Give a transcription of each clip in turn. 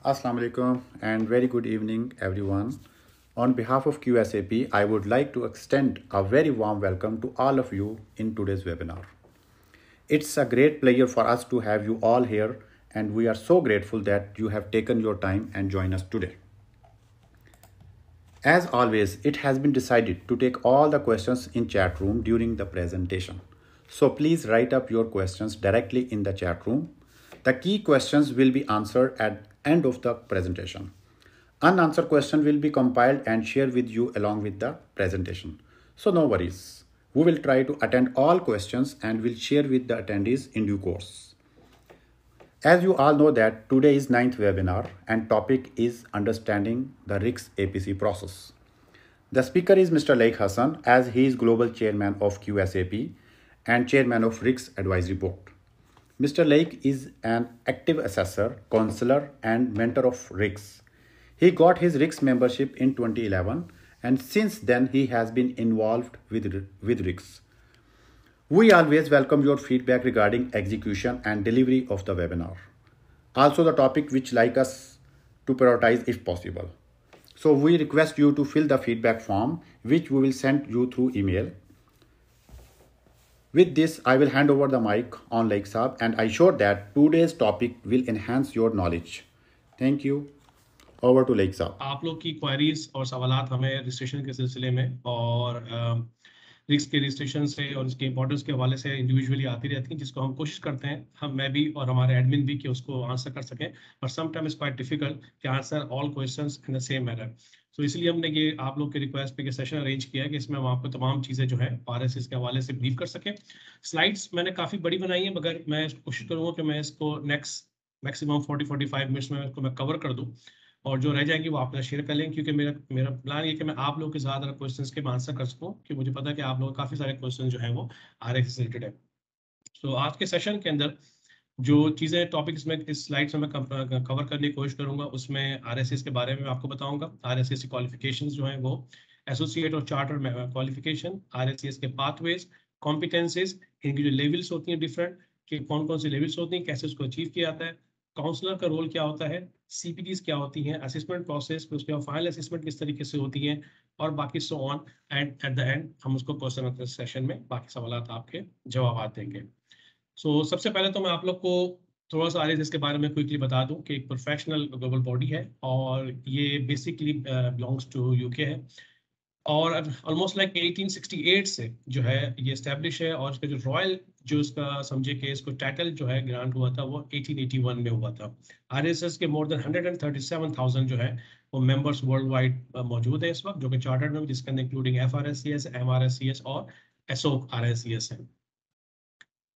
Assalamu alaikum and very good evening, everyone. On behalf of QSAP, I would like to extend a very warm welcome to all of you in today's webinar. It's a great pleasure for us to have you all here, and we are so grateful that you have taken your time and join us today. As always, it has been decided to take all the questions in chat room during the presentation. So please write up your questions directly in the chat room. The key questions will be answered at end of the presentation. Unanswered question will be compiled and shared with you along with the presentation. So no worries. We will try to attend all questions and will share with the attendees in due course. As you all know that today is 9th webinar and topic is understanding the RICS APC process. The speaker is Mr. Laik Hassan as he is global chairman of QSAP and chairman of RICS Advisory Board. Mr. Laik is an active assessor, counselor and mentor of RICS. He got his RICS membership in 2011 and since then he has been involved with RICS. We always welcome your feedback regarding execution and delivery of the webinar. Also the topic which like us to prioritize if possible. So we request you to fill the feedback form which we will send you through email. With this, I will hand over the mic on Laik Saab and I sure that today's topic will enhance your knowledge. Thank you. Over to Laik Saab. आप लोग की queries और सवालात हमें registration के सिलसिले में और रिक्स के रजिस्ट्रेशन से और इसके इंपॉर्टेंस के हवाले से इंडिविजुअली आती रहती हैं, जिसको हम कोशिश करते हैं मैं भी और हमारे एडमिन भी कि उसको आंसर कर सकें, पर समटाइम इज क्वाइट डिफिकल्ट कि answer all questions in the same manner. तो इसलिए हमने ये आप लोग के रिक्वेस्ट पे सेशन अरेंज किया है कि इसमें हम आपको तमाम चीज़ें जो है RSS के हवाले से ब्रीफ कर सकें। स्लाइड्स मैंने काफ़ी बड़ी बनाई है, मगर मैं कोशिश करूँगा कि मैं इसको नेक्स्ट मैक्सिमम 40-45 मिनट्स में इसको मैं कवर कर दूँ और जो रह जाएंगे वो आप शेयर कर लें, क्योंकि मेरा प्लान ये कि मैं आप लोगों के ज़्यादा क्वेश्चंस के आंसर कर सकूं, कि मुझे पता है कि आप लोगों काफ़ी सारे क्वेश्चन जो हैं वो RSS से रिलेटेड है। तो आज के सेशन के अंदर जो चीज़ें टॉपिक्स में इस स्लाइड्स में मैं कवर करने की कोशिश करूंगा, उसमें RSS के बारे में आपको बताऊंगा। RSS क्वालिफिकेशंस जो हैं वो एसोसिएट और चार्टर क्वालिफिकेशन, RSS के पाथवेज, कॉम्पिटेंसीज, इनकी जो लेवल्स होती हैं डिफरेंट, कि कौन कौन सी लेवल्स होती हैं, कैसे उसको अचीव किया जाता है, काउंसलर का रोल क्या होता है, CPTs क्या होती हैं, असेसमेंट प्रोसेस, उसके बाद फाइनल असेसमेंट किस तरीके से होती हैं, और बाकी so on, and at the end हम उसको क्वेश्चन आंसर सेशन में बाकी सवाल आपके जवाब देंगे। सो सबसे पहले तो मैं आप लोग को थोड़ा सा RSS के बारे में क्विकली बता दूं कि एक प्रोफेशनल ग्लोबल बॉडी है और ये बेसिकली बिलोंग्स टू यूके है और ऑलमोस्ट लाइक 1868 से जो है ये स्टैब्लिश है, और इसका जो रॉयल जो इसका समझे कि इसको टाइटल जो है ग्रांट हुआ था वो 1881 में हुआ था। RSS के मोर देन 137,000 जो है वो मेंबर्स वर्ल्ड वाइड मौजूद है इस वक्त, जो कि चार्टर्ड में, जिसके अंदर इंक्लूडिंग FRSCS, MRSCS और ESOC RSCS है।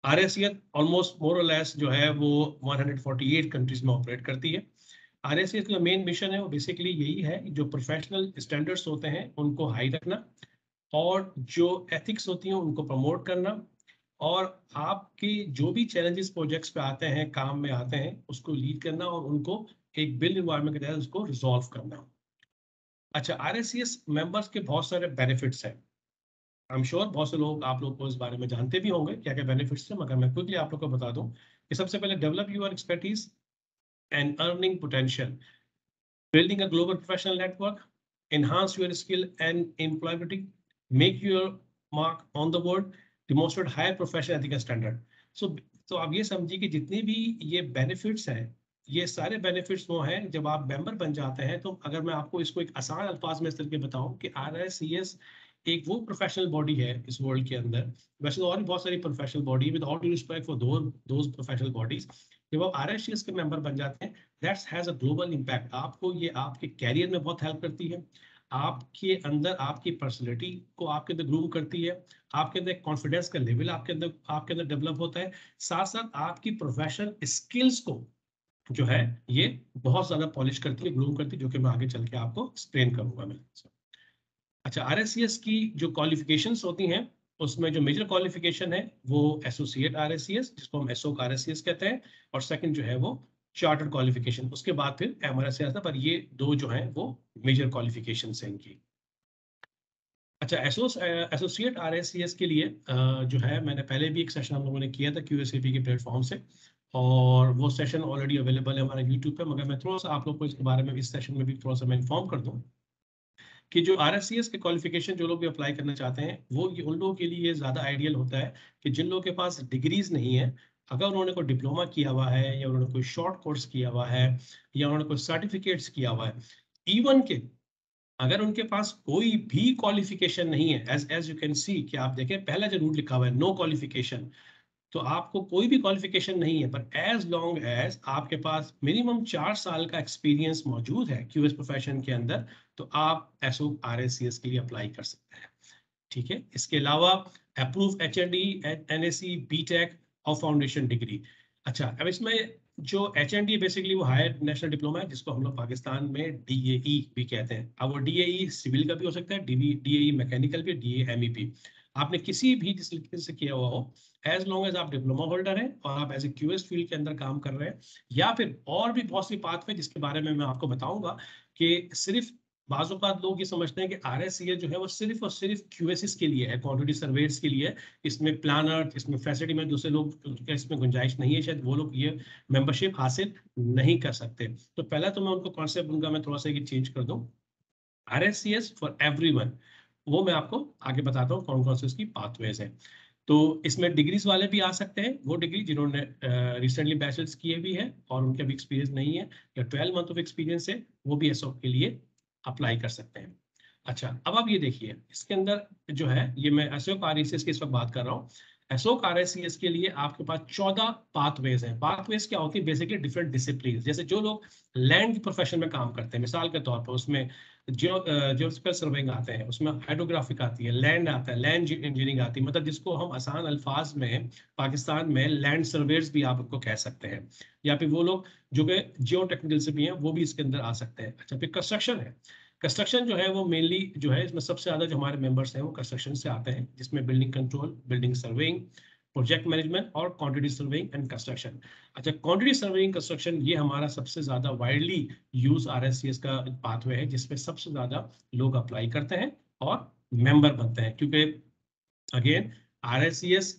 RSCS ऑलमोस्ट मोर और लेस जो है वो 148 कंट्रीज में ऑपरेट करती है। RSCS का मेन मिशन है वो बेसिकली यही है, जो प्रोफेशनल स्टैंडर्ड्स होते हैं उनको हाई रखना और जो एथिक्स होती हैं उनको प्रमोट करना, और आपके जो भी चैलेंजेस प्रोजेक्ट्स पे आते हैं, काम में आते हैं, उसको लीड करना और उनको एक बिल्ड इन्वायरमेंट के तहत उसको रिजॉल्व करना। अच्छा, RSCS मेंबर्स के बहुत सारे बेनिफिट्स हैं। आई एम श्योर बहुत से लोग आप लोग को इस बारे में जानते भी होंगे क्या क्या बेनिफिट्स हैं, मगर मैं क्विकली आप लोग को बता दूं कि सबसे पहले develop your expertise and earning potential, building a global professional network, enhance your skill and employability, make your mark on the world, demonstrate higher professional ethical standard. तो आप ये समझिए कि जितने भी ये बेनिफिट्स हैं, ये सारे बेनिफिट्स वो हैं जब आप मेंबर बन जाते हैं। तो अगर मैं आपको इसको एक आसान अल्फाज में इस तरह के बताऊं कि RSCS एक वो प्रोफेशनल बॉडी है इस वर्ल्ड के अंदर, वैसे तो और भी बहुत सारी professional body, with all due respect for those professional bodies, जब आप RSCS के मेंबर बन जाते हैं, that's has a global impact. आपको ये आपके कैरियर में बहुत हेल्प करती है, आपके अंदर आपकी पर्सनैलिटी को आपके अंदर ग्रूम करती है, आपके अंदर कॉन्फिडेंस का लेवल आपके अंदर डेवलप होता है, साथ साथ आपकी प्रोफेशनल स्किल्स को जो है ये बहुत ज्यादा पॉलिश करती है, ग्रूम करती है, जो कि मैं आगे चल के आपको एक्सप्लेन करूंगा मैं। अच्छा, RSCS की जो क्वालिफिकेशंस होती हैं उसमें जो मेजर क्वालिफिकेशन है वो एसोसिएट RSCS, जिसको हम ESOC RSCS कहते हैं, और सेकंड जो है वो चार्टर्ड क्वालिफिकेशन, उसके बाद फिर MRSCS आता है, पर ये दो जो हैं वो मेजर क्वालिफिकेशन हैं इनकी। अच्छा, एसोसिएट RSCS के लिए जो है मैंने पहले भी एक सेशन हम लोगों ने किया था QSAP के प्लेटफॉर्म से, और वो सेशन ऑलरेडी अवेलेबल है हमारे यूट्यूब पे, मगर मैं थोड़ा सा आप लोग को इसके बारे में इस सेशन में भी थोड़ा सा मैं इन्फॉर्म कर दूं कि जो RSCS के क्वालिफिकेशन जो लोग भी अप्लाई करना चाहते हैं वो उन लोगों के लिए ज़्यादा आइडियल होता है कि जिन लोगों के पास डिग्रीज नहीं है, अगर उन्होंने कोई डिप्लोमा किया हुआ है या उन्होंने कोई शॉर्ट कोर्स किया हुआ है या उन्होंने कोई सर्टिफिकेट्स किया हुआ है, इवन के अगर उनके पास कोई भी क्वालिफिकेशन नहीं है, एज यू कैन सी कि आप देखें पहला जो रूल लिखा हुआ है नो क्वालिफिकेशन, तो आपको कोई भी क्वालिफिकेशन नहीं है पर एज लॉन्ग एज आपके पास मिनिमम 4 साल का एक्सपीरियंस मौजूद है क्यूएस प्रोफेशन के अंदर, तो आप एसओ RSCS के लिए अप्लाई कर सकते हैं। ठीक है, इसके अलावा अप्रूव HND, NSE, BTEC और फाउंडेशन डिग्री। अच्छा, अब इसमें जो HND बेसिकली वो हायर नेशनल डिप्लोमा है जिसको हम लोग पाकिस्तान में DAE भी कहते हैं। अब वो DAE सिविल का भी हो सकता है, DAE मैकेनिकल भी, DAE MEP। आपने किसी भी डिसिप्लिन से किया हुआ हो, एज लॉन्ग एज आप डिप्लोमा होल्डर हैं और आप एज ए QS फील्ड के अंदर काम कर रहे हैं, या फिर और भी बहुत सी पाथ है जिसके बारे में मैं आपको बताऊंगा कि सिर्फ बाज़ औक़ात लोग ये समझते हैं कि RSCS जो है वो सिर्फ और सिर्फ QSs के लिए है, क्वांटिटी सर्वेयर्स के लिए। इसमें प्लानर, इसमें फैसिलिटी में दूसरे लोग इसमें गुंजाइश नहीं है, शायद वो लोग ये मेंबरशिप हासिल नहीं कर सकते। तो पहला तो मैं उनको कॉन्सेप्ट उनका मैं थोड़ा सा ये चेंज कर दूं, RSCS फॉर एवरीवन, वो मैं आपको आगे बताता हूँ कौन कौन से इसकी पाथवेज हैं। तो इसमें डिग्रीज वाले भी आ सकते हैं, वो डिग्री जिन्होंने रिसेंटली बैचलर्स किए भी है और उनके अभी एक्सपीरियंस नहीं है या 12 मंथ ऑफ एक्सपीरियंस है, वो भी एसओ के लिए अप्लाई कर सकते हैं। अच्छा, अब आप ये देखिए इसके अंदर जो है, ये मैं एसओ RSCS की इस वक्त बात कर रहा हूँ। एसओ RSCS के लिए आपके पास 14 पाथवेज हैं। पाथवेज क्या होती है? Basically different discipline. जैसे जो लोग लैंड प्रोफेशन में काम करते हैं, मिसाल के तौर पर उसमें जियोस्फीयर सर्वेइंग आते हैं, उसमें हाइड्रोग्राफिक आती है, लैंड आता है, लैंड इंजीनियरिंग आती है, मतलब जिसको हम आसान अल्फाज में पाकिस्तान में लैंड सर्वेयर्स भी आप उनको कह सकते हैं, या फिर वो लोग जो कि जियो टेक्निकल से भी हैं वो भी इसके अंदर आ सकते हैं। अच्छा, फिर कंस्ट्रक्शन है। कंस्ट्रक्शन जो है वो मेनली जो है इसमें सबसे ज्यादा जो हमारे मेंबर्स हैं वो कंस्ट्रक्शन से आते हैं, जिसमें building control, building surveying, project management और क्वांटिटी सर्वेइंग एंड कंस्ट्रक्शन। अच्छा, क्वांटिटी सर्वेइंग कंस्ट्रक्शन ये हमारा सबसे ज्यादा वाइडली यूज RSCS का पाथवे है, जिसमें सबसे ज्यादा लोग अप्लाई करते हैं और मेंबर बनते हैं। क्योंकि अगेन RSCS,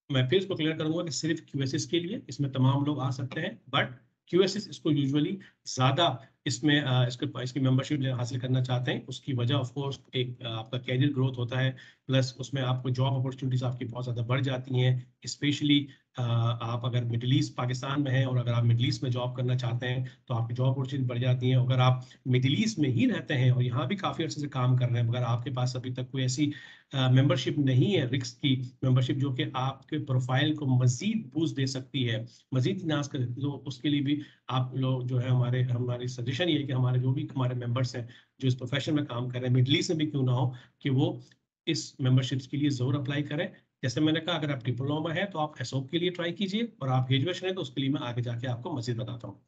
मैं फिर इसको क्लियर करूंगा कि सिर्फ QSs के लिए, इसमें तमाम लोग आ सकते हैं, बट QSs इसको यूजुअली ज्यादा इसमें इसकी मेंबरशिप हासिल करना चाहते हैं। उसकी वजह ऑफ कोर्स एक आपका कैरियर ग्रोथ होता है, प्लस उसमें आपको जॉब अपॉर्चुनिटीज आपकी बहुत ज़्यादा बढ़ जाती हैं। स्पेशली आप अगर मिडिल ईस्ट पाकिस्तान में हैं और अगर आप मिडिल ईस्ट में जॉब करना चाहते हैं तो आपकी जॉब अपॉर्चुनिटी बढ़ जाती हैं। अगर आप मिडिल ईस्ट में ही रहते हैं और यहाँ भी काफ़ी अर्से से काम कर रहे हैं, मगर आपके पास अभी तक कोई ऐसी मेंबरशिप नहीं है, रिक्स की मेंबरशिप जो कि आपके प्रोफाइल को मजीद बूस्ट दे सकती है, मजीद नाज कर सकती है, तो उसके लिए भी आप लोग जो है हमारी सजेशन ये है कि हमारे जो भी हमारे मेंबर्स हैं जो इस प्रोफेशन में काम कर रहे हैं, मिडिल ईस्ट में भी क्यों ना हो, कि वो इस मेंबरशिप्स के लिए जरूर अप्लाई करें। जैसे मैंने कहा, अगर आप डिप्लोमा है तो आप एसओप के लिए ट्राई कीजिए, और आप ग्रेजुएशन है तो उसके लिए मैं आगे जाके आपको मजीद बताता हूँ।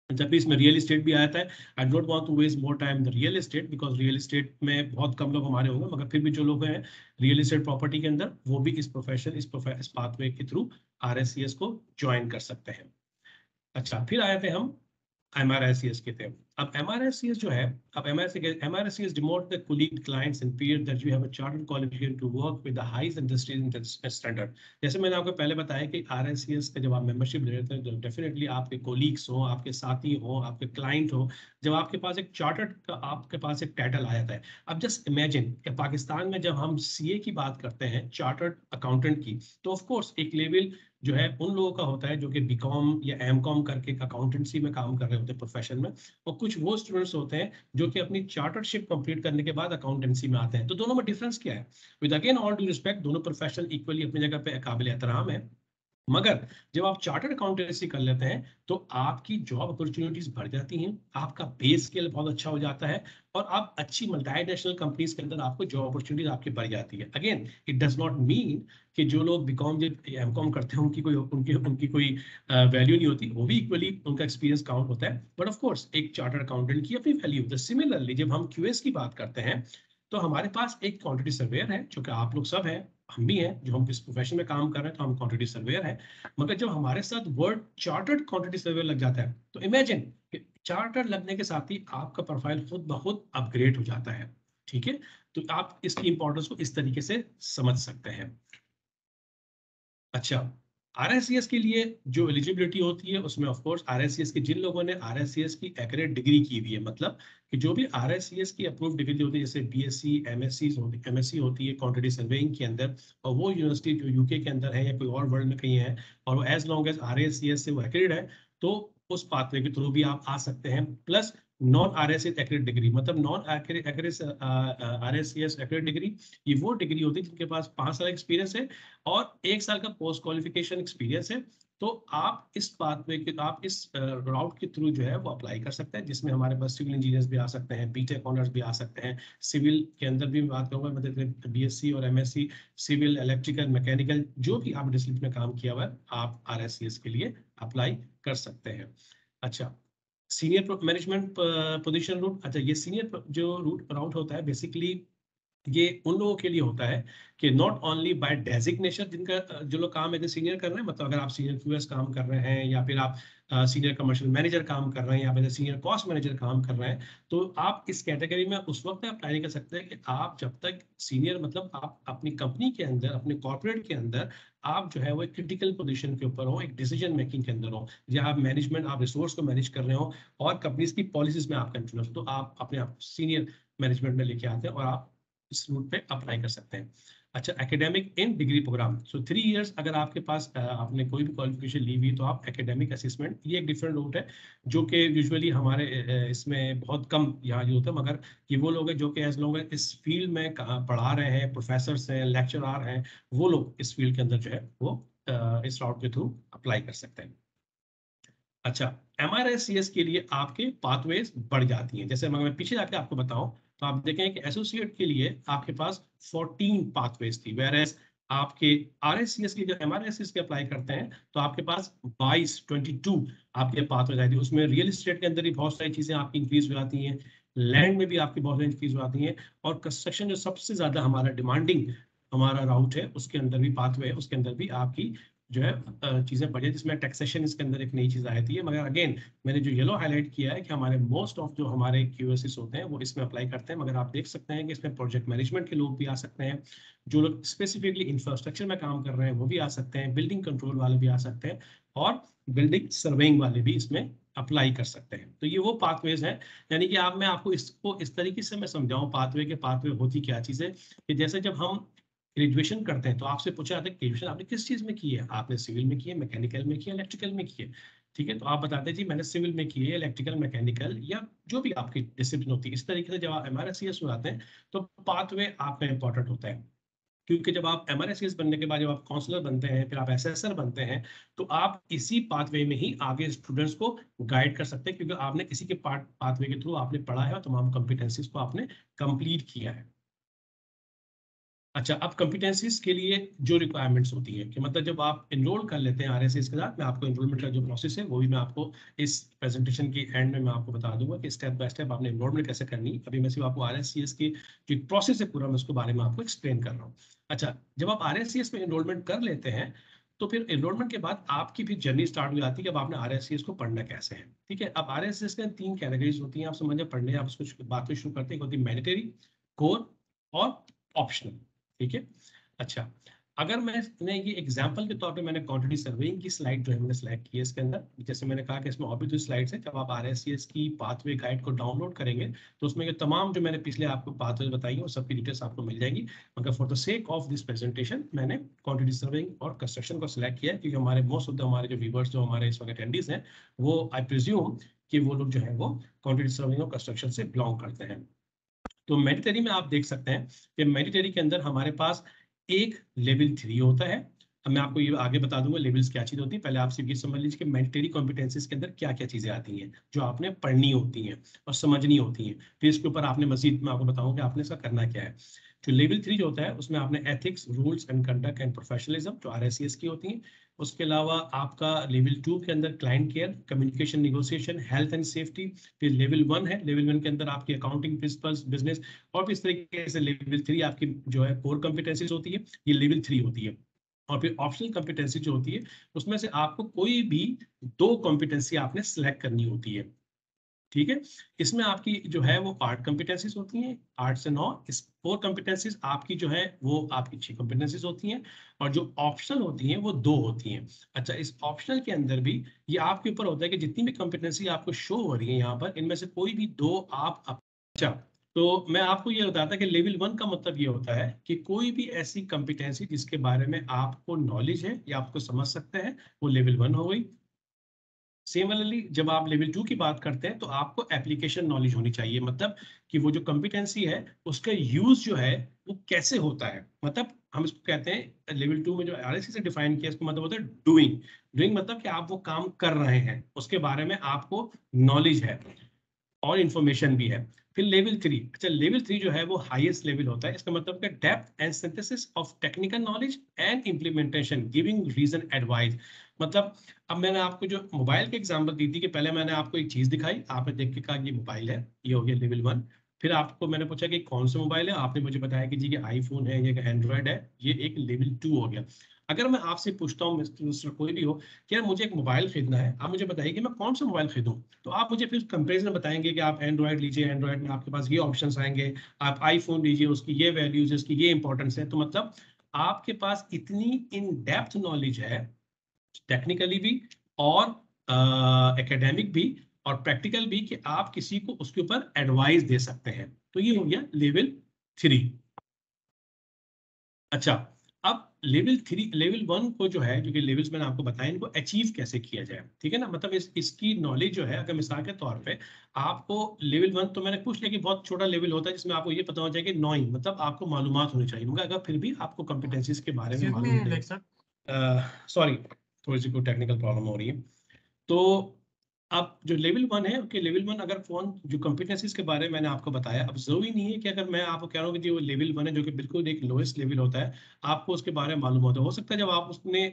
जब भी इसमें रियल एस्टेट भी आता है, I don't want to waste more time the real estate, because real estate में बहुत कम लोग हमारे होंगे, मगर फिर भी जो लोग हैं रियल एस्टेट प्रॉपर्टी के अंदर, वो भी इस पाथवे के थ्रू RSCS को ज्वाइन कर सकते हैं। अच्छा, फिर आए थे हम MRSCS के थे। अब MRSCS जो है, अब MRSCS demote the colleague clients and peers that you have a chartered qualification to work with the highest industry standard। जैसे मैंने आपको पहले बताया कि RSCS का जब आप मेंबरशिप ले रहे थे तो डेफिनेटली आपके कोलीग्स हो, आपके साथी हो, आपके क्लाइंट हो, जब आपके पास एक चार्टर्ड का आपके पास एक टाइटल आ जाता है। अब जस्ट इमेजिन कि पाकिस्तान में जब हम CA की बात करते हैं, चार्टर्ड अकाउंटेंट की, तो ऑफ कोर्स एक लेवल जो है उन लोगों का होता है जो कि BCom या MCom करके अकाउंटेंसी में काम कर रहे होते हैं प्रोफेशन में, और कुछ वो स्टूडेंट्स होते हैं जो कि अपनी चार्टरशिप कंप्लीट करने के बाद अकाउंटेंसी में आते हैं। तो दोनों में डिफरेंस क्या है? With again all due respect, दोनों प्रोफेशन इक्वली अपनी जगह पे काबिल एहतराम है, मगर जब आप चार्टर्ड अकाउंटेंसी कर लेते हैं तो आपकी जॉब अपॉर्चुनिटीज बढ़ जाती हैं, आपका पे स्केल बहुत अच्छा हो जाता है, और आप अच्छी मल्टीनेशनल कंपनीज के अंदर आपको जॉब अपॉर्चुनिटीज आपकी बढ़ जाती है। Again, it does not mean कि जो लोग BCom या MCom करते हैं उनकी कोई वैल्यू नहीं होती, वो भी इक्वली उनका एक्सपीरियंस काउंट होता है, बट ऑफ कोर्स एक चार्टर्ड अकाउंटेंट की अपनी वैल्यू होती है। सिमिलरली जब हम QS की बात करते हैं तो हमारे पास एक क्वांटिटी सर्वेयर है, जो कि आप लोग सब हैं, हम भी हैं, जो हम इस प्रोफेशन में काम कर रहे हैं तो हम क्वांटिटी सर्वेयर हैं। मगर जब हमारे साथ वर्ड चार्टर्ड क्वांटिटी सर्वेयर लग जाता है तो इमेजिन चार्टर्ड लगने के साथ ही आपका प्रोफाइल खुद ब खुद अपग्रेड हो जाता है। ठीक है, तो आप इसकी इंपॉर्टेंस को इस तरीके से समझ सकते हैं। अच्छा, RSCS के लिए जो एलिजिबिलिटी होती है उसमें ऑफ कोर्स RSCS के जिन लोगों ने RSCS की एक्यूरेट डिग्री की हुई है, मतलब कि जो भी RSCS की अप्रूव डिग्री होती है, जैसे BSc MSc होती है क्वांटिटी सर्वेइंग के अंदर, और वो यूनिवर्सिटी जो यूके के अंदर है या कोई और वर्ल्ड में कहीं है, और वो एज लॉन्ग एज RSCS से वो एक्यूरेट है, तो उस पाथवे के थ्रू भी आप आ सकते हैं। Plus non RSCS accurate degree, मतलब नॉन RSCS एक्यूरेट डिग्री, ये वो डिग्री होती है जिनके पास 5 साल एक्सपीरियंस है और 1 साल का पोस्ट क्वालिफिकेशन एक्सपीरियंस है। तो आप इस पाथवे के, आप इस राउट के थ्रू जो है वो अप्लाई कर सकते हैं, जिसमें हमारे पास सिविल इंजीनियर्स भी आ सकते हैं, बीटेक ऑनर्स भी आ सकते हैं। सिविल के अंदर भी बात करूंगा, मतलब BSc और MSc सिविल, इलेक्ट्रिकल, मैकेनिकल, जो भी आप डिसिप्लिन में काम किया हुआ है, आप RSCS के लिए अप्लाई कर सकते हैं। अच्छा, सीनियर मैनेजमेंट पोजीशन रूट। अच्छा, ये सीनियर जो राउट होता है बेसिकली ये उन लोगों के लिए होता है कि नॉट ओनली बाय डेजिग्नेशन, जिनका जो लोग काम है सीनियर कर रहे हैं, मतलब अगर आप सीनियर QS काम कर रहे हैं या फिर आप सीनियर कमर्शियल मैनेजर काम कर रहे हैं या फिर सीनियर कॉस्ट मैनेजर काम कर रहे हैं, तो आप इस कैटेगरी में उस वक्त अप्लाई नहीं कर सकते हैं कि आप जब तक सीनियर, मतलब आप अपनी कंपनी के अंदर, अपने कॉर्पोरेट के अंदर आप जो है वो एक क्रिटिकल पोजीशन के ऊपर हो, एक डिसीजन मेकिंग के अंदर हो, या आप मैनेजमेंट, आप रिसोर्स को मैनेज कर रहे हो और कंपनीज की पॉलिसीज में आप कंटिन्यूस, तो आप अपने आप सीनियर मैनेजमेंट में लेके आते हैं और आप इस रूट पे अप्लाई कर सकते हैं। अच्छा, academic in degree program, so 3 years अगर आपके पास आपने कोई भी क्वालिफिकेशन ली हुई, तो आप एकेडमिक असेसमेंट, ये एक डिफरेंट रूट है जो कि यूजुअली हमारे इसमें बहुत कम यहाँ यूज होता है, मगर ये वो लोग हैं जो कि एज लॉन्ग इस फील्ड में पढ़ा रहे हैं, प्रोफेसर हैं, लेक्चरर हैं, वो लोग इस फील्ड के अंदर जो है वो इस राउट के थ्रू अप्लाई कर सकते हैं। अच्छा, MRSCS के लिए आपके पाथवेज बढ़ जाती हैं। जैसे अगर मैं पीछे जाके आपको बताऊं, तो आप देखें कि एसोसिएट के लिए आपके पास 14 पाथवेज थी, वेयर एज आपके RSCS की, जब MRSCS के अप्लाई करते हैं तो आपके पास 22 आपके पाथवेज आई थी। उसमें रियल एस्टेट के अंदर भी बहुत सारी चीजें आपकी इंक्रीज हो जाती हैं, लैंड में भी आपकी बहुत सारी इंक्रीज हो जाती हैं, और कंस्ट्रक्शन जो सबसे ज्यादा हमारा डिमांडिंग हमारा राउट है, उसके अंदर भी पाथवे है, उसके अंदर भी आपकी जो है चीजें बढ़ी, जिसमें टैक्सेशन इसके अंदर एक नई चीज आई थी। मगर अगेन मैंने जो येलो हाईलाइट किया है कि हमारे मोस्ट ऑफ जो हमारे QSs होते हैं वो इसमें अप्लाई करते हैं, मगर आप देख सकते हैं कि इसमें प्रोजेक्ट मैनेजमेंट के लोग भी आ सकते हैं, जो लोग स्पेसिफिकली इंफ्रास्ट्रक्चर में काम कर रहे हैं वो भी आ सकते हैं, बिल्डिंग कंट्रोल वाले भी आ सकते हैं, और बिल्डिंग सर्वेइंग वाले भी इसमें अप्लाई कर सकते हैं। तो ये वो पाथवेज हैं। यानी कि आप, मैं आपको इसको इस तरीके से मैं समझाऊं पाथवे होती क्या चीज है, कि जैसे जब हम ग्रेजुएशन करते हैं तो आपसे पूछा जाता है ग्रेजुएशन आपने किस चीज में की है, आपने सिविल में की है, मैकेनिकल में की है, इलेक्ट्रिकल में की है। ठीक है, तो आप बताते हैं जी मैंने सिविल में की है, इलेक्ट्रिकल, मैकेनिकल, या जो भी आपकी डिसिप्लिन होती है। इस तरीके से जब आप MRSCS में आते हैं तो पाथवे आपका इंपॉर्टेंट होता है, क्योंकि जब आप MRSCS बनने के बाद जब आप काउंसलर बनते हैं, फिर आप SSR बनते हैं, तो आप इसी पाथवे में ही आगे स्टूडेंट्स को गाइड कर सकते हैं, क्योंकि आपने इसी के पाथवे के थ्रू आपने पढ़ा है और तमाम कॉम्पिटेंसीज को आपने कंप्लीट किया है। अच्छा, अब कॉम्पिटेंसीज के लिए जो रिक्वायरमेंट्स होती है, कि मतलब जब आप इनरोल कर लेते हैं RSCS के साथ, मैं आपको इनरोलमेंट का जो प्रोसेस है वो भी मैं आपको इस प्रेजेंटेशन के एंड में मैं आपको बता दूंगा कि स्टेप बाय स्टेप आपने इनरोलमेंट कैसे करनी है। अभी मैं सिर्फ आपको RSCS की जो प्रोसेस है पूरा, मैं उसके बारे में आपको एक्सप्लेन कर रहा हूँ। अच्छा, जब आप RSCS में इनरोलमेंट कर लेते हैं, तो फिर इनरोलमेंट के बाद आपकी भी जर्नी स्टार्ट हो जाती है कि अब आपने RSCS को पढ़ना कैसे है। ठीक है, अब RSCS के 3 कैटेगरीज होती हैं, आप समझे पढ़ने, आप उसको बातें शुरू करते हैं, होती है मैंडेटरी, कोर और ऑप्शनल। ठीक है। अच्छा, अगर मैं ये एग्जांपल के तौर पे मैंने क्वांटिटी सर्वेइंग की स्लाइड जो है मैंने सेलेक्ट की है इसके अंदर, जैसे मैंने कहा कि इसमें और भी 2 स्लाइड्स है। जब आप RSCS की पाथवे गाइड को डाउनलोड करेंगे तो उसमें ये तमाम जो मैंने पिछले आपको पाथवे बताई है वो सबकी डिटेल्स आपको मिल जाएंगी, मगर for the sake of this presentation मैंने क्वांटिटी सर्वेइंग और कंस्ट्रक्शन को सिलेक्ट किया है, क्योंकि हमारे मोस्ट ऑफ द हमारे जो व्यूअर्स, जो हमारे इस वक्त अटेंडीज हैं, वो आई प्रिज्यूम कि वो लोग जो है वो क्वांटिटी सर्वेइंग और कंस्ट्रक्शन से बिलोंग करते हैं। तो मैडिटरी में आप देख सकते हैं कि मैडिटरी के अंदर हमारे पास एक लेवल 3 होता है। अब मैं आपको ये आगे बता दूंगा लेवल्स क्या चीज होती है, पहले आप सिर्फ ये समझ लीजिए कि मैडिटरी कॉम्पिटेंसीज के अंदर क्या क्या चीजें आती हैं जो आपने पढ़नी होती हैं और समझनी होती हैं, फिर इसके ऊपर आपने मजीद, मैं आपको बताऊंगा कि आपने इसका करना क्या है। जो लेवल 3 जो होता है उसमें आपने ethics, rules and conduct and professionalism जो RSCS की होती हैं, उसके अलावा आपका लेवल 2 के अंदर client care, communication, negotiation, health and safety. फिर लेवल 1 है, लेवल 1 के अंदर आपकी अकाउंटिंग प्रिंसिपल्स, बिजनेस, और फिर इस तरीके से लेवल 3 आपकी जो है कोर कॉम्पिटेंसीज होती है, ये लेवल 3 होती है। और फिर ऑप्शनल कॉम्पिटेंसी जो होती है उसमें से आपको कोई भी 2 कॉम्पिटेंसी आपने सेलेक्ट करनी होती है। ठीक है। इसमें आपकी जो है वो 8 कॉम्पिटेंसीज होती हैं, 8 से 9। इस 4 कॉम्पिटेंसीज आपकी जो है वो आपकी 6 कॉम्पिटेंसीज होती हैं, और जो ऑप्शनल होती हैं वो 2 होती हैं। अच्छा, इस ऑप्शनल के अंदर भी ये आपके ऊपर होता है कि जितनी भी कॉम्पिटेंसी आपको शो हो रही है यहाँ पर, इनमें से कोई भी 2 आप अच्छा, तो मैं आपको ये बताता कि लेवल 1 का मतलब ये होता है कि कोई भी ऐसी कॉम्पिटेंसी जिसके बारे में आपको नॉलेज है या आपको समझ सकते हैं, वो लेवल 1 हो गई। सिमिलरली जब आप लेवल 2 की बात करते हैं तो आपको एप्लीकेशन नॉलेज होनी चाहिए, मतलब कि वो जो कॉम्पिटेंसी है उसका यूज जो है वो कैसे होता है। मतलब हम इसको कहते हैं लेवल 2 में जो आरएससी से डिफाइन किया, इसका मतलब होता है डूइंग। डूइंग मतलब कि आप वो काम कर रहे हैं, उसके बारे में आपको नॉलेज है और इंफॉर्मेशन भी है। फिर लेवल 3, अच्छा लेवल 3 जो है वो हाईएस्ट लेवल होता है। इसका मतलब है depth and synthesis of technical knowledge and implementation, giving reason advice. मतलब अब मैंने आपको जो मोबाइल के एग्जांपल दी थी कि पहले मैंने आपको एक चीज दिखाई, आपने देख के कहा ये मोबाइल है, ये हो गया लेवल 1। फिर आपको मैंने पूछा कि कौन सा मोबाइल है, आपने मुझे बताया कि जी ये आईफोन है, ये एंड्रॉयड है, ये एक लेवल 2 हो गया। अगर मैं आपसे पूछता हूँ मिस्टर कोई भी हो कि यार मुझे एक मोबाइल खरीदना है, आप मुझे बताइए कि मैं कौन सा मोबाइल खरीदूं, तो आप मुझे फिर कंपैरिजन बताएंगे कि आप एंड्रॉयड लीजिए, एंड्रॉयड में आपके पास ये ऑप्शंस आएंगे, आप आईफोन लीजिए, उसकी ये वैल्यूज, इसकी ये इंपॉर्टेंस है। तो मतलब आपके पास इतनी इन डेप्थ नॉलेज है, टेक्निकली भी और एकेडमिक भी और प्रैक्टिकल भी, कि आप किसी को उसके ऊपर एडवाइस दे सकते हैं। तो ये हो गया लेवल 3। अच्छा, अब लेवल 1 को जो है, जो कि लेवल्स मैंने आपको बताया, इनको अचीव कैसे किया जाए, ठीक है ना। मतलब इसकी नॉलेज जो है, अगर मिसाल के तौर पे आपको लेवल 1 तो मैंने पूछ लिया कि बहुत छोटा लेवल होता है जिसमें आपको ये पता हो जाए कि नॉइंग, मतलब आपको मालूमात होनी चाहिए, मगर अगर फिर भी आपको कॉम्पिटेंसीज के बारे में मालूम नहीं, सॉरी थोड़ी सी कोई टेक्निकल प्रॉब्लम हो रही है। तो अब जो लेवल 1 है, ओके लेवल 1 अगर फोन जो कॉम्पिटेंसीज के बारे में मैंने आपको बताया, अब जरूरी नहीं है कि अगर मैं आपको कह रहा हूँ कि जी वो लेवल 1 है जो कि बिल्कुल एक लोएस्ट लेवल होता है, आपको उसके बारे में मालूम होता है। हो सकता है जब आप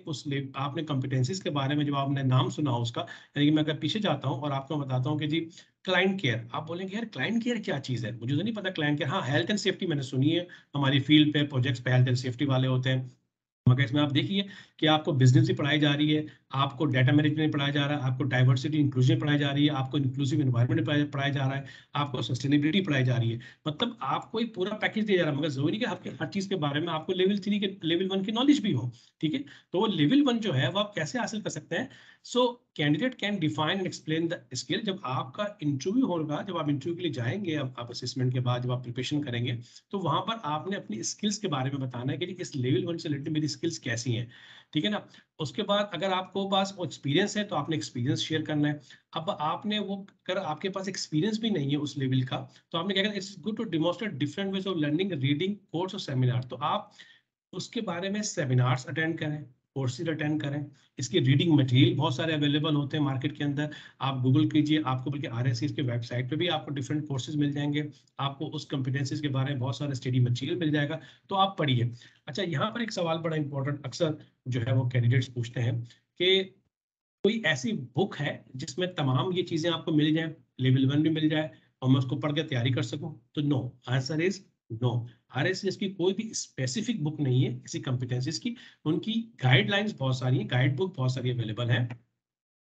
उसने आपने कॉम्पिटेंसीज के बारे में जब आपने नाम सुना हो उसका, यानी कि मैं अगर पीछे जाता हूँ और आपको बताता हूँ कि जी क्लाइंट केयर, आप बोलेंगे यार क्लाइंट केयर क्या चीज़ है, मुझे तो नहीं पता क्लाइंट केयर। हाँ, हेल्थ एंड सेफ्टी मैंने सुनी है, हमारी फील्ड पे प्रोजेक्ट्स पे हेल्थ एंड सेफ्टी वाले होते हैं, मगर इसमें आप देखिए कि आपको बिजनेस भी पढ़ाई जा रही है, आपको डाटा मैनेजमेंट पढ़ाया जा रहा है, आपको डाइवर्सिटी इंक्लूजन पढ़ाई जा रही है, आपको इंक्लूसिव एनवायरनमेंट पढ़ाया जा रहा है, आपको सस्टेनेबिलिटी पढ़ाई जा रही है। मतलब आपको एक पूरा पैकेज दिया जा रहा है, मगर जरूरी नहीं कि आपके हर चीज के बारे में आपको लेवल 3 के लेवल 1 की नॉलेज भी हो। ठीक है, तो लेवल 1 जो है वो आप कैसे हासिल कर सकते हैं। So candidate can define and explain the skill. जब आपका इंटरव्यू होगा, जब आप इंटरव्यू के लिए जाएंगे, आप असेसमेंट के बाद जब आप प्रिपरेशन करेंगे, तो वहां पर आपने अपनी स्किल्स के बारे में बताना है कि इस लेवल 1 से रिलेटेड मेरी स्किल्स कैसी हैं। ठीक है ना। उसके बाद अगर आपको पास वो एक्सपीरियंस है तो आपने एक्सपीरियंस शेयर करना है। अब आपने वो कर आपके पास एक्सपीरियंस भी नहीं है उस लेवल का, तो आपने क्या करना, it's good to demonstrate different ways of learning, reading course और सेमिनार। तो आप उसके बारे में सेमिनार्स अटेंड करें, कोर्सेज अटेंड करें। इसके रीडिंग मटेरियल बहुत सारे अवेलेबल होते हैं मार्केट के अंदर, आप गूगल कीजिए, आपको बल्कि आरएससी के वेबसाइट पे भी आपको डिफरेंट कोर्सेज मिल जाएंगे, आपको उस कॉम्पिटेंसीज के बारे में बहुत सारे स्टडी मटेरियल मिल जाएगा, तो आप पढ़िए। अच्छा, यहाँ पर एक सवाल बड़ा इंपॉर्टेंट अक्सर जो है वो कैंडिडेट्स पूछते हैं कि कोई ऐसी बुक है जिसमें तमाम ये चीजें आपको मिल जाए, लेवल 1 भी मिल जाए और मैं उसको पढ़ के तैयारी कर सकूं, तो no, answer is no. RSS की कोई भी स्पेसिफिक बुक नहीं है किसी कॉम्पिटेंसीज की, उनकी गाइडलाइंस बहुत सारी हैं, गाइड बुक बहुत सारी अवेलेबल है,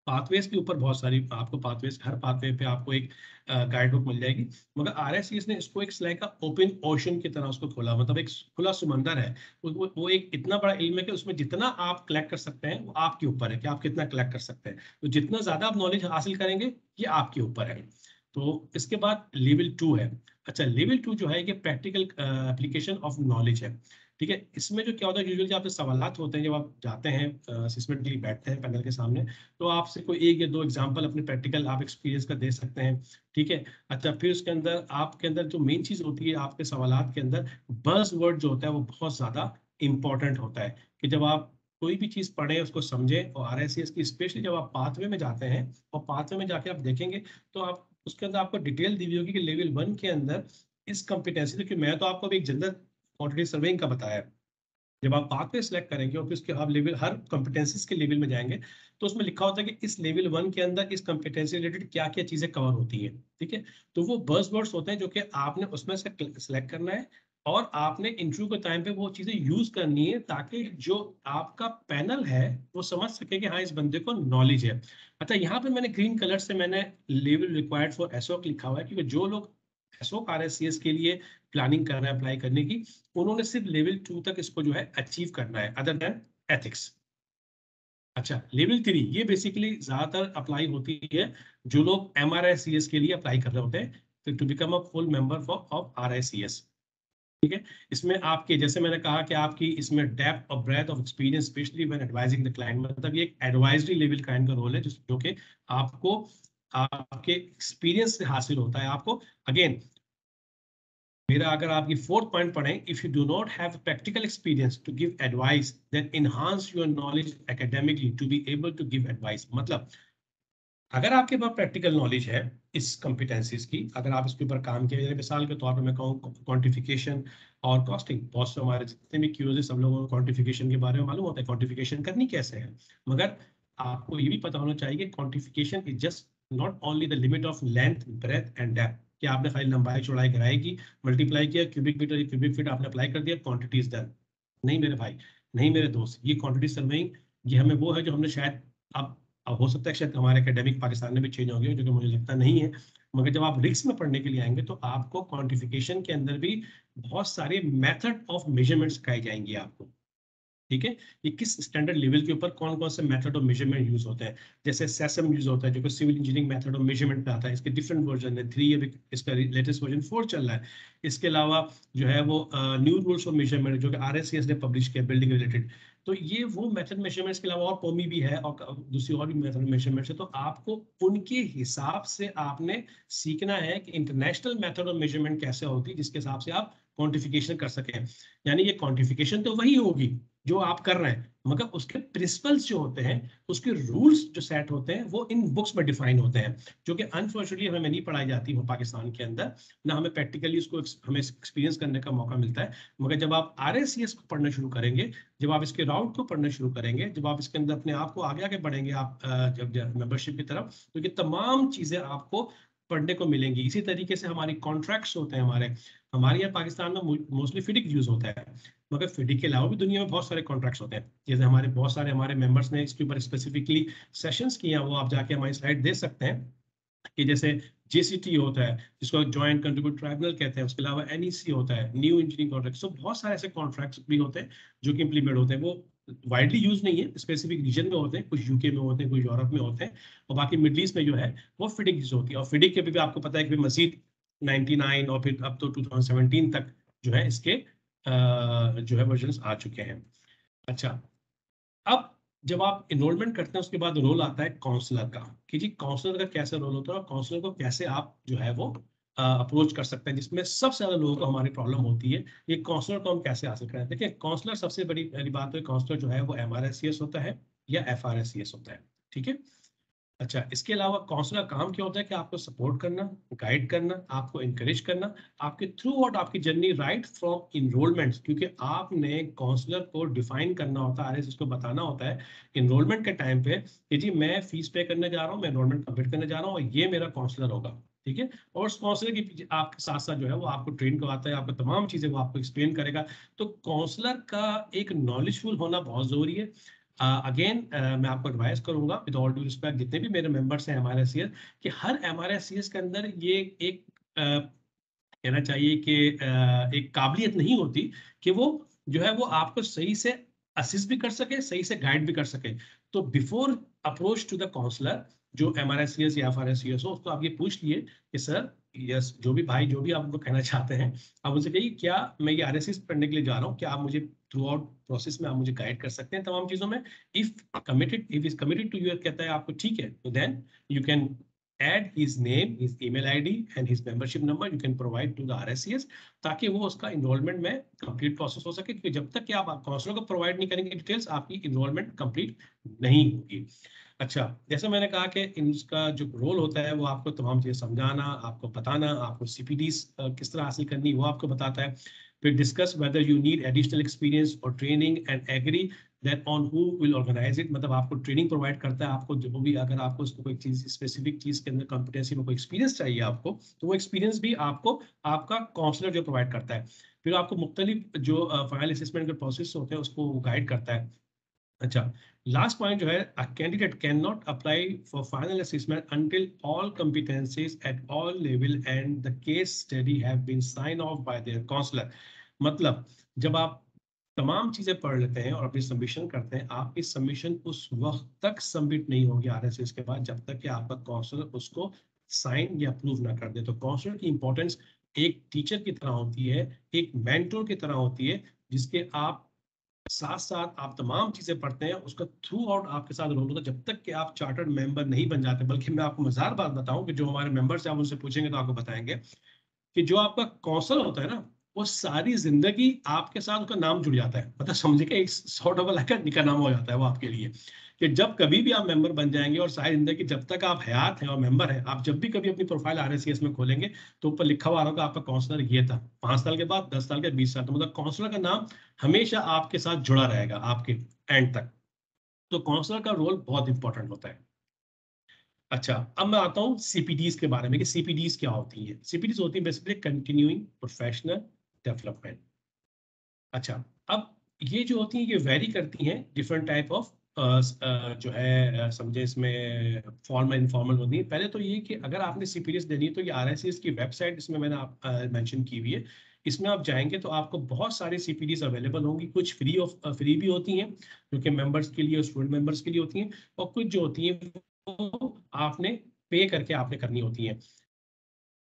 पाथवेज के ऊपर बहुत सारी, आपको पाथवेज, हर पाथवे पे आपको एक गाइड बुक मिल जाएगी। मगर आरएससीएस ने इसको एक लाइक का ओपन ओशन की तरह उसको खोला, मतलब एक खुला समंदर है। वो एक इतना बड़ा इल्म है कि उसमें जितना आप कलेक्ट कर सकते हैं वो आपके ऊपर है कि आप कितना कलेक्ट कर सकते हैं। तो जितना ज्यादा आप नॉलेज हासिल करेंगे ये आपके ऊपर है। तो इसके बाद लेवल 2 है। अच्छा, लेवल 2 जो है ये प्रैक्टिकल एप्लीकेशन ऑफ नॉलेज है। ठीक है, इसमें जो क्या होता है, यूजुअली आपसे सवालात होते हैं जब आप जाते हैं असेसमेंट के लिए, बैठते हैं पैनल के सामने, तो आपसे कोई एक या दो एग्जांपल अपने प्रैक्टिकल आप एक्सपीरियंस का दे सकते हैं। ठीक है। अच्छा, फिर उसके अंदर आपके अंदर जो मेन चीज होती है आपके सवालात के अंदर, बज़ वर्ड जो होता है वो बहुत ज्यादा इंपॉर्टेंट होता है, कि जब आप कोई भी चीज पढ़े उसको समझे। और आरएससीएस की स्पेशली जब आप पाथवे में जाते हैं और पाथवे में जाके आप देखेंगे, तो आप उसके अंदर आपको डिटेल दी हुई होगी कि लेवल 1 के अंदर इस कॉम्पिटेंसी, क्योंकि मैं तो आपको अभी एक जनरल क्वांटिटी सर्वेइंग का बताया है। जब आप पाथवे सेलेक्ट करेंगे और फिर उसके आप लेवल, हर कॉम्पिटेंसीज के लेवल में जाएंगे, तो उसमें लिखा होता है कि इस लेवल 1 के अंदर इस कॉम्पिटेंसी रिलेटेड क्या क्या चीजें कवर होती हैं। ठीक है, तो वो बज़वर्ड्स होते हैं जो कि आपने उसमें से सेलेक्ट करना है, और आपने इंटरव्यू के टाइम पे वो चीजें यूज करनी है, ताकि जो आपका पैनल है वो समझ सके कि हाँ इस बंदे को नॉलेज है। अच्छा, यहाँ पे मैंने ग्रीन कलर से मैंने लेवल रिक्वायर्ड फॉर एसओक लिखा हुआ है, क्योंकि जो लोग एसओक आरएससीएस के लिए प्लानिंग कर रहे हैं अप्लाई करने की, उन्होंने सिर्फ लेवल 2 तक इसको जो है अचीव करना है, अदर देन एथिक्स। अच्छा, लेवल 3 ये बेसिकली ज्यादातर अप्लाई होती है जो लोग एमआरआईसीएस के लिए अप्लाई कर रहे होते हैं, to become a full member of RICS. ठीक है, इसमें आपके जैसे मैंने कहा कि आपकी इसमें डेप्थ और breadth of experience, especially when advising the client, मतलब ये एक एडवाइजरी लेवल काइंड का रोल है जो कि आपको आपके एक्सपीरियंस से हासिल होता है। आपको अगेन मेरा अगर आपकी 4th पॉइंट पढ़ें, if you do not have practical experience to give advice then enhance your knowledge academically to be able to give advice. मतलब अगर आपके पास प्रैक्टिकल नॉलेज है इस कॉम्पिटेंसीज की, अगर आप इसके ऊपर काम किया, जैसे मिसाल के तौर पर मैं कहूँ क्वांटिफिकेशन और कॉस्टिंग, बहुत से हमारे जितने भी क्यूज है सब लोगों को क्वांटिफिकेशन के बारे में मालूम होता है क्वांटिफिकेशन करनी कैसे है, मगर आपको ये भी पता होना चाहिए कि quantification is just not only the limit of length, breadth and depth, कि आपने खाली लंबाई चौड़ाई गहराई की मल्टीप्लाई किया, क्यूबिक फीट और क्यूबिक फीट आपने अप्लाई कर दिया, क्वांटिटी इज डन। नहीं मेरे भाई, नहीं मेरे दोस्त, ये क्वांटिटी सर्विंग ये हमें वो है जो हमने शायद अब हो सकता है शायद हमारे एकेडमिक पाकिस्तान में भी चेंज हो गया, जो कि मुझे लगता नहीं है, मगर जब आप रिक्स में पढ़ने के लिए आएंगे तो आपको क्वांटिफिकेशन के अंदर भी बहुत सारे मेथड ऑफ मेजरमेंट सिखाई जाएंगी आपको। ठीक है, ये किस स्टैंडर्ड लेवल के ऊपर कौन कौन से मेथड ऑफ मेजरमेंट यूज होते हैं, जैसे सेसम यूज होता है जो कि civil engineering method of measurement पे आता है, इसके डिफरेंट वर्जन है, 3 अभी इसका लेटेस्ट वर्जन 4 चल रहा है। इसके अलावा जो है वो न्यू रूल्स ऑफ मेजरमेंट जो कि आरएससीएस ने पब्लिश किया बिल्डिंग रिलेटेड, तो ये वो मेथड मेजरमेंट्स के अलावा और पोमी भी है और दूसरी और भी मेथड मेजरमेंट्स है, तो आपको उनके हिसाब से आपने सीखना है कि इंटरनेशनल मेथड ऑफ मेजरमेंट कैसे होती है, जिसके हिसाब से आप क्वांटिफिकेशन कर सकें। यानी ये क्वांटिफिकेशन तो वही होगी जो आप कर रहे हैं, मगर उसके प्रिंसिपल्स जो होते हैं, उसके रूल्स जो सेट होते हैं, वो इन बुक्स में डिफाइन होते हैं, जो कि अनफॉर्चुनेटली हमें नहीं पढ़ाई जाती हो पाकिस्तान के अंदर, ना हमें प्रैक्टिकली उसको हमें एक्सपीरियंस करने का मौका मिलता है। मगर जब आप आरएससीएस को पढ़ना शुरू करेंगे, जब आप इसके राउट को पढ़ना शुरू करेंगे, जब आप इसके अंदर अपने आप को आगे आगे बढ़ेंगे आप जब मेंबरशिप की तरफ, तो ये तमाम चीजें आपको पढ़ने को मिलेंगी। इसी तरीके से हमारी कॉन्ट्रैक्ट्स होते हैं, हमारे यहाँ पाकिस्तान में मोस्टली फिडिक यूज होता है, मगर फिडिक के अलावा भी दुनिया में बहुत सारे कॉन्ट्रैक्ट्स होते हैं। जैसे हमारे बहुत सारे हमारे मेंबर्स ने इसके ऊपर स्पेसिफिकली सेशंस किए हैं, वो आप जाके हमारी स्लाइड देख सकते हैं, कि जैसे जेसीटी होता है जिसको जॉइंट कंट्रीब्यूट ट्राइब्यूनल कहते हैं, उसके अलावा एनईसी होता है, न्यू इंजीनियरिंग कॉन्ट्रैक्ट, तो बहुत सारे ऐसे कॉन्ट्रैक्ट्स भी होते हैं जो कि इंप्लीमेंट होते हैं। वो वाइडली यूज नहीं है, स्पेसिफिक रीजन में होते हैं, कुछ यूके में होते हैं, कुछ यूरोप में होते हैं, और बाकी मिडल ईस्ट में जो है वो फिडिक यूज होती है। और फिडिक के भी आपको पता है कि मजीद 99 और फिर अब तो 2017 तक जो है इसके जो है वर्जन आ चुके हैं। अच्छा, अब जब आप इनरोलमेंट करते हैं उसके बाद रोल आता है काउंसलर का, कि जी काउंसलर का कैसे रोल होता है और काउंसलर को कैसे आप जो है वो अप्रोच कर सकते हैं, जिसमें सबसे ज्यादा लोगों को हमारी प्रॉब्लम होती है, ये काउंसलर को हम कैसे हासिल करें। देखिए, काउंसलर सबसे बड़ी पहली बात है, काउंसलर जो है वो एमआरएससीएस होता है या एफआरएससीएस होता है। ठीक है, अच्छा, इसके अलावा काउंसलर काम क्या होता है कि आपको सपोर्ट करना, गाइड करना, आपको इंकरेज करना, आपके थ्रू आउट आपकी जर्नी राइट फ्रॉम इनरोलमेंट, क्योंकि आपने काउंसलर को डिफाइन करना होता है, इसको बताना होता है इनरोलमेंट के टाइम पे कि जी मैं फीस पे करने जा रहा हूँ, मैं इनरोलमेंट कंप्लीट करने जा रहा हूँ और ये मेरा काउंसलर होगा। ठीक है, और उस काउंसलर के पीछे आपके साथ साथ जो है वो आपको ट्रेन करवाता है, आपको तमाम चीजें वो आपको एक्सप्लेन करेगा। तो काउंसलर का एक नॉलेजफुल होना बहुत जरूरी है। अगेन मैं आपको एडवाइस करूंगा विद ऑल ड्यू रिस्पेक्ट, जितने भी मेरे मेंबर्स हैं एमआरएससीएस, कि हर एमआरएससीएस के अंदर ये एक कहना चाहिए कि एक काबिलियत नहीं होती कि वो जो है वो आपको सही से असिस्ट भी कर सके, सही से गाइड भी कर सके। तो before approach to the counsellor जो एमआरएससीएस या एफआरएससीएस हो, उसको आप ये पूछ लिए कि सर यस, जो भी भाई जो भी आप उनको कहना चाहते हैं, आप उनसे कहिए क्या मैं ये आरएससीएस पढ़ने के लिए जा रहा हूँ, क्या आप मुझे थ्रू आउट प्रोसेस में आप मुझे गाइड कर सकते हैं तमाम चीजों में। If is committed to you, कहता है आपको ठीक है, तो then you can add his name, his email ID and his membership number you can provide to the RSCS, ताकि वो उसका इनरोलमेंट में कंप्लीट प्रोसेस हो सके, क्योंकि जब तक कि आप काउंसलर को प्रोवाइड नहीं करेंगे डिटेल्स, आपकी इनरोलमेंट कंप्लीट नहीं होगी। अच्छा, जैसे मैंने कहा कि इनका जो रोल होता है वो आपको तमाम चीजें समझाना, आपको बताना, आपको सीपीडीज किस तरह हासिल करनी वो आपको बताता है। फिर discuss whether you need additional experience और training and agree that on who will organize it, मतलब आपको ट्रेनिंग प्रोवाइड करता है, आपको जो भी अगर आपको उसको कोई चीज स्पेसिफिक चीज के अंदर कॉम्पिटेंसी में कोई एक्सपीरियंस चाहिए आपको, तो वो एक्सपीरियंस भी आपको आपका काउंसलर जो प्रोवाइड करता है। फिर आपको मुख्तलिफ जो फाइनल असेसमेंट के प्रोसेस होते हैं उसको गाइड करता है। अच्छा, लास्ट पॉइंट जो है, a candidate can not apply for final assessment until all competencies at all level and the case study have been sign off by their counsellor. मतलब जब आप तमाम चीजें पढ़ लेते हैं और अपनी सबमिशन करते हैं, आपकी सबमिशन उस वक्त तक सबमिट नहीं होगी आरएसएस के बाद जब तक कि आपका काउंसलर उसको साइन या अप्रूव ना कर दे। तो काउंसलर की इंपॉर्टेंस एक टीचर की तरह होती है, एक मेंटोर की तरह होती है, जिसके आप साथ साथ आप तमाम चीजें पढ़ते हैं, उसका थ्रू आउट आपके साथ रोल होता है जब तक कि आप चार्टर्ड मेंबर नहीं बन जाते। बल्कि मैं आपको मजेदार बात बताऊं कि जो हमारे मेंबर्स हैं आप उनसे पूछेंगे तो आपको बताएंगे कि जो आपका कौशल होता है ना, वो सारी जिंदगी आपके साथ उसका नाम जुड़ जाता है। मतलब समझे कि एक सॉर्ट ऑफ लाइक निका नाम हो जाता है वो आपके लिए, कि जब कभी भी आप मेंबर बन जाएंगे और सारी जिंदगी जब तक आप हयात हैं और मेंबर हैं, आप जब भी कभी अपनी प्रोफाइल आरएससीएस में खोलेंगे तो ऊपर लिखा हुआ होगा आपका काउंसलर ये था 5 साल के बाद, 10 साल के, 20 साल। तो मतलब काउंसलर का नाम हमेशा आपके साथ जुड़ा रहेगा आपके एंड तक। तो काउंसलर का रोल बहुत इंपॉर्टेंट होता है। अच्छा, अब मैं आता हूँ सीपीडीज के बारे में कि सीपीडीज क्या होती है। सीपीडीज होती है बेसिकली कंटिन्यूइंग प्रोफेशनल डेवलपमेंट। अच्छा, अब ये जो होती है ये वेरी करती हैं डिफरेंट टाइप ऑफ जो है समझे इसमें फॉर्मल इनफॉर्मल होती है। पहले तो ये कि अगर आपने सीपीडीज देनी है तो ये आरआईसीएस की वेबसाइट इसमें मैंने आप मेंशन की हुई है, इसमें आप जाएंगे तो आपको बहुत सारी सीपीडीज अवेलेबल होंगी। कुछ फ्री भी होती हैं जो कि मेंबर्स के लिए और स्टूडेंट मेंबर्स के लिए होती हैं, और कुछ जो होती हैं वो आपने पे करके आपने करनी होती है।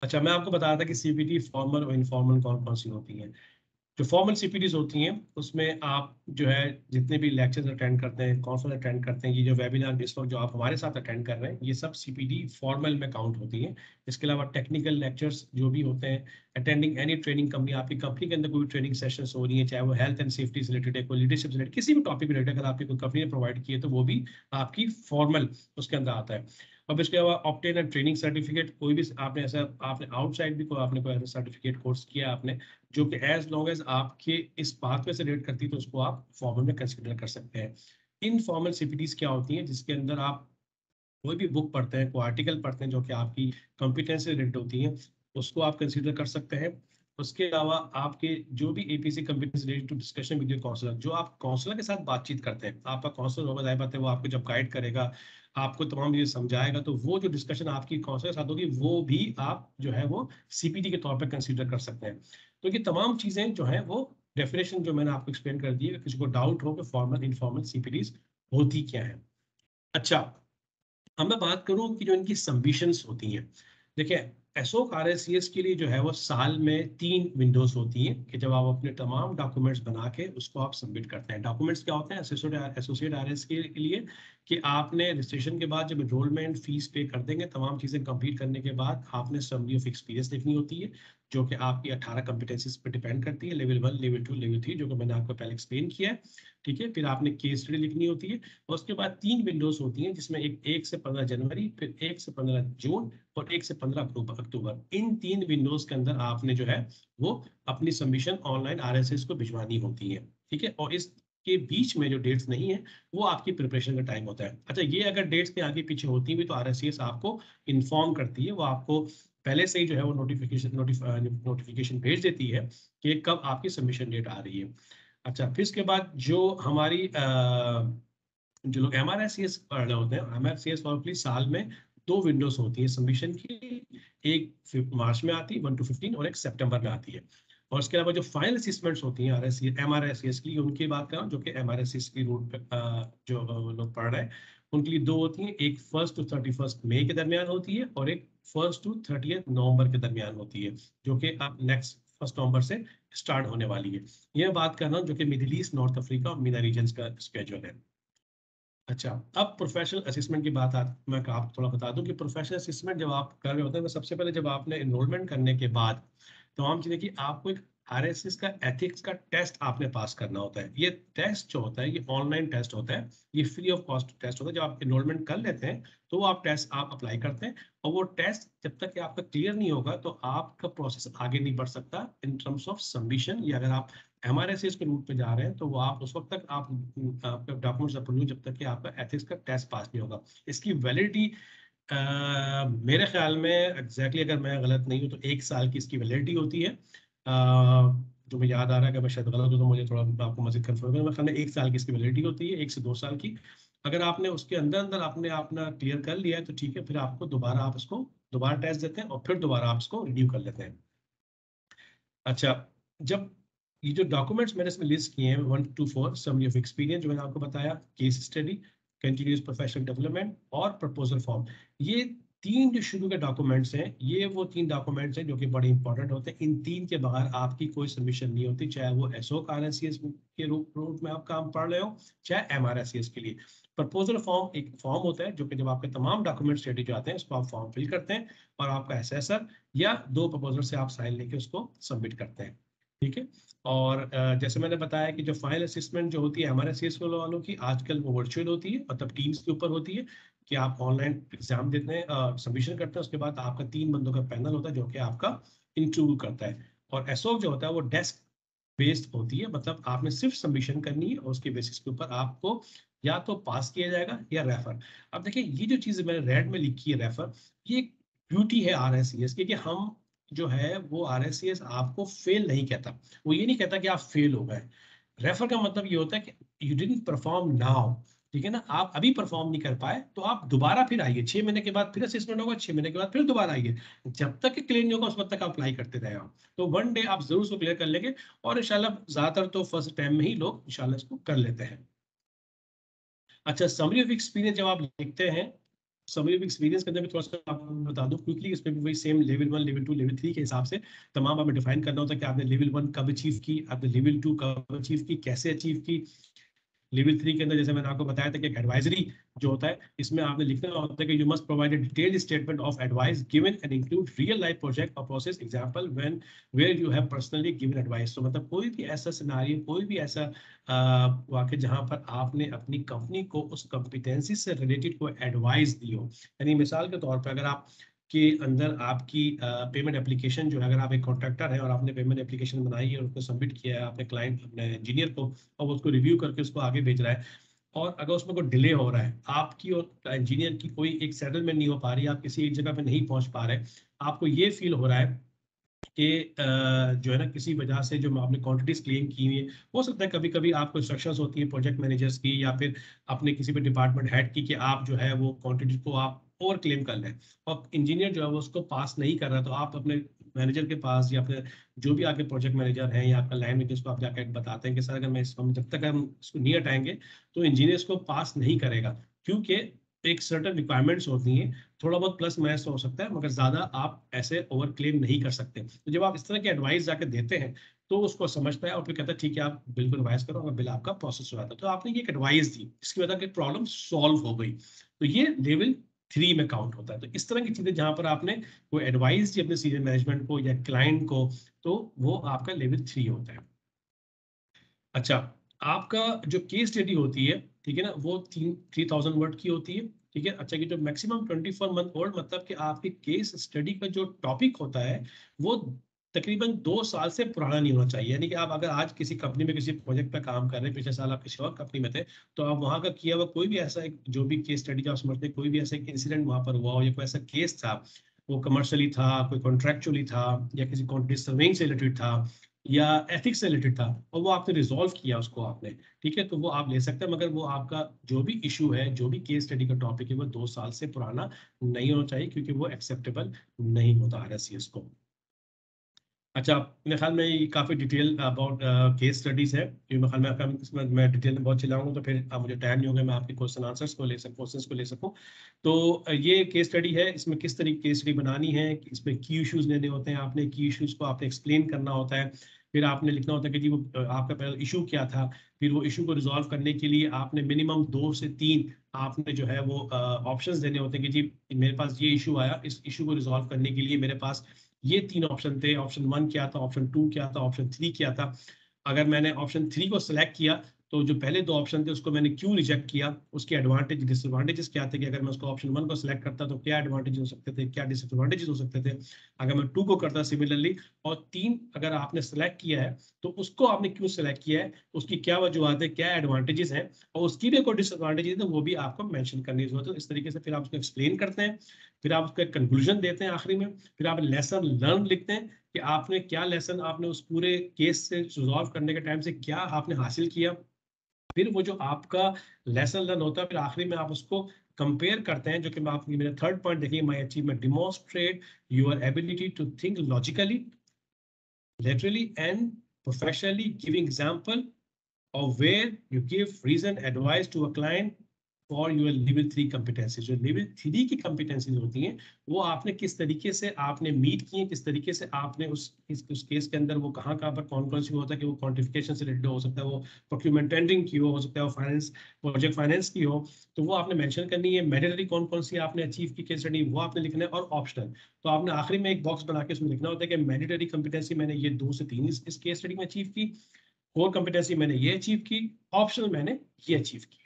अच्छा, मैं आपको बता रहा था कि सीपीटी फॉर्मल और इनफॉर्मल कौन कौन सी होती हैं। जो फॉर्मल सीपीटीज होती हैं उसमें आप जो है जितने भी लेक्चर्स अटेंड करते हैं, कॉन्फ्रेंस अटेंड करते हैं, ये जो वेबिनार इस वक्त जो आप हमारे साथ अटेंड कर रहे हैं, ये सब सीपीटी फॉर्मल में काउंट होती हैं। इसके अलावा टेक्निकल लेक्चर्स जो भी होते हैं, अटेंडिंग एनी ट्रेनिंग कंपनी, आपकी कंपनी के अंदर कोई ट्रेनिंग सेशंस हो रही है, चाहे वो हेल्थ एंड सेफ्टी से रिलेटेड है, कोई लीडरशिप से रिलेटेड, किसी भी टॉपिक रिलेटेड अगर आपकी कोई कंपनी ने प्रोवाइड की है तो वो भी आपकी फॉर्मल उसके अंदर आता है। अब इसके अलावा ऑब्टेन एंड ट्रेनिंग सर्टिफिकेट, कोई भी आपने ऐसा आपने आउटसाइड भी कोई आपने कोई ऐसा सर्टिफिकेट कोर्स किया आपने जो कि एज लॉन्ग एज आपके इस पाथवे से रिलेट करती है तो उसको आप फॉर्मल में कंसिडर कर सकते हैं। इनफॉर्मल सीपीटीज क्या होती हैं, जिसके अंदर आप कोई भी बुक पढ़ते हैं, कोई आर्टिकल पढ़ते हैं जो कि आपकी कॉम्पिटेंस से रिलेटेड होती है, उसको आप कंसीडर कर सकते हैं। उसके अलावा आपके जो भी APC competence related to discussion with your counsellor, जो आप काउंसलर के साथ बातचीत करते हैं, आपका काउंसलर होगा, जाहिर बात है वो आपको जब गाइड करेगा, आपको तमाम चीजें समझाएगा, तो वो जो डिस्कशन आपकी काउंसलर के साथ होगी वो भी आप जो है वो सीपीटी के तौर पर कंसीडर कर सकते हैं। तो ये तमाम चीजें जो है वो डेफिनेशन जो मैंने आपको एक्सप्लेन कर दी है, किसी को डाउट हो कि फॉर्मल इनफॉर्मल सीपीटीज होती क्या है। अच्छा, अब मैं बात करूं कि जो इनकी सबमिशंस होती हैं। देखिए, एसओक आरएससीएस के लिए जो है वो साल में 3 विंडोज होती हैं कि जब आप अपने तमाम डॉक्यूमेंट्स बना के उसको आप सबमिट करते हैं। डॉक्यूमेंट्स क्या होते हैं एसोसिएट आरएस के लिए कि आपने रजिस्ट्रेशन के बाद जब एनरोलमेंट फीस पे कर देंगे, तमाम चीजें कंप्लीट करने के बाद आपने समरी ऑफ एक्सपीरियंस लिखनी होती है जो कि आपकी 18 कॉम्पिटेंसीज पे डिपेंड करती है, लेवल 1, लेवल 2, लेवल 3, जो कि मैंने आपको पहले एक्सप्लेन किया है। ठीक है, फिर आपने केस स्टडी लिखनी होती है, और उसके बाद 3 विंडोज होती हैं जिसमें एक से 15 जनवरी, फिर 1 से 15 जून और 1 से 15 अक्टूबर। इन 3 विंडोज के अंदर आपने जो है वो अपनी सबमिशन ऑनलाइन आरएसएस को भिजवानी होती है। ठीक है, और इस के बीच में जो डेट्स नहीं है वो आपकी प्रिपरेशन का टाइम होता है। अच्छा, ये अगर डेट्स के आगे पीछे होती भी तो आरएसएस आपको इन्फॉर्म करती है, वो आपको पहले से ही जो है वो नोटिफिकेशन भेज देती है कि कब आपकी सबमिशन डेट आ रही है। अच्छा, फिर इसके बाद जो हमारी जो लोग एमआरआईसीएस पढ़ रहे होते हैं, एमआरआईसीएस फॉर्मली साल में 2 विंडोज होती है सबमिशन की, एक मार्च में आती है 1 to 15 और एक सितंबर में आती है। और उसके अलावा जो फाइनल असेसमेंट्स होती हैं आरएससीएस एमआरआईसीएस की, उनकी बात कर रहा हूँ जो कि एमआरआईसीएस की रूट पे जो लोग पढ़ रहे हैं, उनके लिए 2 होती हैं। एक 1 to 31 मई के दरमियान होती है और एक 1 to 30 नवंबर के दरमियान होती है, जो कि अब नेक्स्ट 1 नवंबर से स्टार्ट होने वाली है। ये बात कर रहा हूँ जो कि मिडिल ईस्ट, नॉर्थ अफ्रीका और मीना रीजन का स्केड्यूल है। अच्छा, अब प्रोफेशनल असेसमेंट की बात मैं आपको थोड़ा बता दूं कि प्रोफेशनल असेसमेंट जब आप कर रहे होते हैं तो सबसे पहले जब आपने एनरोलमेंट करने के बाद तमाम चीजें कि आपको एक आरएसएस का एथिक्स का टेस्ट आपने पास करना होता है। ये टेस्ट जो होता है ये ऑनलाइन टेस्ट होता है, ये फ्री ऑफ कॉस्ट टेस्ट होता है। जब आप एनरोलमेंट कर लेते हैं तो वो आप टेस्ट आप अप्लाई करते हैं, और वो टेस्ट जब तक कि आपका क्लियर नहीं होगा तो आपका प्रोसेस आगे नहीं बढ़ सकता इन टर्म्स ऑफ सबमिशन। या अगर आप एमआरएसएस के रूट पे जा रहे हैं तो वो आप उस वक्त तक आप आपका डॉक्यूमेंट्स अप्रूव जब तक कि आपका एथिक्स का टेस्ट पास नहीं होगा। इसकी वैलिडिटी मेरे ख्याल में एग्जैक्टली अगर मैं गलत नहीं हूँ तो 1 साल की इसकी वैलिडिटी होती है। जो मैं याद आ रहा है, कि मैं शायद गलत हूँ तो मुझे थोड़ा आपको मजीद कंफर्म करें, मेरे ख्याल में 1 साल की इसकी वैलिडिटी होती है, 1 से 2 साल की। अगर आपने उसके अंदर अंदर आपने अपना क्लियर कर लिया है तो ठीक है, फिर आपको दोबारा आप इसको दोबारा टेस्ट देते हैं और फिर दोबारा आप इसको रिन्यू कर लेते हैं। अच्छा, जब ये जो डॉक्यूमेंट्स मैंने इसमें लिस्ट किए हैं 1 to 4, समरी ऑफ एक्सपीरियंस जो मैंने आपको बताया, case study, continuous professional development और प्रपोजल फॉर्म, ये 3 जो शुरू के डॉक्यूमेंट्स हैं, ये वो 3 डॉक्यूमेंट्स हैं जो कि बड़े इंपॉर्टेंट होते हैं। इन 3 के बगैर आपकी कोई सबमिशन नहीं होती, चाहे वो एसओ का RSCS के रूप में आप काम पढ़ रहे हो, चाहे MRSCS के लिए। प्रपोजल फॉर्म एक फॉर्म होता है जो कि जब आपके तमाम डॉक्यूमेंट्स रेडी जो आते हैं उसको आप फॉर्म फिल करते हैं और आपका एसेसर या 2 प्रपोजल से आप साइन लेके उसको सबमिट करते हैं, ठीक है। और जैसे मैंने बताया कि जो फाइनल असेसमेंट जो होती है MRSCS वालों की, आजकल वो वर्चुअल होती है, मतलब टीम्स के ऊपर होती है, कि आप ऑनलाइन एग्जाम देते हैं, सबमिशन करते हैं, उसके बाद आपका 3 बंदों का पैनल होता है जो कि आपका इंटरव्यू करता है। और एसओ जो होता है वो डेस्क बेस्ड होती है, मतलब आपने सिर्फ सबमिशन करनी है और उसके बेसिस के ऊपर आपको या तो पास किया जाएगा या रेफर। अब देखिए, ये जो चीज़ मैंने रेड में लिखी है रेफर, ये ब्यूटी है RSCS की, कि हम जो है वो RSCS आपको फेल नहीं कहता, वो ये नहीं कहता कि आप फेल हो गए। रेफर का मतलब ये होता है कि यू डिडंट परफॉर्म नाउ, ठीक है ना, आप अभी परफॉर्म नहीं कर पाए तो आप दोबारा फिर आइए, 6 महीने के बाद फिर असेसमेंट होगा, 6 महीने के बाद फिर दोबारा आइए, जब तक क्लियर नहीं होगा उस वक्त तक आप अप्लाई करते रहे आप, तो वन डे आप जरूर उसको क्लियर कर लेंगे। और इंशाल्लाह ज्यादातर तो फर्स्ट टाइम में ही लोग इंशाल्लाह इसको कर लेते हैं। अच्छा, समरी ऑफ एक्सपीरियंस जब आप लिखते हैं, समरी ऑफ एक्सपीरियंस के अंदर भी थोड़ा सा आपको बता दूं क्विकली, इसमें भी वही सेम लेवल 1, लेवल 2, लेवल 3 के हिसाब से तमाम हमें डिफाइन करना होता है कि आपने लेवल 1 कब अचीव की, आपने लेवल 2 कब अचीव की, कैसे अचीव की। लेवल 3 के अंदर जैसे मैंने आपको बताया था कि एक एडवाइजरी जो होता है, इसमें आपने लिखना होता है कि you must provide a detailed statement of advice given and include real life project और process example when where you have personally given advice. तो मतलब कोई भी ऐसा सिनेरियो, कोई भी ऐसा वाक्य जहां पर आपने अपनी कंपनी को उस कॉम्पिटेंसी से रिलेटेड कोई एडवाइस दी हो। यानी मिसाल के तौर पर अगर आप के अंदर आपकी पेमेंट एप्लीकेशन जो है, अगर आप एक कॉन्ट्रैक्टर हैं और आपने पेमेंट एप्लीकेशन बनाई है और उसको सबमिट किया है आपने क्लाइंट, अपने इंजीनियर को, और उसको रिव्यू करके उसको आगे भेज रहा है, और अगर उसमें कोई डिले हो रहा है, आपकी और इंजीनियर की कोई एक सेटलमेंट नहीं हो पा रही, आप किसी एक जगह पे नहीं पहुंच पा रहे, आपको ये फील हो रहा है कि जो है ना, किसी वजह से जो आपने क्वांटिटीज क्लेम की हुई है, हो सकता है कभी कभी आपको इंस्ट्रक्शंस होती है प्रोजेक्ट मैनेजर्स की या फिर अपने किसी भी डिपार्टमेंट हेड की, कि आप जो है वो क्वांटिटी को आप ओवर क्लेम कर लें, और इंजीनियर जो है वो उसको पास नहीं कर रहा, तो आप अपने मैनेजर के पास या अपने जो भी आपके प्रोजेक्ट मैनेजर हैं या आपका लाइन मैनेजर को आप जाकर बताते हैं कि सर, अगर मैं इसको, जब तक हम इसको नहीं हटाएंगे तो इंजीनियर इसको पास नहीं करेगा, क्योंकि एक सर्टन रिक्वायरमेंट्स होती हैं, थोड़ा बहुत प्लस माइनस हो सकता है, मगर ज्यादा आप ऐसे ओवर क्लेम नहीं कर सकते। तो जब आप इस तरह की एडवाइस जाके देते हैं तो उसको समझता है और फिर कहता है ठीक है, आप बिल्कुल रिवाइज करो और बिल आपका प्रोसेस हो जाता है। तो आपने ये एक एडवाइस दी, इसकी वजह से प्रॉब्लम सॉल्व हो गई, तो ये लेवल 3 में काउंट होता है। तो इस तरह की चीजें जहां पर आपने कोई एडवाइस दी अपने सीनियर मैनेजमेंट को या क्लाइंट को, तो वो आपका लेवल 3 होता है। अच्छा, आपका जो केस स्टडी होती है, ठीक है ना, वो 3000 वर्ड की होती है, ठीक है। अच्छा, कि जो मैक्सिमम 24 मंथ ओल्ड, मतलब कि आपकी केस स्टडी का जो टॉपिक होता है वो तकरीबन 2 साल से पुराना नहीं होना चाहिए। यानी कि आप अगर आज किसी कंपनी में किसी प्रोजेक्ट पे काम कर रहे हैं, पिछले साल आप किसी और कंपनी में थे, तो आप वहां का किया हुआ कोई भी ऐसा एक जो भी केस स्टडी जो आप समझते हैं, कोई भी ऐसा एक इंसिडेंट वहां पर हुआ हो या कोई ऐसा केस था, वो कमर्शियली था, कोई कॉन्ट्रेक्चुअली था, या किसी क्वांटिटी सर्वेइंग से रिलेटेड था, या एथिक्स से रिलेटेड था, और वो आपने रिजॉल्व किया उसको आपने, ठीक है, तो वो आप ले सकते हैं। मगर वो आपका जो भी इशू है, जो भी केस स्टडी का टॉपिक है, वो 2 साल से पुराना नहीं होना चाहिए, क्योंकि वो एक्सेप्टेबल नहीं होता RSCS को। अच्छा, मेरे ख्याल में ये काफ़ी डिटेल अबाउट केस स्टडीज है, क्योंकि मेरे ख्याल में आपका इसमें मैं डिटेल में बहुत चिल्लाऊंगा तो फिर मुझे टाइम नहीं होगा मैं आपके क्वेश्चन आंसर्स को ले सकूँ, क्वेश्चंस को ले सकूँ। तो ये केस स्टडी है, इसमें किस तरीके केस स्टडी बनानी है, इसमें की इश्यूज लेने होते हैं, आपने की इश्यूज को आपने एक्सप्लेन करना होता है, फिर आपने लिखना होता है कि जी वो आपका पहला इशू क्या था, फिर वो इशू को रिजॉल्व करने के लिए आपने मिनिमम 2 से 3 आपने जो है वो ऑप्शंस देने होते हैं, कि जी मेरे पास ये इशू आया, इस इशू को रिजॉल्व करने के लिए मेरे पास ये 3 ऑप्शन थे, ऑप्शन 1 क्या था, ऑप्शन 2 क्या था, ऑप्शन 3 क्या था। अगर मैंने ऑप्शन 3 को सिलेक्ट किया तो जो पहले 2 ऑप्शन थे उसको मैंने क्यों रिजेक्ट किया, उसके एडवांटेज डिसएडवांटेजेस क्या थे, कि अगर मैं उसको ऑप्शन 1 को सिलेक्ट करता तो क्या एडवांटेज हो सकते थे, क्या डिसएडवांटेजेस हो सकते थे, अगर मैं 2 को करता सिमिलरली, और 3 अगर आपने सेलेक्ट किया है तो उसको आपने क्यों सेलेक्ट किया है, उसकी क्या वजूहत है, क्या एडवांटेजेस हैं, और उसकी भी कोई डिसएडवांटेज है तो वो भी आपको मेंशन करने की जरूरत है। इस तरीके से फिर आप उसको एक्सप्लेन करते हैं, फिर आप उसका कंक्लूजन देते हैं आखिरी में, फिर आप लेसन लर्न लिखते हैं कि आपने क्या लेसन आपने उस पूरे केस से रिजॉल्व करने के टाइम से क्या आपने हासिल किया। फिर वो जो आपका लेसन लर्न होता है, फिर आखिरी में आप उसको कंपेयर करते हैं, जो कि मैं आपकी मेरा थर्ड पॉइंट देखिए, my achievement demonstrate your ability to think logically, laterally and professionally, giving example of where you give reason advice to a client for your level 3 competencies। जो level 3 की competencies होती हैं वो आपने किस तरीके से आपने मीट की हैं, किस तरीके से आपने उस केस के अंदर वो कहाँ पर कौन सी होता है कि वो क्वांटिफिकेशन से रिलेटेड हो सकता है, वो प्रोक्यूरमेंट टेंडरिंग की हो सकता है, वो फाइनेंस प्रोजेक्ट फाइनेंस की हो, तो वो आपने मेंशन करनी है। मैंडेटरी कौन सी आपने अचीव की केस स्टडी वो आपने लिखना है, और ऑप्शनल तो आपने आखिरी में एक बॉक्स बना के उसमें लिखना होता है कि मैंडेटरी कंपिटेंसी मैंने ये 2 से 3 इस केस स्टडी में अचीव की, कोर कंपिटेंसी मैंने ये अचीव की, ऑप्शनल मैंने ये अचीव की।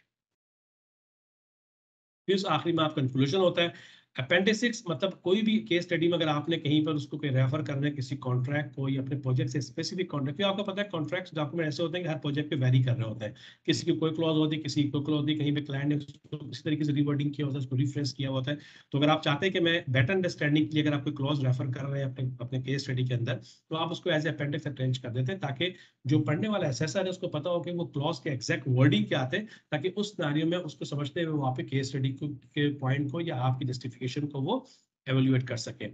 फिर आखिरी में आपका कंक्लूजन होता है। अपेंडिक्स मतलब कोई भी केस स्टडी में अगर आपने कहीं पर उसको कोई रेफर करना है किसी कॉन्ट्रैक्ट को या अपने प्रोजेक्ट से स्पेसिफिक कॉन्ट्रैक्ट, क्योंकि आपको पता है कॉन्ट्रैक्ट्स डॉक्यूमेंट ऐसे होते हैं कि हर प्रोजेक्ट पे वेरी कर रहे होते हैं, किसी की कोई क्लॉज होती है, किसी की कोई क्लॉज होती है, कहीं पे क्लाइंट ने उसको किसी तरीके से रिवर्डिंग किया होता है, उसको रिफ्रेंस किया होता है। तो अगर आप चाहते हैं कि मैं बेटर अंडरस्टैंडिंग के लिए अगर आप कोई क्लॉज रेफर कर रहे हैं अपने केस स्टडी के अंदर, तो आप उसको एज ए अपेंडिक्स अटेंच कर देते हैं, ताकि जो पढ़ने वाला एसेसर है उसको पता हो कि वो क्लॉज के एग्जैक्ट वर्डिंग क्या आते हैं, ताकि उस सिनेरियो में उसको समझते हुए वहाँ पे केस स्टडी के पॉइंट को या आपकी जस्टिफिकेशन को वो एवेल्युएट कर सके।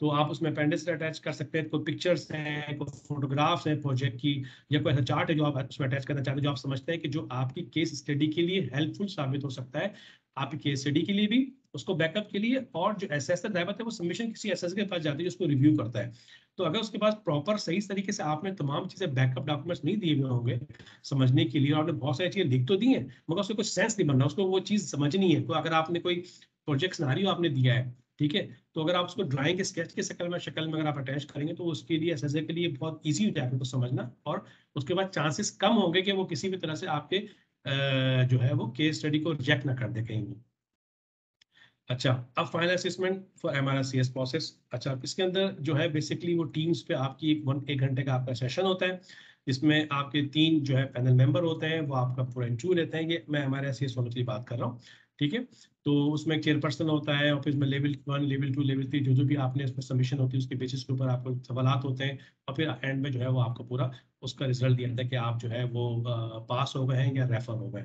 तो आप उसमें अपेंडिक्स अटैच कर सकते हैं, कोई पिक्चर्स हैं, कोई फोटोग्राफ्स हैं प्रोजेक्ट की, या कोई ऐसा चार्ट है जो आप उसमें अटैच करना चाहते हैं, जो आप समझते हैं कि जो आपकी केस स्टडी के लिए हेल्पफुल साबित हो सकता है, आपकी केस स्टडी के लिए भी, उसको बैकअप के लिए, और जो एसेसर रहता है वो सबमिशन किसी एसेसर के पास जाती है जिसको रिव्यू करता है। तो अगर उसके पास प्रॉपर सही तरीके से आपने तमाम चीजें बैकअप डॉक्यूमेंट्स नहीं दिए हुए होंगे समझने के लिए, और आपने बहुत सारी चीजें लिख तो दी हैं मगर उसको कोई सेंस नहीं बनना, उसको वो चीज समझनी है। तो अगर आपने कोई प्रोजेक्ट सिनेरियो आपने दिया है, ठीक है, तो अगर आप उसको ड्राइंग के स्केच के शक्ल में अगर आप अटैच करेंगे तो उसके लिए एसएसए के लिए बहुत इजी हो जाएगा उसको समझना, और उसके बाद चांसेस कम होंगे कि वो किसी भी तरह से आपके जो है वो केस स्टडी को रिजेक्ट ना कर दे कहीं भी। अच्छा, अब फाइनल असेसमेंट फॉर एमआरसीएस प्रोसेस। अच्छा, इसके अंदर जो है बेसिकली वो टीम्स पे आपकी एक घंटे का आपका सेशन होता है, जिसमें आपके 3 जो है पैनल मेंबर होते हैं, वो आपका पूरा इंटरव्यू लेते हैं। ये मैं एमआरसीएस वालों की बात कर रहा हूँ, ठीक है। तो उसमें चेयरपर्सन होता है, ऑफिस में लेवल 1, लेवल 2, लेवल 3 जो भी आपने इसमें सबमिशन होती है उसके बेसिस के ऊपर आपको सवालात होते हैं, और फिर एंड में जो है वो आपको पूरा उसका रिजल्ट दिया जाता है कि आप जो है वो पास हो गए हैं या रेफर हो गए।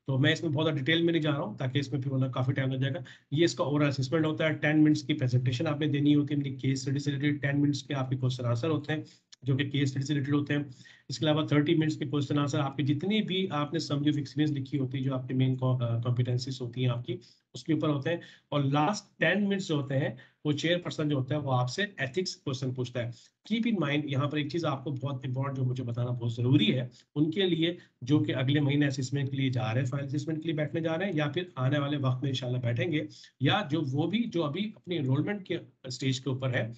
तो मैं इसमें बहुत डिटेल में नहीं जा रहा हूँ ताकि इसमें फिर मतलब काफी टाइम लग जाएगा। ये इसका ओवरऑल असेसमेंट होता है, 10 मिनट्स की प्रेजेंटेशन आपने देनी होती है, केस स्टडी से रिलेटेड 10 मिनट्स के आपके क्वेश्चन आंसर होते हैं जो कि केस स्टडी से रिलेटेड होते हैं। इसके अलावा 30 मिनट्स के क्वेश्चन आंसर आपकी जितनी भी आपने समरी ऑफ एक्सपीरियंस लिखी होती है, जो आपकी मेन कॉम्पिटेंसीज होती हैं आपकी, उसके ऊपर होते हैं। और लास्ट 10 मिनट्स जो होते हैं वो चेयरपर्सन जो होता है वो आपसे एथिक्स क्वेश्चन पूछता है। कीप इन माइंड, यहाँ पर एक चीज आपको बहुत इंपॉर्टेंट जो मुझे बताना बहुत जरूरी है उनके लिए जो कि अगले महीने असेसमेंट के लिए जा रहे हैं, फाइनल असेसमेंट के लिए बैठने जा रहे हैं, या फिर आने वाले वक्त में इंशाल्लाह बैठेंगे, या जो वो भी जो अभी अपनी एनरोलमेंट के स्टेज के ऊपर है।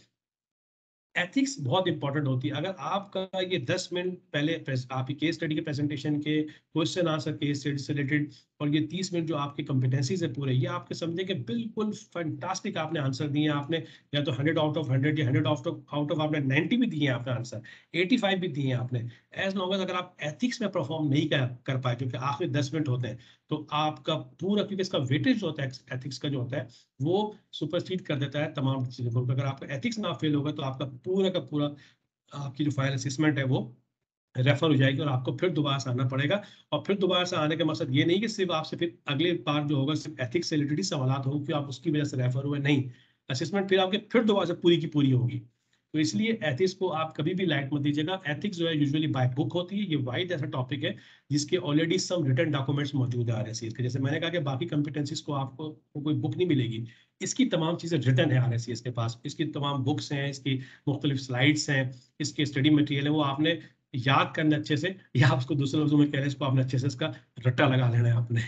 एथिक्स बहुत इंपॉर्टेंट होती है। अगर आपका ये 10 मिनट पहले आपकी केस स्टडी के प्रेजेंटेशन के क्वेश्चन आंसर केस स्टडी से रिलेटेड, और ये 30 मिनट जो आपके कॉम्पिटेंसीज है पूरे, ये आपके समझे कि बिल्कुल फैंटास्टिक आपने आंसर दिए, आपने या तो 100 आउट ऑफ 100 या 100 आउट ऑफ आपने 90 भी दिए हैं आपने आंसर, 85 भी दिए हैं आपने। एज लॉन्ग एज अगर आप एथिक्स में परफॉर्म नहीं कर पाए, जो कि आखिरी 10 मिनट होते हैं, तो आपका पूरा, क्योंकि इसका वेटेज होता है एथिक्स का जो होता है वो सुपरसीड कर देता है तमाम चीजों को। अगर आपका एथिक्स ना फेल होगा तो आपका पूरा का पूरा आपकी जो फाइनल असेसमेंट है वो रेफर हो जाएगी, और आपको फिर दोबारा से आना पड़ेगा। और फिर दोबारा से आने का मकसद ये नहीं कि सिर्फ आपसे फिर अगले बार जो होगा सिर्फ एथिक्स से रिलेटेड सवाल होंगे कि आप उसकी वजह से रेफर हुए, नहीं, असेसमेंट फिर आपके फिर दोबारा से पूरी की पूरी होगी। तो इसलिए एथिक्स को आप कभी भी लाइट मत दीजिएगा। एथिक्स जो है यूजुअली बाय बुक होती है, ये वाइड ऐसा टॉपिक है जिसके ऑलरेडी सम रिटन डॉक्यूमेंट्स मौजूद है आरएससीएस के। जैसे मैंने कहा कि बाकी कॉम्पिटेंसीज को आपको कोई बुक नहीं मिलेगी, इसकी तमाम चीजें रिटन है आरएससीएस के पास, इसकी तमाम बुक्स हैं, इसकी मुख्तलिफ स्लाइड्स हैं, इसके स्टडी मटेरियल है, वो आपने याद करना अच्छे से, या आप उसको दूसरे लफ्जों में कह रहे हैं इसको आपने अच्छे से इसका रट्टा लगा लेना है आपने।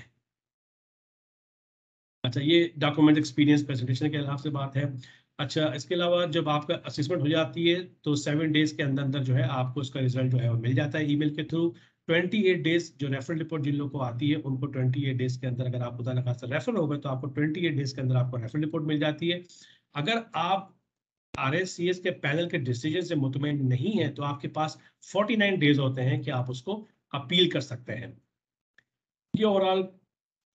अच्छा, ये डॉक्यूमेंट एक्सपीरियंस प्रेजेंटेशन के हिसाब से बात है। अच्छा, इसके अलावा जब आपका असेसमेंट हो जाती है तो 7 डेज के अंदर अंदर जो है आपको उसका रिजल्ट जो है वो मिल जाता है ईमेल के थ्रू। 28 डेज जो रेफरल रिपोर्ट जिन लोगों को आती है उनको 28 डेज के अंदर, अगर आप खुदा न खास्ता रेफर हो गए तो आपको 28 डेज के अंदर आपको रेफरल रिपोर्ट मिल जाती है। अगर आप आरएससीएस के पैनल के डिसीजन से मुतमईन नहीं है तो आपके पास 49 डेज होते हैं कि आप उसको अपील कर सकते हैं। ये ओवरऑल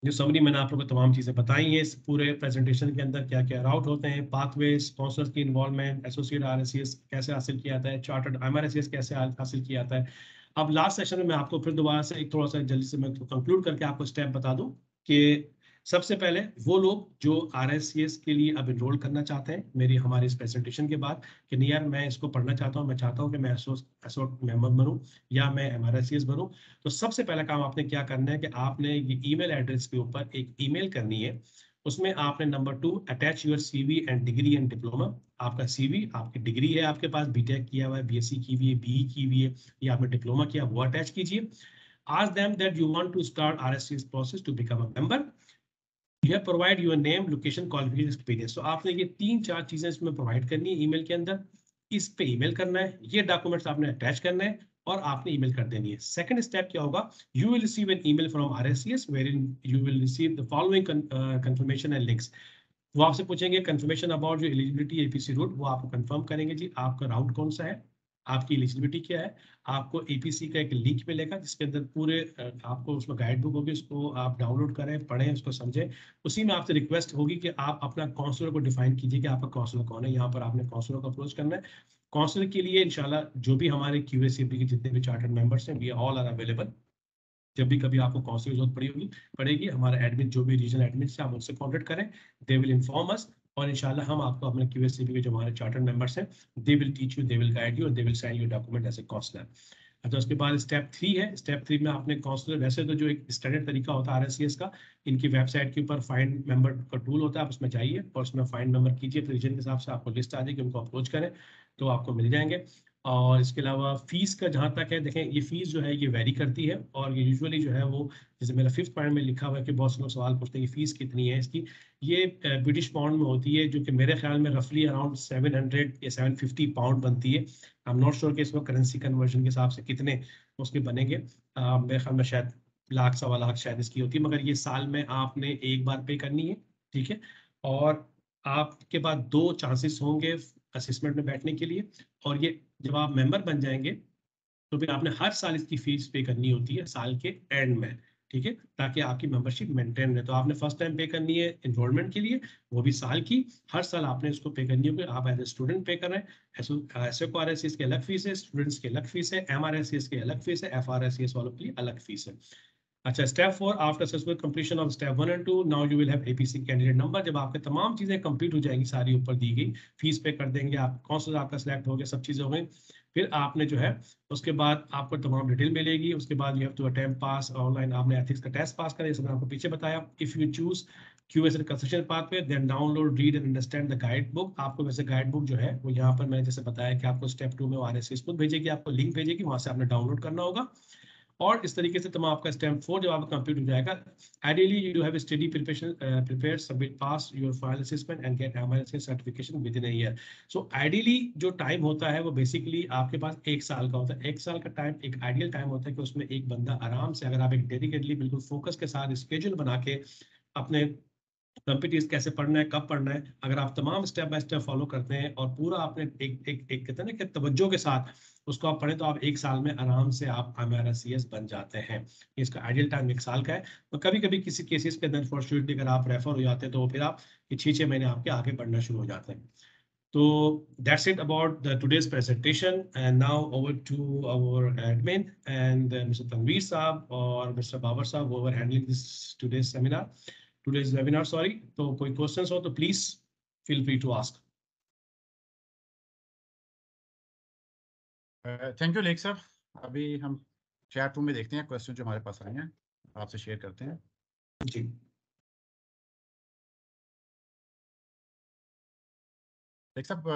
जो समरी मैंने आप लोगों को तमाम चीज़ें बताई हैं इस पूरे प्रेजेंटेशन के अंदर, क्या क्या राउट होते हैं, पाथवेज, स्पॉन्सर्स की इन्वॉल्वमेंट, एसोसिएट आरएससीएस कैसे हासिल किया जाता है, चार्टर्ड एमआरएससीएस कैसे हासिल किया जाता है। अब लास्ट सेशन में मैं आपको फिर दोबारा से एक थोड़ा सा जल्दी से मैं कंक्लूड करके आपको स्टेप बता दूं कि सबसे पहले वो लोग जो आरएससीएस के लिए अब एनरोल करना चाहते हैं मेरी हमारे इस प्रेजेंटेशन के बाद कि नहीं यार मैं इसको पढ़ना चाहता हूँ, मैं चाहता हूँ कि मैं एसोट मेंबर बनूं या मैं एमआरएससीएस बनूं, तो सबसे पहला काम आपने क्या करना है कि आपने ये ईमेल एड्रेस के ऊपर एक ईमेल करनी है। उसमें आपने number 2 attach your CV and degree and diploma. आपका सीवी, आपकी डिग्री है आपके पास, बीटेक किया हुआ है, बीएससी की हुई है, बीई की हुई है या आपने डिप्लोमा किया, वो अटैच कीजिए। Ask them that you want to start RSCS process to become a member. You have provide your name, location, qualification, experience. तो आपने ये 3-4 चीजें इसमें प्रोवाइड करनी है ईमेल के अंदर। इस पे ईमेल करना है, ये डॉक्यूमेंट्स आपने अटैच करना है और आपने ईमेल कर देनी है। सेकंड स्टेप क्या होगा, you will receive an email from RSCS wherein you will receive the following confirmation and links. वो आपसे पूछेंगे कंफर्मेशन अबाउट जो एलिजिबिलिटी एपीसी रूट, वो आपको कंफर्म करेंगे जी आपका राउट कौन सा है, आपकी एलिजिबिलिटी क्या है। आपको एपीसी का एक लिंक मिलेगा जिसके अंदर पूरे आपको उसमें गाइड बुक होगी, उसको आप डाउनलोड करें, पढ़ें, उसको समझें। उसी में आपसे रिक्वेस्ट होगी कि आप अपना काउंसलर को डिफाइन कीजिए कि आपका काउंसलर कौन है। यहाँ पर आपने काउंसलर को अप्रोच करना है। काउंसलर के लिए इंशाल्लाह जो भी हमारे क्यूएसीपी के जितने भी चार्टर्ड मेंबर्स हैं, वी ऑल आर अवेलेबल। जब भी कभी आपको काउंसलिंग जरूरत पड़ेगी, हमारा एडमिन जो भी रीजनल एडमिन से आप उनसे कॉन्टेक्ट करें, दे विल इन्फॉर्म अस। और इंशाल्लाह हम आपको अपने क्यूएससीपी के जो हमारे चार्टर्ड मेंबर्स हैं, they will teach you, they will guide you और they will sign your document as a counsellor. अच्छा, उसके बाद स्टेप 3 है। स्टेप 3 में आपने काउंसलर, वैसे तो जो एक स्टैंडर्ड तरीका होता है आरएससीएस का, इनकी वेबसाइट के ऊपर फाइंड मेंबर का टूल होता है, आप उसमें जाइए और उसमें फाइंड मेंबर कीजिए, फिर रीजन के हिसाब से आपको लिस्ट आ जाएगी, उनको अप्रोच करें तो आपको मिल जाएंगे। और इसके अलावा फीस का जहाँ तक है, देखें ये फीस जो है ये वेरी करती है और ये यूजुअली जो है वो, जैसे मेरा 5th पॉइंट में लिखा हुआ है कि बहुत से लोग सवाल पूछते हैं कि फीस कितनी है इसकी। ये ब्रिटिश पाउंड में होती है, जो कि मेरे ख्याल में रफली अराउंड 700 या 750 पाउंड बनती है। आई एम नॉट श्योर कि इसमें करेंसी कन्वर्जन के हिसाब से कितने उसके बनेंगे। मेरे ख्याल में शायद लाख, 1.25 लाख शायद इसकी होती है, मगर ये साल में आपने एक बार पे करनी है, ठीक है। और आपके पास 2 चांसेस होंगे असेसमेंट में बैठने के लिए। और ये जब आप मेंबर बन जाएंगे तो फिर आपने हर साल इसकी फीस पे करनी होती है साल के एंड में, ठीक है, ताकि आपकी मेंबरशिप मेंटेन रहे। तो आपने फर्स्ट टाइम पे करनी है एनरोलमेंट के लिए, वो भी साल की, हर साल आपने इसको पे करनी होगी। आप एज ए स्टूडेंट पे कर रहे हैं। एसओ को आरएससीएस की अलग फीस है, स्टूडेंट्स की अलग फीस है, एमआरएससीएस की अलग फीस है, एफआरएससीएस वालों के लिए अलग फीस है। अच्छा, step 4, after successful completion of step 1 and 2, now you will have APC candidate number. जब आपके तमाम चीजें कंप्लीट हो जाएंगी, सारी ऊपर दी गई, फीस पे कर देंगे आप, कौन सा आपका सिलेक्ट हो गया, सब चीजें हो गई, फिर आपने जो है उसके बाद आपको तमाम डिटेल मिलेगी। उसके बाद you have to attempt pass online, आपने एथिक्स का टेस्ट पास करें, मैंने आपको पीछे बताया। If you choose QS and construction pathway, then download, read and understand the guide book. आपको वैसे गाइड बुक जो है वो यहाँ पर मैंने जैसे बताया कि आपको स्टेप 2 में आरएसएस खुद भेजेगी, आपको लिंक भेजेगी, वहां से आपने डाउनलोड करना होगा। और इस तरीके से तमाम आपका स्टेप 4 जब आपका कंप्लीट हो जाएगा, ideally you do have study preparation, prepare, submit, pass your final assessment and get MRICS certification within a year. So ideally जो टाइम होता है वो बेसिकली आपके पास 1 साल का होता है। 1 साल का टाइम एक आइडियल टाइम होता है कि उसमें एक बंदा आराम से, अगर आप एक डेडिकेटली बिल्कुल फोकस के साथ स्केड्यूल बना के अपने कंप्यूटर्स कैसे पढ़ना है, कब पढ़ना है, अगर आप तमाम स्टेप बाय स्टेप फॉलो करते हैं और पूरा आपने एक कहते हैं ना कि तवज्जो के साथ उसको आप पढ़ें, तो आप 1 साल में आराम से आप हमारा सीएस बन जाते हैं। इसका आइडियल टाइम 1 साल का है। तो कभी कभी किसी केसेस के अंदर अनफॉर्चुनेटली अगर आप रेफर हो जाते हैं तो फिर आप 6-6 महीने आपके आगे बढ़ना शुरू हो जाते हैं। तो that's it about the today's presentation, and now over to our admin and Mr. Tanveer Saab or Mr. Babar Saab, who are handling this today's webinar, sorry. तो कोई questions हो तो please feel free to ask. Thank you lake साहब। अभी हम chat room में देखते हैं क्वेश्चन जो हमारे पास आए हैं, आपसे शेयर करते हैं। जी लेक साहब,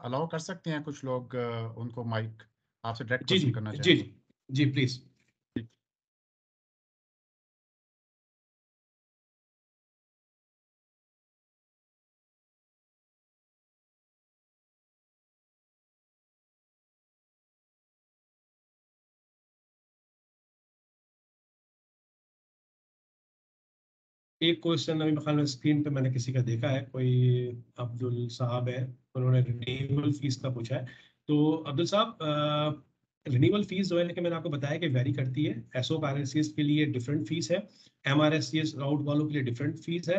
अलाउ कर सकते हैं कुछ लोग उनको माइक आपसे डायरेक्ट जी जी क्वेश्चन करना जी चाहें जी तो। जी प्लीज। एक क्वेश्चन अभी ख्याल में स्क्रीन पे मैंने किसी का देखा है, कोई अब्दुल साहब है, उन्होंने रिन्यूअल फीस का पूछा है। तो अब्दुल साहब, रिन्यूअल फीस जो है, लेकिन मैंने आपको बताया कि वेरी करती है। एसओ आरएससीएस के लिए डिफरेंट फीस है, एमआरएससीएस राउट वालों के लिए डिफरेंट फीस है,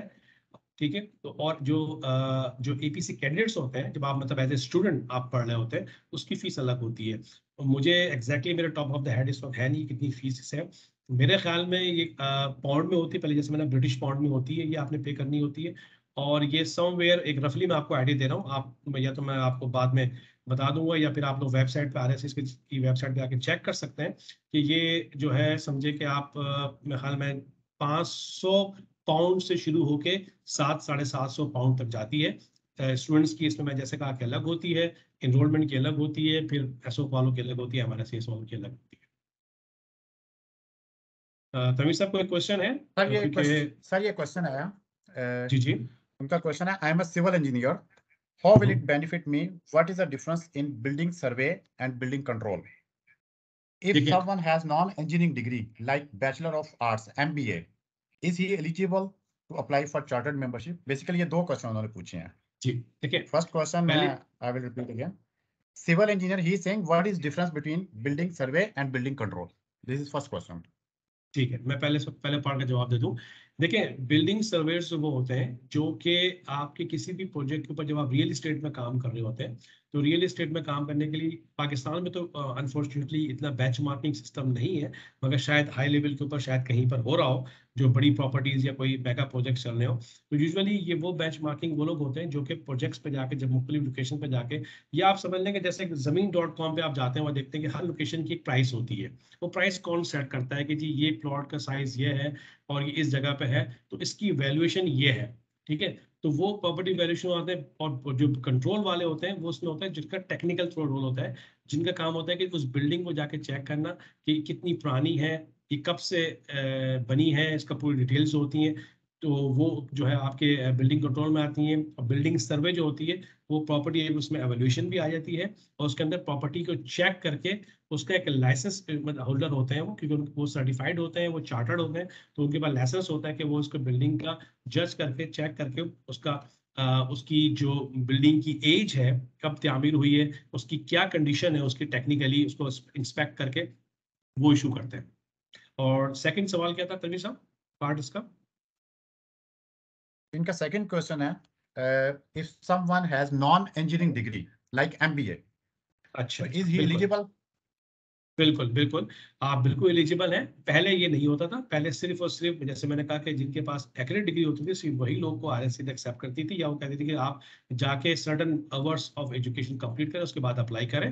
ठीक है। तो और जो एपीसी कैंडिडेट्स होते हैं, जब आप मतलब एज ए स्टूडेंट आप पढ़ रहे होते हैं, उसकी फीस अलग होती है। और मुझे एग्जैक्टली मेरे टॉप ऑफ द हेड इस वक्त है नहीं कितनी फीस है। मेरे ख्याल में ये पाउंड में होती है, पहले जैसे मैंने ब्रिटिश पाउंड में होती है, ये आपने पे करनी होती है। और ये समवेयर एक रफली मैं आपको आइडिया दे रहा हूँ, आप या तो मैं आपको बाद में बता दूंगा, या फिर आप लोग वेबसाइट पे आरएसएस की वेबसाइट पे आके चेक कर सकते हैं कि ये जो है, समझे कि आप मेरे ख्याल में 500 पाउंड से शुरू होके 700-750 पाउंड तक जाती है। स्टूडेंट्स की इसमें मैं जैसे कहा कि अलग होती है, इनरोलमेंट की अलग होती है, फिर एसओ वालों की अलग होती है, हमारे सीएस वालों की अलग होती है। तमीर साहब कोई क्वेश्चन है? सर ये क्वेश्चन आया। जी जी उनका क्वेश्चन है, I am a civil engineer, how will it hmm, benefit me, what is the difference in building survey and building control? If ठीक है। someone has non-engineering degree like Bachelor of Arts MBA, is he eligible to apply for chartered membership? Basically ये दो question उन्होंने पूछे हैं। जी देखिए, First question पहले I will repeat again. Civil engineer, he is saying what is difference between building survey and building control? This is first question. ठीक है, मैं पहले पार्ट का जवाब दे दूं। देखिए, बिल्डिंग सर्वेयर्स वो होते हैं जो कि आपके किसी भी प्रोजेक्ट के ऊपर, जब आप रियल एस्टेट में काम कर रहे होते हैं, तो रियल एस्टेट में काम करने के लिए पाकिस्तान में तो अनफॉर्चुनेटली इतना बेंचमार्किंग सिस्टम नहीं है, मगर शायद हाई लेवल के ऊपर शायद कहीं पर हो रहा हो, जो बड़ी प्रॉपर्टीज या कोई मेगा प्रोजेक्ट चल रहे हो। तो यूजुअली ये वो बेंचमार्किंग वो लोग होते हैं जो कि प्रोजेक्ट्स पे जाके, जब मुख्तलिफ लोकेशन पे जाके, या आप समझ लें कि जैसे ज़मीन.com पे आप जाते हैं, वहाँ देखते हैं कि हर लोकेशन की एक प्राइस होती है। वो प्राइस कौन सेट करता है कि जी ये प्लॉट का साइज ये है और ये इस जगह पे है, तो इसकी वैल्यूएशन ये है, ठीक है। तो वो प्रॉपर्टी वैल्यूएशन आते हैं, और जो कंट्रोल वाले होते हैं वो उसमें होता है जिनका टेक्निकल थोड़ा रोल होता है, जिनका काम होता है कि उस बिल्डिंग को जाके चेक करना कि कितनी पुरानी है, ये कब से बनी है, इसका पूरी डिटेल्स होती हैं। तो वो जो है आपके बिल्डिंग कंट्रोल में आती हैं। और बिल्डिंग सर्वे जो होती है, वो प्रॉपर्टी उसमें एवेल्यूएशन भी आ जाती है, और उसके अंदर प्रॉपर्टी को चेक करके उसका एक लाइसेंस मतलब होल्डर होते हैं वो, क्योंकि वो सर्टिफाइड होते हैं, वो चार्टर्ड होते हैं, तो उनके पास लाइसेंस होता है कि वो उसको बिल्डिंग का जज करके, चेक करके उसका उसकी जो बिल्डिंग की एज है, कब तामीर हुई है, उसकी क्या कंडीशन है, उसकी टेक्निकली उसको इंस्पेक्ट करके वो इशू करते हैं। और सेकंड सवाल क्या था तनवीर साहब, पार्ट इसका? इनका सेकंड क्वेश्चन है, if someone has non-engineering degree like MBA, अच्छा so अच्छा, is he बिल्कुल eligible? बिल्कुल बिल्कुल, आप बिल्कुल एलिजिबल हैं। पहले ये नहीं होता था, पहले सिर्फ और सिर्फ जैसे मैंने कहा कि जिनके पास एक्रेडिट डिग्री होती थी, सिर्फ वही लोग को आरएससी एक्सेप्ट करती थी, या वो कहती थी कि आप जाके certain hours of education complete करें, उसके बाद अप्लाई करें।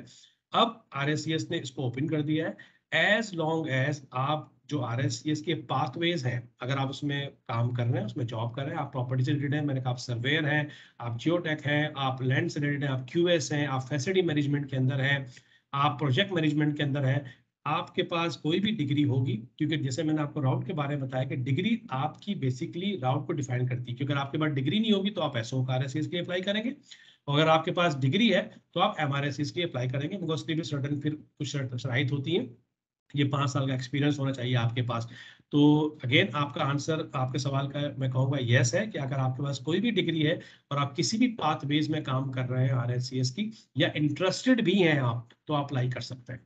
अब आरएससीएस ने इसको ओपन कर दिया है, एज लॉन्ग एज आप जो आरएससीएस के पाथवेज हैं, अगर आप उसमें काम कर रहे हैं, उसमें जॉब कर रहे हैं, आप प्रॉपर्टी से रिलेटेड हैं, मैंने कहा आप सर्वेयर हैं, आप जियोटेक हैं, आप लैंड से रिलेटेड हैं, आप क्यूएस हैं, आप फैसिलिटी मैनेजमेंट के अंदर हैं, आप प्रोजेक्ट मैनेजमेंट के अंदर हैं, आपके पास कोई भी डिग्री होगी, क्योंकि जैसे मैंने आपको राउट के बारे में बताया कि डिग्री आपकी बेसिकली राउट को डिफाइन करती है, क्योंकि अगर आपके पास डिग्री नहीं होगी तो आप एसओ का आरएससीएस के लिए अप्लाई करेंगे, और अगर आपके पास डिग्री है तो आप एमआरएससीएस के लिए अप्लाई करेंगे, बिकॉज उसकी भी सर्टन फिर कुछ शराइत होती है। ये 5 साल का एक्सपीरियंस होना चाहिए आपके पास। तो अगेन आपका आंसर आपके सवाल का मैं कहूँगा यस है, कि अगर आपके पास कोई भी डिग्री है और आप किसी भी पाथ बेस में काम कर रहे हैं आरएससीएस की, या इंटरेस्टेड भी हैं आप, तो आप अप्लाई कर सकते हैं।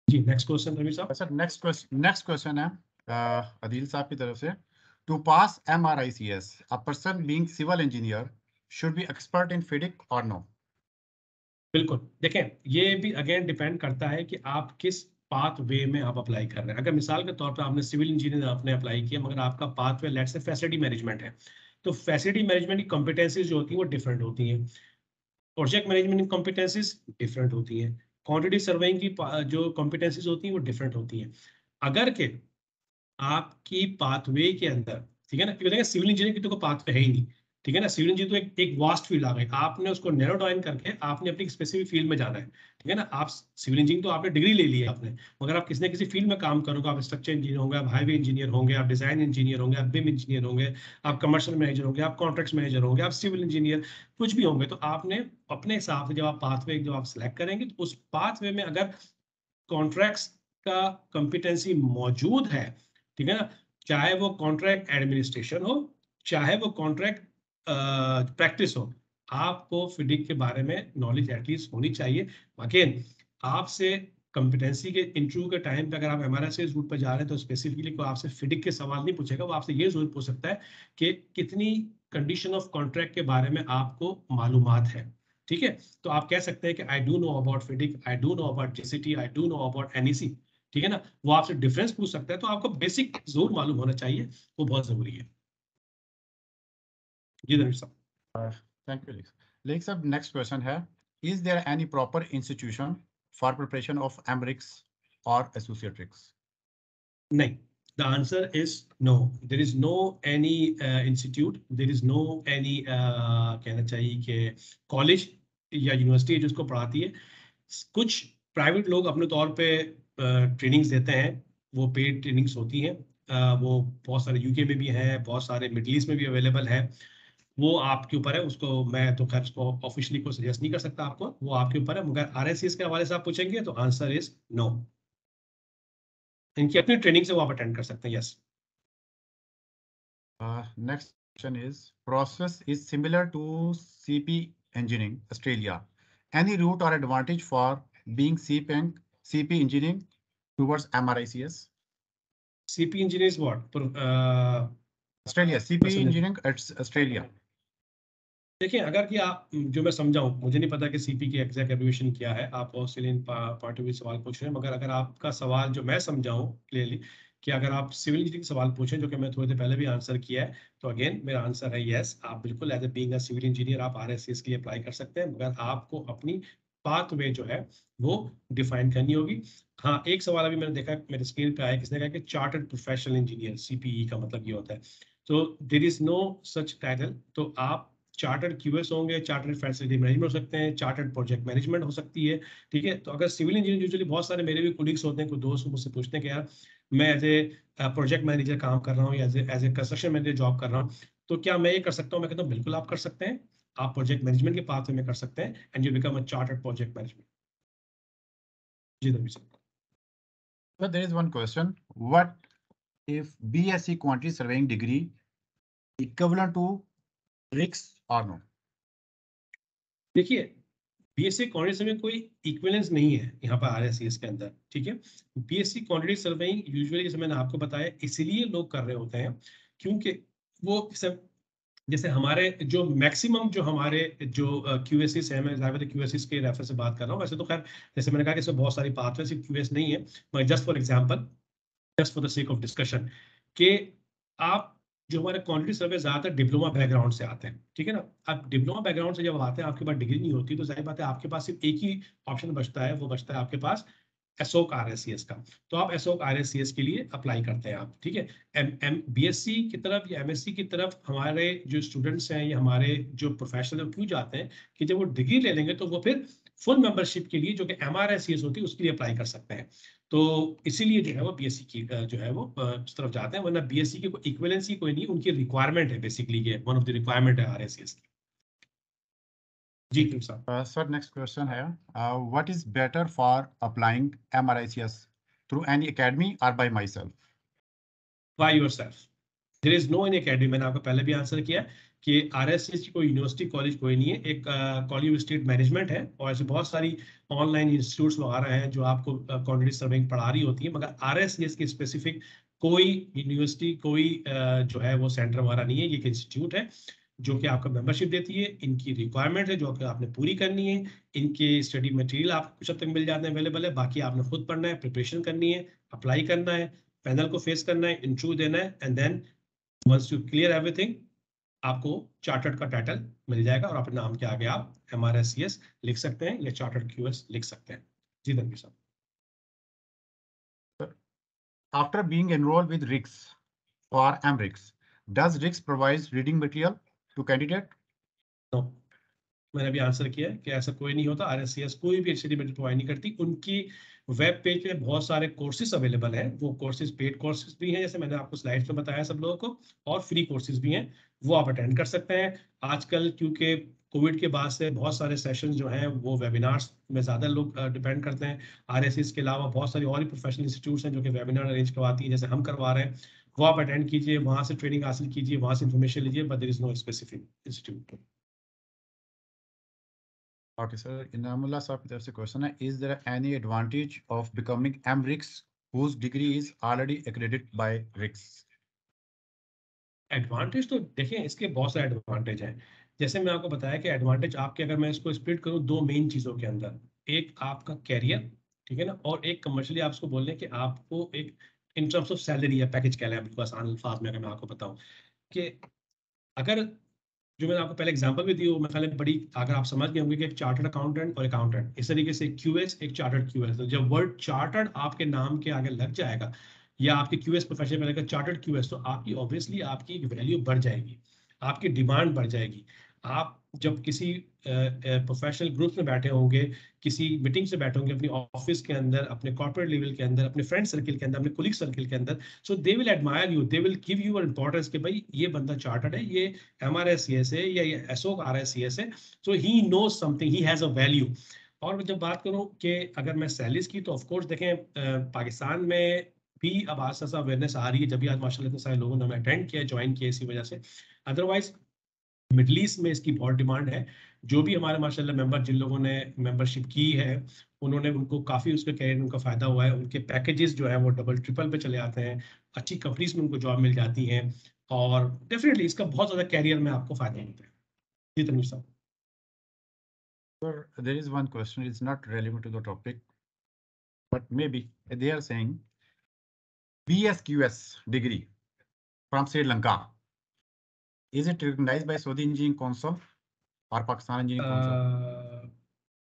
जी नेक्स्ट क्वेश्चन रवि साहब। सर नेक्स्ट क्वेश्चन है अदील साहब की तरफ से, to pass MRICS a person being civil engineer should be expert in FIDIC और नो? बिल्कुल, देखें ये भी अगेन डिपेंड करता है कि आप किस पाथ वे में आप अप्लाई कर रहे हैं। अगर मिसाल के तौर पर आपने सिविल इंजीनियर आपने अप्लाई किया, मगर आपका path way let's say facility management है, तो फैसिलिटी मैनेजमेंट की कॉम्पिटेंसीज जो होती है वो डिफरेंट होती हैं, प्रोजेक्ट मैनेजमेंट की कॉम्पिटेंसीज डिफरेंट होती हैं, क्वांटिटी सर्वेइंग की जो कॉम्पिटेंसीज होती हैं वो डिफरेंट होती हैं। अगर के आपकी पाथवे के अंदर, ठीक है ना, क्योंकि सिविल इंजीनियर की तो कोई पाथवे है ही नहीं, ठीक है ना, सिविल इंजीनियर तो एक वास्ट फील्ड आ गई, आपने उसको नैरो डाउन करके आपने अपनी स्पेसिफिक फील्ड में जाना है, ठीक है ना। आप सिविल इंजीनियर तो आपने डिग्री ले ली है आपने, मगर आप किसी न किसी फील्ड में काम करोगे, आप स्ट्रक्चर इंजीनियर होंगे, आप हाईवे इंजीनियर होंगे, आप डिजाइन इंजीनियर होंगे, आप बिम इंजीनियर होंगे, आप कमर्शियल मैनेजर होंगे, आप कॉन्ट्रैक्ट मैनेजर होंगे, आप सिविल इंजीनियर कुछ भी होंगे, तो आपने अपने हिसाब से जब आप पाथवे जब आप सिलेक्ट करेंगे, तो उस पाथवे में अगर कॉन्ट्रैक्ट्स का कंपिटेंसी मौजूद है, ठीक है ना, चाहे वो कॉन्ट्रैक्ट एडमिनिस्ट्रेशन हो, चाहे वो कॉन्ट्रैक्ट प्रैक्टिस हो, आपको फिडिक के बारे में नॉलेज एटलीस्ट होनी चाहिए। अगेन आपसे कॉम्पिटेंसी के इंटरव्यू के टाइम पे अगर आप MRSIS रूट पर जा रहे हैं तो स्पेसिफिकली कोई आपसे फिडिक के सवाल नहीं पूछेगा, वो आपसे ये जरूर पूछ सकता है कि कितनी कंडीशन ऑफ कॉन्ट्रैक्ट के बारे में आपको मालूमात है। ठीक है, तो आप कह सकते हैं कि I do know about FIDIC, I do know about GCT, I do know about NEC। ठीक है ना, वो आपसे डिफरेंस पूछ सकता है, तो आपको बेसिक जरूर मालूम होना चाहिए, वो बहुत जरूरी है। जी धनुष साहब। Thank you, Lex. Lex, sir, next question है, is there any proper institution for preparation of MRICS or associate RICS? नहीं, the answer is no. There is no any institute, there is no any कहना चाहिए कि college या university है जो उसको पढ़ाती है। कुछ प्राइवेट लोग अपने तौर पे ट्रेनिंग्स देते हैं, वो पेड ट्रेनिंग्स होती हैं, वो बहुत सारे UK में भी हैं, बहुत सारे मिडिल ईस्ट में भी अवेलेबल है। वो आपके ऊपर है, उसको मैं तो खैर उसको ऑफिशियली को सजेस्ट नहीं कर सकता आपको, वो आपके ऊपर है। मगर RSCS के हवाले से आप पूछेंगे तो आंसर इज नो। इनकी अपनी ट्रेनिंग से वो आप अटेंड कर सकते हैं। Yes. Next question is, process is similar to CP engineering Australia. Any route or advantage for being CP engineering towards MRICS? CP engineer is what? Australia, CP engineering at Australia. देखिए, अगर कि आप, जो मैं समझाऊं, मुझे नहीं पता कि CP की एग्जैक्ट एब्रिविएशन क्या है, आप ऑस्ट्रेलियन पार्ट ऑफ सवाल पूछ रहे हैं, मगर अगर आपका सवाल जो मैं समझाऊं क्लियरली कि अगर आप सिविल इंजीनियरिंग सवाल पूछें, जो कि मैं थोड़ी देर पहले भी आंसर किया है, तो अगेन मेरा आंसर है यस। आप बिल्कुल as a being a civil engineer आप RSCS के लिए अप्लाई कर सकते हैं, मगर आपको अपनी पाथवे जो है वो डिफाइन करनी होगी। हाँ, एक सवाल अभी मैंने देखा मेरे स्क्रीन पे आया, किसने कहा कि चार्टर्ड प्रोफेशनल इंजीनियर, CPE का मतलब ये होता है। तो there is no such title. तो आप चार्टर्ड QS होंगे, चार्टर्ड फैसिलिटी मैनेजमेंट हो सकते हैं, चार्टर्ड प्रोजेक्ट मैनेजमेंट हो सकती है। ठीक है, तो अगर सिविल इंजीनियर, यूजुअली बहुत सारे मेरे भी कोलिग्स होते हैं, कोई दोस्त मुझसे पूछते हैं कि यार मैं एज ए प्रोजेक्ट मैनेजर काम कर रहा हूँ या as a construction manager job कर रहा हूँ, तो क्या मैं ये कर सकता हूँ? मैं कहता हूँ बिल्कुल आप कर सकते हैं। आप प्रोजेक्ट मैनेजमेंट के पाथ में कर सकते हैं and you become a chartered project management. जी धर्मी sir. But there is one question. What if BSc quantity surveying degree equivalent to RICS or no? देखिए, BSc क्वांटिटी में कोई इक्विवेलेंस नहीं है यहाँ पर RSCS के अंदर। ठीक है, BSc क्वांटिटी सर्वेइंग यूजुअली, जैसे मैंने आपको बताया, इसलिए लोग कर रहे होते हैं क्योंकि वो जैसे हमारे जो मैक्सिमम जो हमारे जो QSs हैं, मैं ज्यादा QSs के रेफर से बात कर रहा हूँ, वैसे तो खैर जैसे मैंने कहा कि इसमें बहुत सारी पाथवे, सिर्फ QS नहीं है, मगर just for example, just for the sake of discussion, कि आप जो हमारे क्वांटिटी सर्वे ज्यादातर डिप्लोमा बैकग्राउंड से आते हैं। ठीक है ना, आप डिप्लोमा बैकग्राउंड से जब आते हैं, आपके पास डिग्री नहीं होती, तो जाहिर बात है आपके पास सिर्फ एक ही ऑप्शन बचता है, वो बचता है आपके पास एसओक RSCS का। तो आप एसओक RSCS के लिए अप्लाई करते हैं आप। ठीक है, BSc की तरफ या MSc की तरफ हमारे जो स्टूडेंट्स हैं या हमारे जो प्रोफेशनल क्यों जाते हैं कि जब वो डिग्री ले लेंगे तो वो फिर फुल मेंबरशिप के लिए, जो कि MRSCS होती है, उसके लिए अप्लाई कर सकते हैं। तो इसीलिए जो है वो BSc की जो है वो उस तरफ जाते हैं, वरना BSc की कोई इक्विवेलेंसी कोई नहीं, उनकी रिक्वायरमेंट है बेसिकली, ये वन ऑफ द रिक्वायरमेंट है RSCS की। जी साहब। Sir, next question है, what is better for applying MRICS through any academy or by myself? By yourself. There is no any academy। मैंने आपको पहले भी आंसर किया कि RSCS की कोई यूनिवर्सिटी कॉलेज कोई नहीं है, एक कॉलेज स्टेट मैनेजमेंट है, और ऐसे बहुत सारी ऑनलाइन इंस्टीट्यूट्स आ रहे हैं जो आपको क्वांटिटी सर्वेइंग पढ़ा रही होती है, मगर RSCS की स्पेसिफिक कोई यूनिवर्सिटी, कोई जो है वो सेंटर हमारा नहीं है। ये एक इंस्टीट्यूट है जो कि आपको मेंबरशिप देती है, इनकी रिक्वायरमेंट है जो कि आपने पूरी करनी है, इनके स्टडी मटेरियल आपको कुछ हद तक मिल जाते हैं, अवेलेबल है, बाकी आपने खुद पढ़ना है, प्रिपरेशन करनी है, अप्लाई करना है, पैनल को फेस करना है, इंटरव्यू देना है, and then once you clear everything, आपको चार्टर्ड का टाइटल मिल जाएगा और अपने नाम के आगे आप MRSCS लिख सकते हैं या चार्टर्ड QS लिख सकते हैं। जी धनवीर साहब। After being enrolled with RICS or MRICS, does RICS provide reading material to candidate? No. मैंने अभी आंसर किया है कि ऐसा कोई नहीं होता। RSCS कोई भी अच्छी मटेरियल प्रोवाइड नहीं करती। उनकी वेब पेज पे बहुत सारे कोर्सेज अवेलेबल हैं, वो कोर्सेज पेड कोर्सेज भी हैं, जैसे मैंने आपको स्लाइड्स में बताया सब लोगों को, और फ्री कोर्सेज भी हैं, वो आप अटेंड कर सकते हैं। आजकल क्योंकि कोविड के बाद से बहुत सारे सेशंस जो हैं वो वेबिनार्स में ज़्यादा लोग डिपेंड करते हैं। RSCS के अलावा बहुत सारी और भी प्रोफेशनल इंस्टीट्यूट्स हैं जो कि वेबिनार अरेंज करवाती हैं, जैसे हम करवा रहे हैं, वो आप अटेंड कीजिए, वहाँ से ट्रेनिंग हासिल कीजिए, वहाँ से इंफॉर्मेशन लीजिए, but there is no specific institute. Okay, sir. Inamullah Saab की तरफ से क्वेश्चन है, is there any advantage of becoming MRICS whose degree is already accredited by RICS? Advantage तो देखिए, इसके बहुत सारे एडवांटेज हैं। जैसे मैं आपको बताया कि एडवांटेज आपके, अगर मैं इसको स्प्लिट करूं दो मेन चीजों के अंदर, एक आपका कैरियर, ठीक है ना, और एक कमर्शियली आप उसको बोल रहे हैं कि आपको एक इन टर्म्स ऑफ सैलरी या पैकेज कह लें, बिल्कुल आसान अल्फाज में अगर मैं आपको बताऊं कि अगर, जो मैंने आपको पहले एग्जांपल भी दी वो मैं पहले बड़ी, अगर आप समझ गए होंगे कि एक चार्टर्ड अकाउंटेंट और अकाउंटेंट, इस तरीके से क्यूएस एक चार्टर्ड क्यूएस, तो जब वर्ड चार्टर्ड आपके नाम के आगे लग जाएगा या आपके क्यूएस प्रोफेशन में लगेगा चार्टर्ड क्यूएस, तो आपकी ऑब्वियसली आपकी एक वैल्यू बढ़ जाएगी, आपकी डिमांड बढ़ जाएगी। आप जब किसी प्रोफेशनल ग्रुप में बैठे होंगे, किसी मीटिंग से बैठे होंगे, अपनी ऑफिस के अंदर, अपने कॉर्पोरेट लेवल के अंदर, अपने फ्रेंड सर्किल के अंदर, अपने कोलिग सर्किल के अंदर, so they will admire you, they will give you importance कि भाई ये बंदा चार्टर्ड है, ये MRSCS है या ये एसओक RSCS है, so he knows something, he has a value. और जब बात करूं कि अगर मैं सैलरीज की, तो ऑफ कोर्स देखें पाकिस्तान में भी अब आज सा अवेयरनेस आ रही है, जब भी आज माशाल्लाह इतने सारे लोगों ने हमें अटेंड किया, ज्वाइन किया इसी वजह से। अदरवाइज मिडल ईस्ट में इसकी बहुत डिमांड है। जो भी हमारे माशाल्लाह मेंबर, जिन लोगों ने मेंबरशिप की है, उन्होंने, उनको काफ़ी उसके कैरियर में उनका फायदा हुआ है, उनके पैकेजेस जो है वो डबल ट्रिपल पे चले आते हैं, अच्छी कंपनीज में उनको जॉब मिल जाती है, और डेफिनेटली इसका बहुत ज़्यादा कैरियर में आपको फायदा होता है। जी तनुज साहब। Sir, there is one question, it's not relevant to the topic, but maybe they are saying BSQS degree from Sri Lanka, is it recognized by Saudi Engineering Council or Pakistan Engineering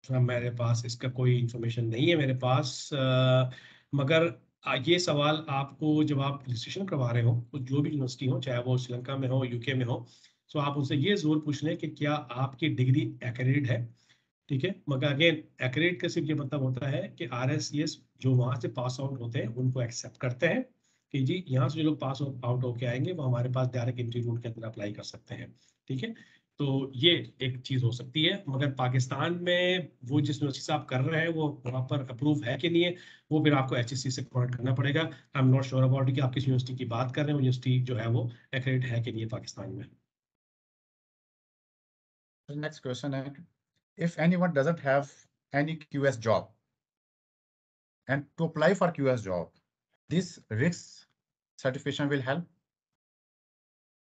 Council? मेरे पास इसका कोई information नहीं है मेरे पास, मगर ये सवाल आपको जब आप रजिस्ट्रेशन करवा रहे हो, तो जो भी यूनिवर्सिटी हो, चाहे वो श्रीलंका में हो, यूके में हो, तो आप उनसे ये जरूर पूछ लें कि क्या आपकी डिग्री एक्रेडिट है, ठीक है। मगर अगेन एक्रेडिट का सिर्फ ये मतलब होता है कि RSCS जो वहाँ से पास आउट होते हैं उनको एक्सेप्ट करते हैं कि जी यहाँ से जो लोग पास आउट होके आएंगे वो हमारे पास डायरेक्ट एंट्री रूट के अंदर अप्लाई कर सकते हैं, ठीक है। तो ये एक चीज हो सकती है, मगर पाकिस्तान में वो जिस यूनिवर्सिटी से आप कर रहे हैं वो वहाँ पर अप्रूव है कि नहीं है, वो फिर आपको HSC से कॉन्टेक्ट करना पड़ेगा। I am not sure about कि आप किस यूनिवर्सिटी की बात कर रहे हैं, यूनिवर्सिटी जो है वो एक्रेडिट है कि नहीं है पाकिस्तान में। The next question is, if anyone doesn't have any QS job and to apply for QS job, this RICS certification will help?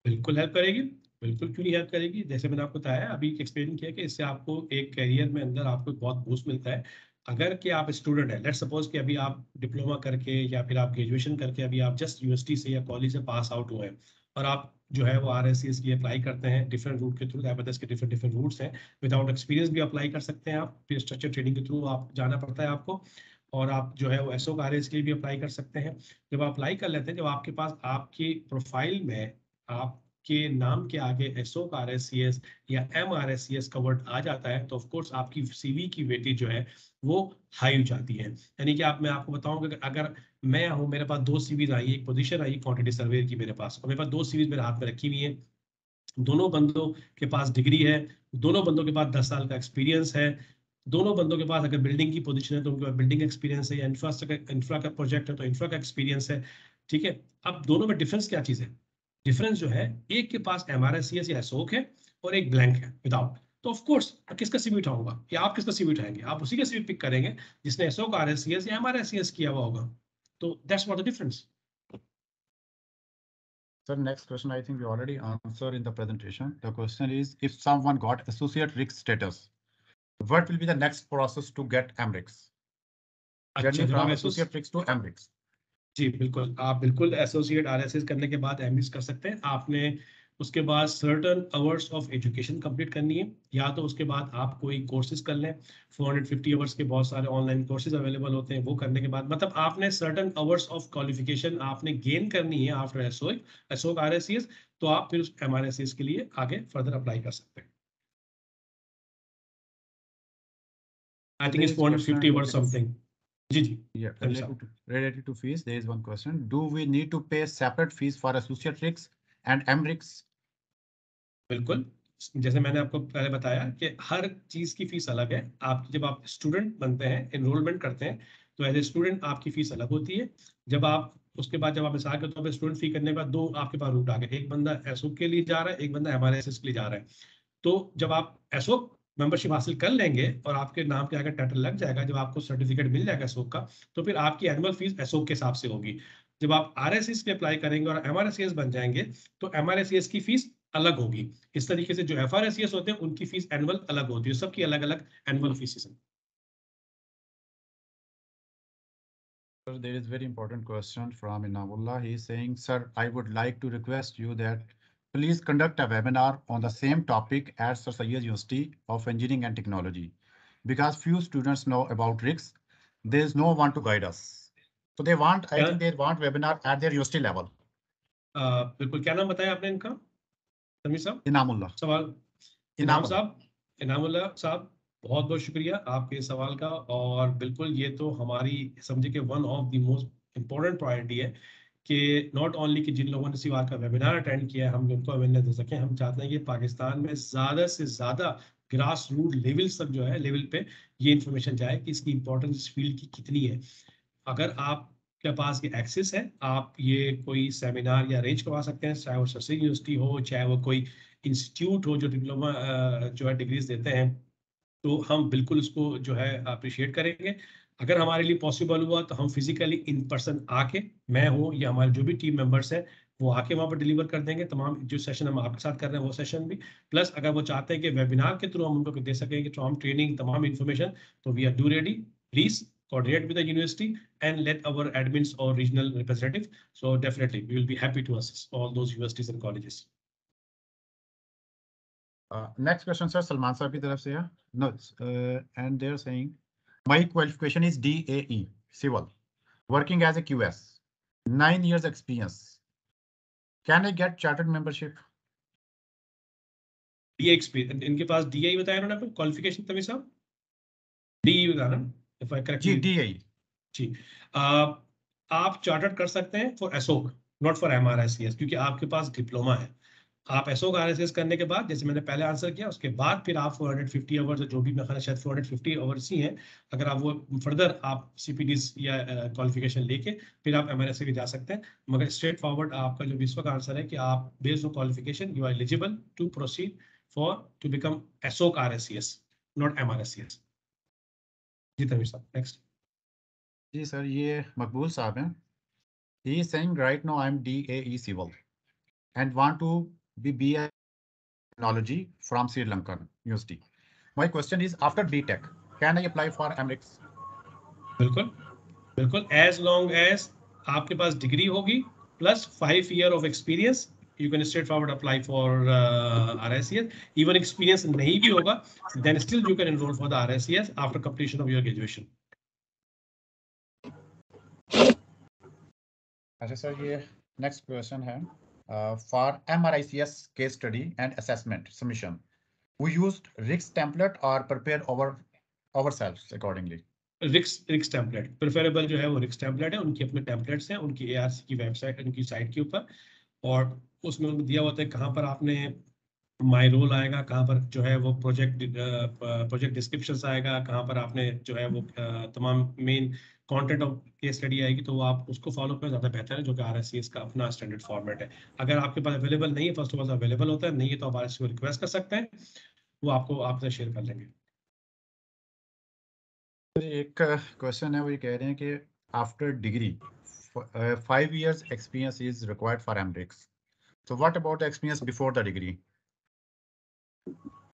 बिल्कुल हेल्प करेगी, बिल्कुल क्यों नहीं हेल्प करेगी। जैसे मैंने आपको बताया, अभी एक्सप्लेन किया कि इससे आपको एक करियर में अंदर आपको बहुत बूस्ट मिलता है। अगर कि आप स्टूडेंट है, लेट्स सपोज कि अभी आप डिप्लोमा करके या फिर आप ग्रेजुएशन करके अभी आप जस्ट यूनिवर्सिटी से या कॉलेज से पास आउट हुए हैं, और आप जो है वो RSCS की अप्लाई करते हैं डिफरेंट रूट के थ्रू, एबेदस के डिफरेंट डिफरेंट रूट्स हैं, विदाउट एक्सपीरियंस भी अप्लाई कर सकते हैं आप, फिर स्ट्रक्चर ट्रेडिंग के थ्रू आप जाना पड़ता है आपको, और आप जो है वो एसओ RS के लिए भी अप्लाई कर सकते हैं। जब आप अप्लाई कर लेते हैं, जब आपके पास आपकी प्रोफाइल में आपके नाम के आगे एसओ RSCS या MRSCS का वर्ड आ जाता है, तो ऑफ कोर्स आपकी CV की वेटेज जो है वो हाई हो जाती है। यानी कि मैं आपको बताऊंगा कि अगर मैं हूं, मेरे पास 2 CVs आई, एक पोजीशन आई क्वांटिटी सर्वे की मेरे पास, और मेरे पास 2 CVs मेरे हाथ में रखी हुई है, दोनों बंदों के पास डिग्री है, दोनों बंदों के पास 10 साल का एक्सपीरियंस है, दोनों बंदों के पास अगर बिल्डिंग की पोजीशन है तो उनके पास बिल्डिंग एक्सपीरियंस है, या इंफ्रा का प्रोजेक्ट है तो इंफ्रा का एक्सपीरियंस है, ठीक है। अब दोनों में डिफरेंस क्या चीज है? डिफरेंस जो है, एक के पास MRSCS या एसओक है और एक ब्लैंक है विदाउट, तो ऑफ कोर्स किसका CV उठाऊंगा, या आप किसका CV उठाएंगे? आप उसी का CV पिक करेंगे जिसने एसओक RSCS या MRSCS किया हुआ होगा। तो that's what the difference. Sir, next question, I think we already answered in the presentation. The question is, if someone got associate RICS status, what will be the next process to get MRICS? अच्छा, Journey जब from आप associate RICS to MRICS. जी बिल्कुल, आप बिल्कुल associate RSS करने के बाद MRICS कर सकते हैं। आपने उसके बाद certain hours of education complete करनी है, या तो उसके बाद आप कोई कोर्सेज कर लें, 450 आवर्स के बहुत सारे ऑनलाइन कोर्सेज अवेलेबल होते हैं, वो करने के बाद मतलब आपने सर्टन आवर्स ऑफ क्वालिफिकेशन आपने गेन करनी है आफ्टर एसओक RSCS, तो आप फिर उस MRSCS के लिए आगे फर्दर अप्लाई कर सकते हैं। I think it's 450 hours something. जी जी। Yeah, तभी साहब। related to fees, there is one question. Do we need to pay separate fees for associate RICS and MRICS? बिल्कुल, जैसे मैंने आपको पहले बताया कि हर चीज की फीस अलग है। आप जब आप स्टूडेंट बनते हैं, एनरोलमेंट करते हैं, तो एज ए स्टूडेंट आपकी फीस अलग होती है। जब आप उसके बाद जब आप मिसाल के तौर पर स्टूडेंट फी करने के बाद दो आपके पास रूट आ गए, एक बंदा एसओ के लिए जा रहा है, एक बंदा MRSS के लिए जा रहा है। तो जब आप एसओ मेंबरशिप हासिल कर लेंगे और आपके नाम के आगे टाइटल लग जाएगा, जब आपको सर्टिफिकेट मिल जाएगा एसओक का, तो फिर आपकी एनुअल फीस एसओक के हिसाब से होगी। जब आप आरएसएस पे अप्लाई करेंगे और एमआरएसएस बन जाएंगे तो एमआरएसएस की फीस अलग होगी। इस तरीके से जो एफआरएसएस होते हैं उनकी फीस एनुअल अलग होती है, सबकी अलग अलग एनुअल फीस है। Sir, there is very important question from Inamullah. He is saying, sir, I would like to request you that please conduct a webinar on the same topic at Sir Syed University of Engineering and Technology, because few students know about risks. There is no one to guide us. So they want, I think they want webinar at their university level. बिल्कुल, क्या नाम बताया आपने इनका, समीर साहब? Inamullah. सवाल इनाम साहब, इनामुल्लाह साहब, बहुत बहुत शुक्रिया आपके सवाल का। और बिल्कुल ये तो हमारी समझे कि one of the most important priority है कि नॉट ओनली कि जिन लोगों ने सिवा का वेबिनार अटेंड किया है हम उनको अवेयरनेस दे सकें। हम चाहते हैं कि पाकिस्तान में ज़्यादा से ज़्यादा ग्रास रूट लेवल तक जो है लेवल पे ये इन्फॉर्मेशन जाए कि इसकी इंपॉर्टेंस इस फील्ड की कितनी है। अगर आप के पास ये एक्सेस है, आप ये कोई सेमिनार या अरेंज करवा सकते हैं, चाहे वो सरसरी यूनिवर्सिटी हो, चाहे वो कोई इंस्टीट्यूट हो जो डिप्लोमा जो है डिग्रीज देते हैं, तो हम बिल्कुल उसको जो है अप्रिशिएट करेंगे। अगर हमारे लिए पॉसिबल हुआ तो हम फिजिकली इन पर्सन आके, मैं हूँ या हमारे जो भी टीम मेंबर्स हैं वो आके वहाँ पर डिलीवर कर देंगे तमाम जो सेशन हम आपके साथ कर रहे हैं वो सेशन भी। प्लस अगर वो चाहते हैं कि वेबिनार के थ्रू हम उनको दे सकेंगे तो हम ट्रेनिंग तमाम इन्फॉर्मेशन, तो we are do ready. Please coordinate with the university and let our admins or regional representative. So definitely we will be happy to assist all those universities and colleges. Next question, sir. Salman sir की तरफ से है. No, and they're saying my qualification is DAE civil, working as a QS, 9 years experience. Can I get chartered membership? DA experience इनके पास DA बताया उन्होंने आपको qualification तभी साहब DE बताया ना, if I correctly ji DAE. जी। आप चार्टर्ड कर सकते हैं फॉर एसओक, नॉट फॉर एमआरआईसीएस, क्योंकि आपके पास डिप्लोमा है। आप एसओक आरएसएस करने के बाद, जैसे मैंने पहले आंसर किया, उसके बाद फिर आप 450 आवर्स जो भी मैं शायद 450 आवर्स ही हैं, अगर आप वो फर्दर आप सीपीडीज या क्वालिफिकेशन लेके फिर आप एमआरआईसी के जा सकते हैं। मगर स्ट्रेट फॉरवर्ड आपका जो विश्व का आंसर है कि आप based on qualification you are eligible to proceed for to become एसओक आरएससीएस, नॉट एमआरआईसीएस। जी तमीर साहब, नेक्स्ट। जी सर, ये मकबूल साहब हैं. He is saying right now I'm DAE civil and want to be BA technology from Sri Lankan University. My question is, after BTech, can I apply for MRICS? बिल्कुल बिल्कुल, as long as आपके पास degree होगी plus 5 year of experience, you can straight forward apply for RSCS. Even experience नहीं भी होगा then still you can enrol for the RSCS after completion of your graduation. अच्छा sir, ये next question है. For MRICS case study and assessment submission, we used RICS template or prepared ourselves accordingly. रिक्स template preferable जो है वो रिक्स template है, उनकी अपने टेम्पलेट्स हैं उनकी एआरसी की वेबसाइट, उनकी साइट के ऊपर, और उसमें उनको दिया होता है कहाँ पर आपने माई रोल आएगा, कहाँ पर जो है वो प्रोजेक्ट डिस्क्रिप्शन आएगा, कहाँ पर आपने जो है वो तमाम main content of case study आएगी, तो वो आप उसको फॉलो करें ज़्यादा बेहतर है, जो कि आरएससीएस का अपना स्टैंडर्ड फॉर्मेट है। अगर आपके पास अवेलेबल नहीं है, फर्स्ट ऑफ ऑल अवेलेबल होता है, नहीं है तो आप आरएससी को रिक्वेस्ट कर सकते हैं, वो आपको आपसे शेयर कर लेंगे। एक क्वेश्चन है, वो ये कह रहे हैं कि after degree 5 years experience is required for MRICS. So what about the experience before the degree?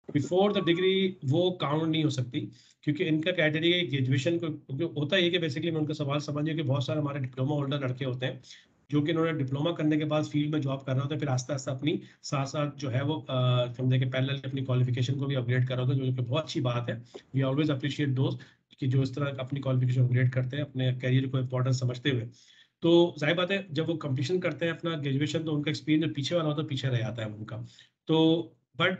Before the degree वो काउंट नहीं हो सकती, क्योंकि इनका क्राइटेरिया ग्रेजुएशन को होता है कि बेसिकली मैं उनका सवाल समझिए कि बहुत सारे हमारे डिप्लोमा होल्डर लड़के होते हैं जो कि उन्होंने डिप्लोमा करने के बाद फील्ड में जॉब कर रहे होते हैं, फिर आस्ते आस्ते अपनी साथ साथ जो है वो समझे कि पैरेलल अपनी क्वालिफिकेशन को भी अपग्रेड कर रहे होते हैं, जो कि बहुत अच्छी बात है। वी ऑलवेज अप्रिशिएट दोस्त कि जो इस तरह अपनी क्वालिफिकेशन अपग्रेड करते हैं अपने करियर को इंपॉर्टेंस समझते हुए। तो जाहिर बात है जब वो कंप्लीशन करते हैं अपना ग्रेजुएशन तो उनका एक्सपीरियंस पीछे वाला होता है, पीछे रह जाता है उनका। तो but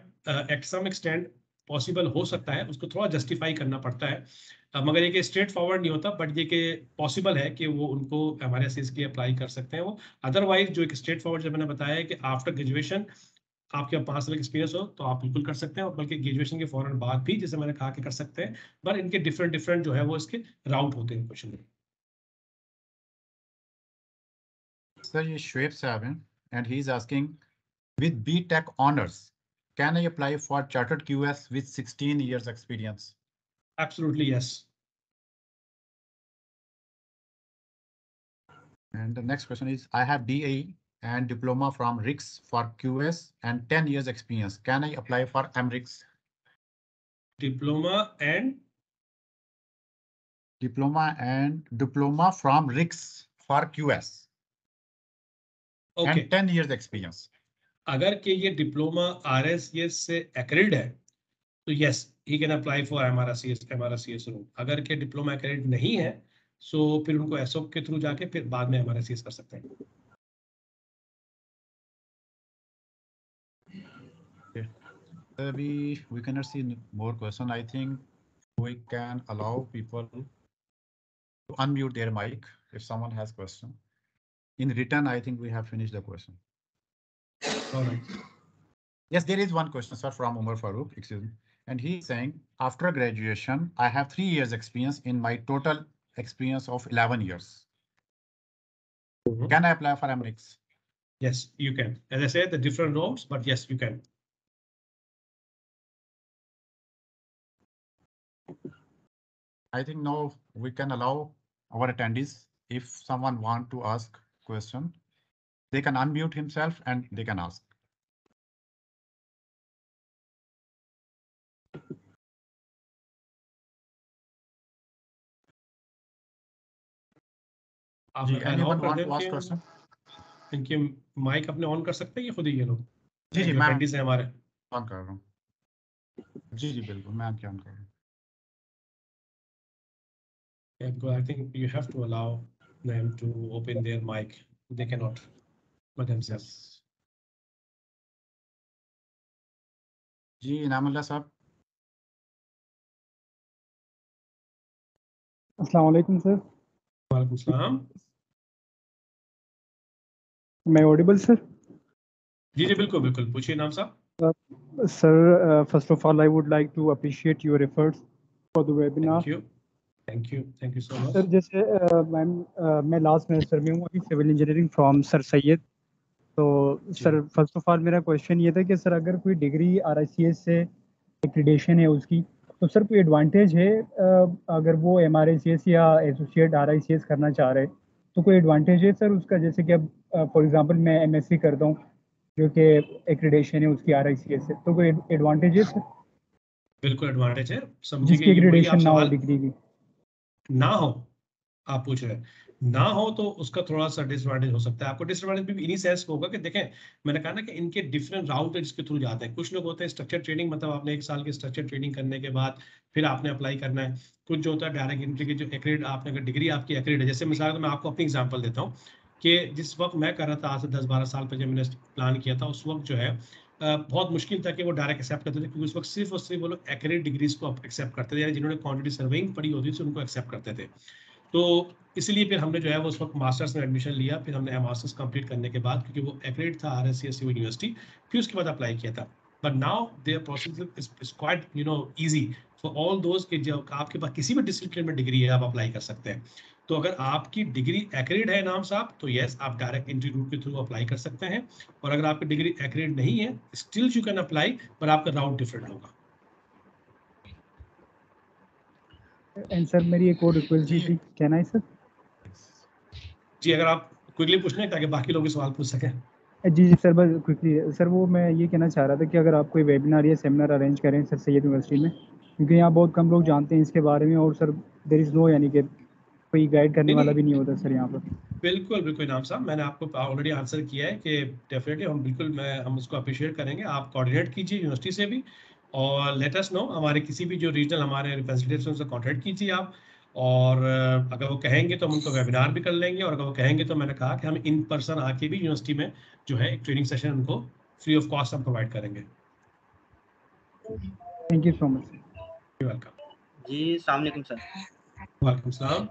at some extend possible हो सकता है, उसको थोड़ा जस्टिफाई करना पड़ता है, मगर ये कि स्ट्रेट फॉरवर्ड नहीं होता, बट ये कि पॉसिबल है कि वो उनको हमारे एस के लिए अप्लाई कर सकते हैं वो। अदरवाइज जो एक स्ट्रेट फॉरवर्ड जब मैंने बताया है कि आफ्टर ग्रेजुएशन आपके 5 साल एक्सपीरियंस हो तो आप बिल्कुल कर सकते हैं, और बल्कि ग्रेजुएशन के फौरन बाद भी जैसे मैंने कहा कि कर सकते हैं, पर इनके डिफरेंट डिफरेंट जो है वो इसके राउट होते हैं क्वेश्चन में। सर, ये शुएब साहब हैं and he is asking with BTech honors can I apply for chartered QS with 16 years experience? Absolutely yes. And the next question is, I have DA and diploma from RICS for QS and 10 years experience. Can I apply for MRICS? Diploma from RICS for QS. Okay. And 10 years experience. अगर कि ये diploma RSCS से accredited है तो yes he can apply for MRCS route. अगर कि diploma accredited नहीं है so फिर उनको SOP के थ्रू जाके फिर बाद में MRCS कर सकते हैं. We cannot see more question. I think we can allow people to unmute their mic if someone has question. In return, I think we have finished the question. All right. Yes, there is one question, sir, from Umar Farooq. Excuse me. And he's saying, after graduation, I have 3 years experience in my total experience of 11 years. Can I apply for MRICS? Yes, you can. As I said, the different routes, but yes, you can. I think now we can allow our attendees, if someone want to ask question, they can unmute himself and they can ask. Anyone want to ask question? इनके mic अपने on कर सकते हैं ये खुद ही ये लोग? जी जी, मैं अटेंडेंस है हमारे ऑन कर रहा हूँ. जी जी बिल्कुल, मैं ऑन कर रहा हूँ. I think you have to allow them to open their mic. They cannot by themselves. जी इनामुल्लाह साहब. अस्सलाम वालेकुम सर. वालेकुम सलाम. मैं ऑडिबल सर? जी जी बिल्कुल बिल्कुल, पूछिए नाम साहब. Sir, first of all, I would like to appreciate your efforts for the webinar. Thank you so much. Sir जैसे मैं लास्ट सेमेस्टर में हूँ अभी civil engineering from sir Syed. तो सर फर्स्ट ऑफ ऑल मेरा क्वेश्चन ये था कि सर अगर कोई डिग्री RICS से एक्रीडेशन है उसकी, तो सर कोई एडवांटेज है अगर वो MRICS या एसोसिएट RICS करना चाह रहे हैं तो कोई एडवांटेज है सर उसका? जैसे कि अब फॉर एग्जांपल मैं MSc करता हूँ जो कि एक्रीडेशन है उसकी RICS से, तो कोई एडवांटेज है सर? बिल्कुल एडवांटेज है. समझिए जिसकी एक्रीडेशन ना हो डिग्री की ना हो, आप पूछ रहे हैं ना हो तो उसका थोड़ा सा डिसएडवांटेज हो सकता है. आपको डिसएडवांटेज भी इन्हीं सेंस होगा कि देखें मैंने कहा ना कि इनके डिफरेंट राउट है जिसके थ्रू जाते हैं. कुछ लोग होते हैं स्ट्रक्चर ट्रेनिंग, मतलब आपने 1 साल की स्ट्रक्चर ट्रेनिंग करने के बाद फिर आपने अप्लाई करना है. कुछ जो होता है डायरेक्ट एंट्री की, जो एक्रेड आपने अगर डिग्री आपकी एक्रेड है, जैसे मिसाल मैं आपको अपनी एग्जाम्पल देता हूँ कि जिस वक्त मैं कर रहा था आज से 10-12 साल पहले जब मैंने प्लान किया था, उस वक्त जो है बहुत मुश्किल था कि वो डायरेक्ट एक्सेप्ट करते थे, क्योंकि उस वक्त सिर्फ और सिर्फ वो लोग एक्रेड डिग्रीज को एक्सेप्ट करते थे, यानी जिन्होंने क्वांटिटी सर्वेइंग पढ़ी होती थी उनको एक्सेप्ट करते थे. तो इसलिए फिर हमने जो है वो उस वक्त मास्टर्स में एडमिशन लिया. फिर हमने मास्टर्स कंप्लीट करने के बाद, क्योंकि वो एक्रेड था RSCS यूनिवर्सिटी, फिर उसके बाद अप्लाई किया था. But now their process is quite easy for all those कि जब आपके पास किसी भी डिसिप्लिन में डिग्री है आप अप्लाई कर सकते हैं. तो अगर आपकी डिग्री एक्रेड है नाम साहब, तो यस आप डायरेक्ट एंट्री रूट के थ्रू अप्लाई कर सकते हैं. और अगर आपकी डिग्री एक्रेड नहीं है, स्टिल यू कैन अप्लाई, पर आपका राउट डिफरेंट होगा. एंड सर मेरी एक और रिक्वेस्ट भी थी, कैन आई सर? जी अगर आप क्विकली पूछ लें ताकि बाकी लोग भी सवाल पूछ सकें. जी जी सर, बस क्विकली सर, वो मैं ये कहना चाह रहा था कि अगर आप कोई वेबिनार या सेमिनार अरेंज करें सर सैयद यूनिवर्सिटी में, क्योंकि यहाँ बहुत कम लोग जानते हैं इसके बारे में, और सर देयर इज़ नो यानी कि कोई गाइड करने वाला भी नहीं होता सर यहाँ पर. बिल्कुल बिल्कुल नाम साहब, मैंने आपको ऑलरेडी आंसर किया है कि डेफिनेटली हम उसको अप्रिशिएट करेंगे. आप कोऑर्डिनेट कीजिए यूनिवर्सिटी से भी और लेट अस नो. हमारे किसी भी जो रीजनल हमारे रिप्रेजेंटेटिव्स उनसे कॉन्टैक्ट कीजिए आप. और अगर वो कहेंगे तो हम उनको वेबिनार भी कर लेंगे, और अगर वो कहेंगे तो मैंने कहा कि हम इन पर्सन आके भी यूनिवर्सिटी में जो है एक ट्रेनिंग सेशन उनको फ्री ऑफ कॉस्ट हम प्रोवाइड करेंगे. Thank you so much. You welcome. जी अस्सलाम वालेकुम सर. वालेकुम सलाम.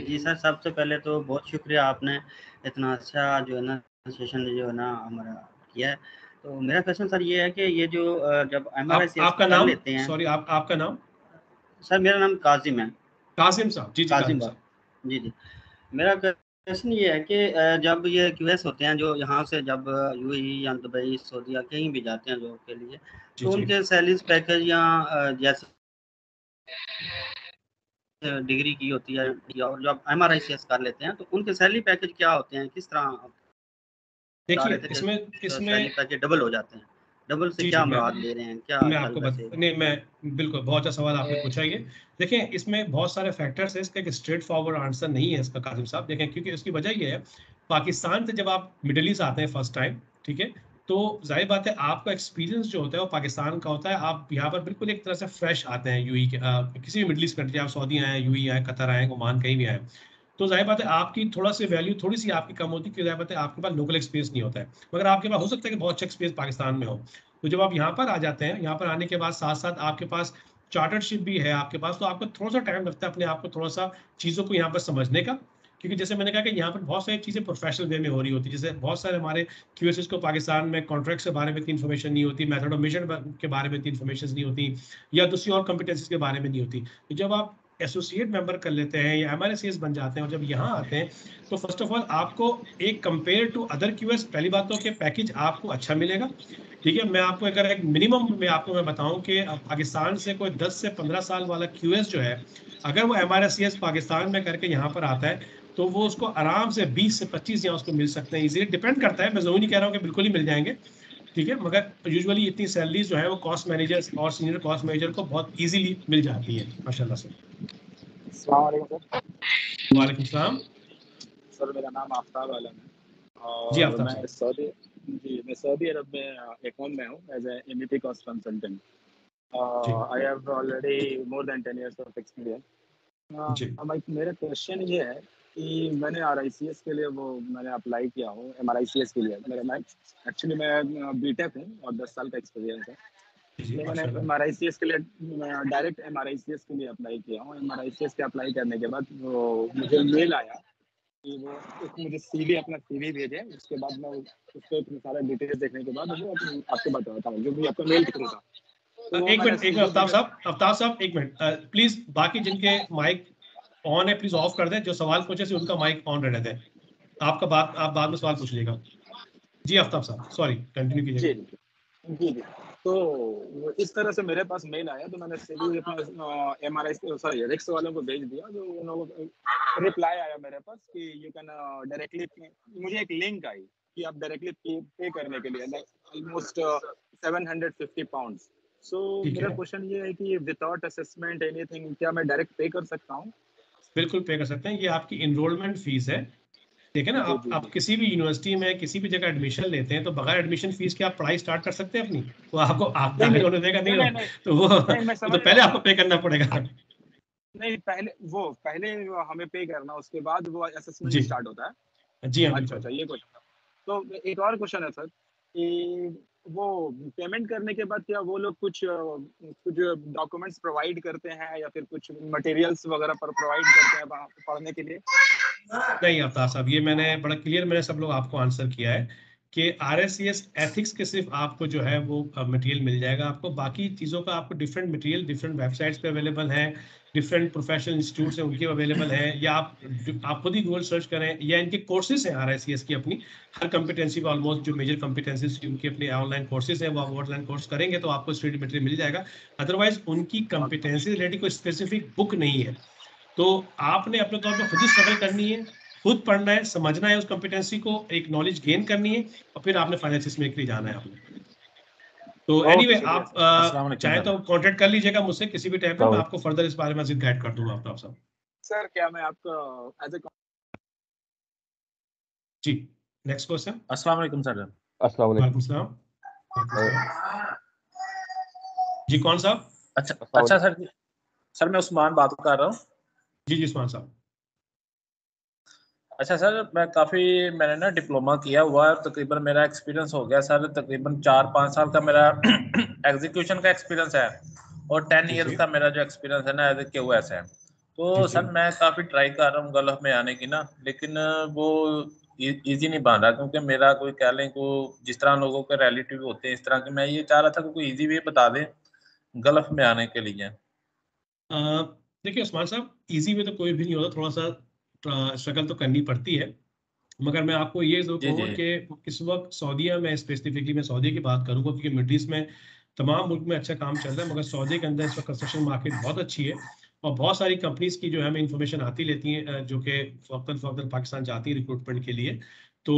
जी सर, सबसे पहले तो बहुत शुक्रिया, आपने इतना अच्छा जो है ना सेशन जो है ना हमारा किया है. तो मेरा क्वेश्चन सर ये है कि ये जो जब MRICS आपका नाम लेते हैं, सॉरी आपका नाम? सर मेरा नाम कासिम है. कासिम साहब. जी कासिम साहब. जी मेरा क्वेश्चन ये है कि जब ये क्यूएस होते हैं जो यहाँ से जब यूएई या दुबई सऊदी या कहीं भी जाते हैं जॉब के लिए, जी तो जी उनके सैलरीज पैकेज या जैसे डिग्री की होती है और जब MRICS कर लेते हैं तो उनके सैलरी पैकेज क्या होते हैं, किस तरह बता देखिए रहे थे कि इसमें सैलरी इसमें पैकेज डबल हो जाते हैं, डबल से जी क्या जी मुराद ले रहे हैं, क्या मैं चल आपको वैसे? नहीं मैं बिल्कुल बहुत अच्छा सवाल आपने पूछा ये। देखिए इसमें बहुत सारे फैक्टर्स हैं, इसका एक स्ट्रेट फॉरवर्ड आंसर नहीं है इसका कासिम साहब। देखें क्योंकि इसकी वजह ये है, पाकिस्तान से जब आप मिडिल ईस्ट आते हैं फर्स्ट टाइम, ठीक है, तो जाहिर बात है आपका एक्सपीरियंस जो होता है वो पाकिस्तान का होता है। आप यहाँ पर बिल्कुल एक तरह से फ्रेश आते हैं यूई के किसी भी मिडिल ईस्ट कंट्री, आप सऊदी आए, यूई आए, कतर आए, ओमान कहीं भी आए, तो जाहिर बात है आपकी थोड़ा सी वैल्यू थोड़ी सी आपकी कम होती है, क्योंकि जाहिर बात है आपके पास लोकल एक्सपीरियंस नहीं होता है। मगर आपके पास हो सकता है कि बहुत अच्छा एक्सपीरियंस पाकिस्तान में हो। तो जब आप यहाँ पर आ जाते हैं, यहाँ पर आने के बाद साथ साथ आपके पास चार्टरशिप भी है आपके पास, तो आपको थोड़ा सा टाइम लगता है अपने आप को थोड़ा सा चीज़ों को यहाँ पर समझने का। क्योंकि जैसे मैंने कहा कि यहाँ पर बहुत सारी चीज़ें प्रोफेशनल वे में हो रही होती है। जैसे बहुत सारे हमारे क्यूएसएस को पाकिस्तान में कॉन्ट्रैक्ट्स के बारे में इतनी इन्फॉर्मेशन नहीं होती, मेथड ऑफ मेजरमेंट के बारे में इतनी इन्फॉर्मेशन नहीं होती, या दूसरी और कॉम्पिटेंसीज के बारे में नहीं होती। तो जब आप एसोसिएट मेंबर कर लेते हैं या MRCS बन जाते हैं और जब यहाँ आते हैं, तो फर्स्ट ऑफ ऑल आपको एक कंपेयर टू अदर क्यूएस, पहली बात तो कि पैकेज आपको अच्छा मिलेगा। ठीक है, मैं आपको अगर एक मिनिमम में आपको मैं बताऊं कि पाकिस्तान से कोई 10 से 15 साल वाला क्यूएस जो है, अगर वो MRCS पाकिस्तान में करके यहाँ पर आता है, तो वो उसको आराम से 20 से 25 यहाँ उसको मिल सकते हैं इजीली। डिपेंड करता है, मैं जरूर नहीं कह रहा हूँ कि बिल्कुल ही मिल जाएंगे, ठीक है, मगर यूजुअली इतनी सैलरीज जो है वो कॉस्ट मैनेजर और सीनियर कॉस्ट मैनेजर को बहुत इजीली मिल जाती है माशाल्लाह से। अस्सलाम वालेकुम सर। वालेकुम सलाम। सर मेरा नाम आफ्ताब आलम है जी और आफ्ताब साहब। मैं सऊदी अरब में एकोन में हूँ as a MEP cost consultant. जी I have already more than 10 years of जी एक्सपीरियंस। मेरा क्वेश्चन ये है कि मैंने RICS के लिए मैंने अप्लाई किया हूँ MRICS के लिए। मैं एक्चुअली मैं बीटेक हूँ और 10 साल का एक्सपीरियंस है। जी तो मैंने माशाल्लाह। MRICS के लिए डायरेक्ट MRICS के लिए अप्लाई किया हूँ। MRICS के अप्लाई करने के बाद वो मुझे मेल आया कि वो एक मुझे अपना CV भेजे। उसके बाद मैं उसको इतने सारे डिटेल्स देखने के बाद वो आपको बताता हूँ जो भी आपका मेल के थ्रू था। तो एक मैंने मिनट CV भेजा। आफ्ताब साहब एक मिनट प्लीज, बाकी जिनके माइक ऑन है प्लीज ऑफ कर दें, जो सवाल पूछे से उनका माइक ऑन रहने दें। आप बाद में सवाल पूछ लीजिएगा। जी आफ्ताब साहब सॉरी, कंटिन्यू जी कीजिएगा। जी जी। तो इस तरह से मेरे पास मेल आया तो मैंने CV अपना रिक्स वालों को भेज दिया। जो उन लोगों का रिप्लाई आया मेरे पास कि यू कैन डायरेक्टली, मुझे एक लिंक आई कि आप डायरेक्टली पे करने के लिए ऑलमोस्ट 750 पाउंड्स। सो ठीक मेरा है, क्वेश्चन ये है कि विदाउट असेसमेंट एनीथिंग क्या मैं डायरेक्ट पे कर सकता हूँ? बिल्कुल पे कर सकते हैं। ये आपकी इनरोलमेंट फीस है। देखिए ना, जी आप जी आप जी। किसी भी यूनिवर्सिटी में किसी भी जगह एडमिशन लेते हैं तो बगैर एडमिशन फीस के आप पढ़ाई स्टार्ट कर सकते हैं अपनी, वो आपको आप नहीं दाखिल नहीं होने देगा नहीं, नहीं हो नहीं नहीं तो वो नहीं, मैं तो समझ पहले रहा आपको हूँ। पे करना पड़ेगा। नहीं, पहले हमें पे करना, उसके बाद वो असेसमेंट जी स्टार्ट होता है। जी हाँ अच्छा बिल्कुल। अच्छा, ये क्वेश्चन था। तो एक और क्वेश्चन है सर कि वो पेमेंट करने के बाद क्या वो लोग कुछ डॉक्यूमेंट्स प्रोवाइड करते हैं या फिर कुछ मटेरियल्स वगैरह पर प्रोवाइड करते हैं वहाँ पे पढ़ने के लिए? नहीं अवतार साहब, ये मैंने बड़ा क्लियर, मैंने सब लोग आपको आंसर किया है कि RSCS एथिक्स के सिर्फ आपको जो है वो मटेरियल मिल जाएगा। आपको बाकी चीज़ों का आपको डिफरेंट मटेरियल डिफरेंट वेबसाइट्स पे अवेलेबल है, डिफरेंट प्रोफेशनल इंस्टीट्यूट्स हैं उनके अवेलेबल हैं, या आप खुद ही गूगल सर्च करें, या इनके कोर्सेज हैं RSCS की अपनी हर कॉम्पिटेंसी का ऑलमोस्ट जो मेजर कॉम्पिटेंसीज उनके अपने ऑनलाइन कोर्सेज हैं, वो आप ऑनलाइन कोर्स करेंगे तो आपको स्टडी मटेरियल मिल जाएगा। अदरवाइज उनकी कॉम्पिटेंसी रिलेटेड कोई स्पेसिफिक बुक नहीं है। तो आपने अपने तौर पे खुद ही स्ट्रगल करनी है, खुद पढ़ना है, समझना है, उस कॉम्पिटेंसी को एक नॉलेज गेन करनी है, और फिर आपने फाइनेंसिस में के लिए जाना है आपने। तो ओके, एनीवे शुक्रिया आप सर। अस्सलाम वालेकुम चाहे सर। तो कांटेक्ट कर लीजिएगा मुझसे किसी भी टाइम पे, मैं तो आपको फर्दर इस बारे में मजीद गाइड कर दूंगा आप साहब। सर क्या मैं आपको एज ए जी नेक्स्ट क्वेश्चन। अस्सलाम वालेकुम सर। अस्सलाम वालेकुम। वालेकुम सलाम। जी कौन साहब? अच्छा अस्सलाम अच्छा सर, सर मैं उस्मान बात कर रहा हूँ। जी जी उस्मान साहब। अच्छा सर, मैंने ना डिप्लोमा किया हुआ है, तकरीबन मेरा एक्सपीरियंस हो गया सर, तकरीबन 4-5 साल का मेरा एग्जीक्यूशन का एक्सपीरियंस है, और 10 जी ईयर्स जी का मेरा जो एक्सपीरियंस है ना एज ए QS है। तो जी जी सर मैं काफ़ी ट्राई कर रहा हूँ गल्फ में आने की ना, लेकिन वो ईजी नहीं बन रहा, क्योंकि मेरा कोई कह लें को जिस तरह लोगों के रिलेटिव होते हैं इस तरह के, मैं ये चाह रहा था कि कोई ईजी वे बता दें गल्फ में आने के लिए। देखिए उस्मान साहब, इजी वे तो कोई भी नहीं होता, थोड़ा सा स्ट्रगल तो करनी पड़ती है, मगर मैं आपको ये जो जी कहूँगा जी कि इस वक्त सऊदीया में स्पेसिफिकली मैं सऊदी की बात करूँगा, क्योंकि मिडल ईस्ट में तमाम मुल्क में अच्छा काम चल रहा है, मगर सऊदी के अंदर इस वक्त कंस्ट्रक्शन मार्केट बहुत अच्छी है और बहुत सारी कंपनीज की जो है हमें इंफॉर्मेशन आती रहती है, जो कि वक्तन पाकिस्तान जाती है रिक्रूटमेंट के लिए, तो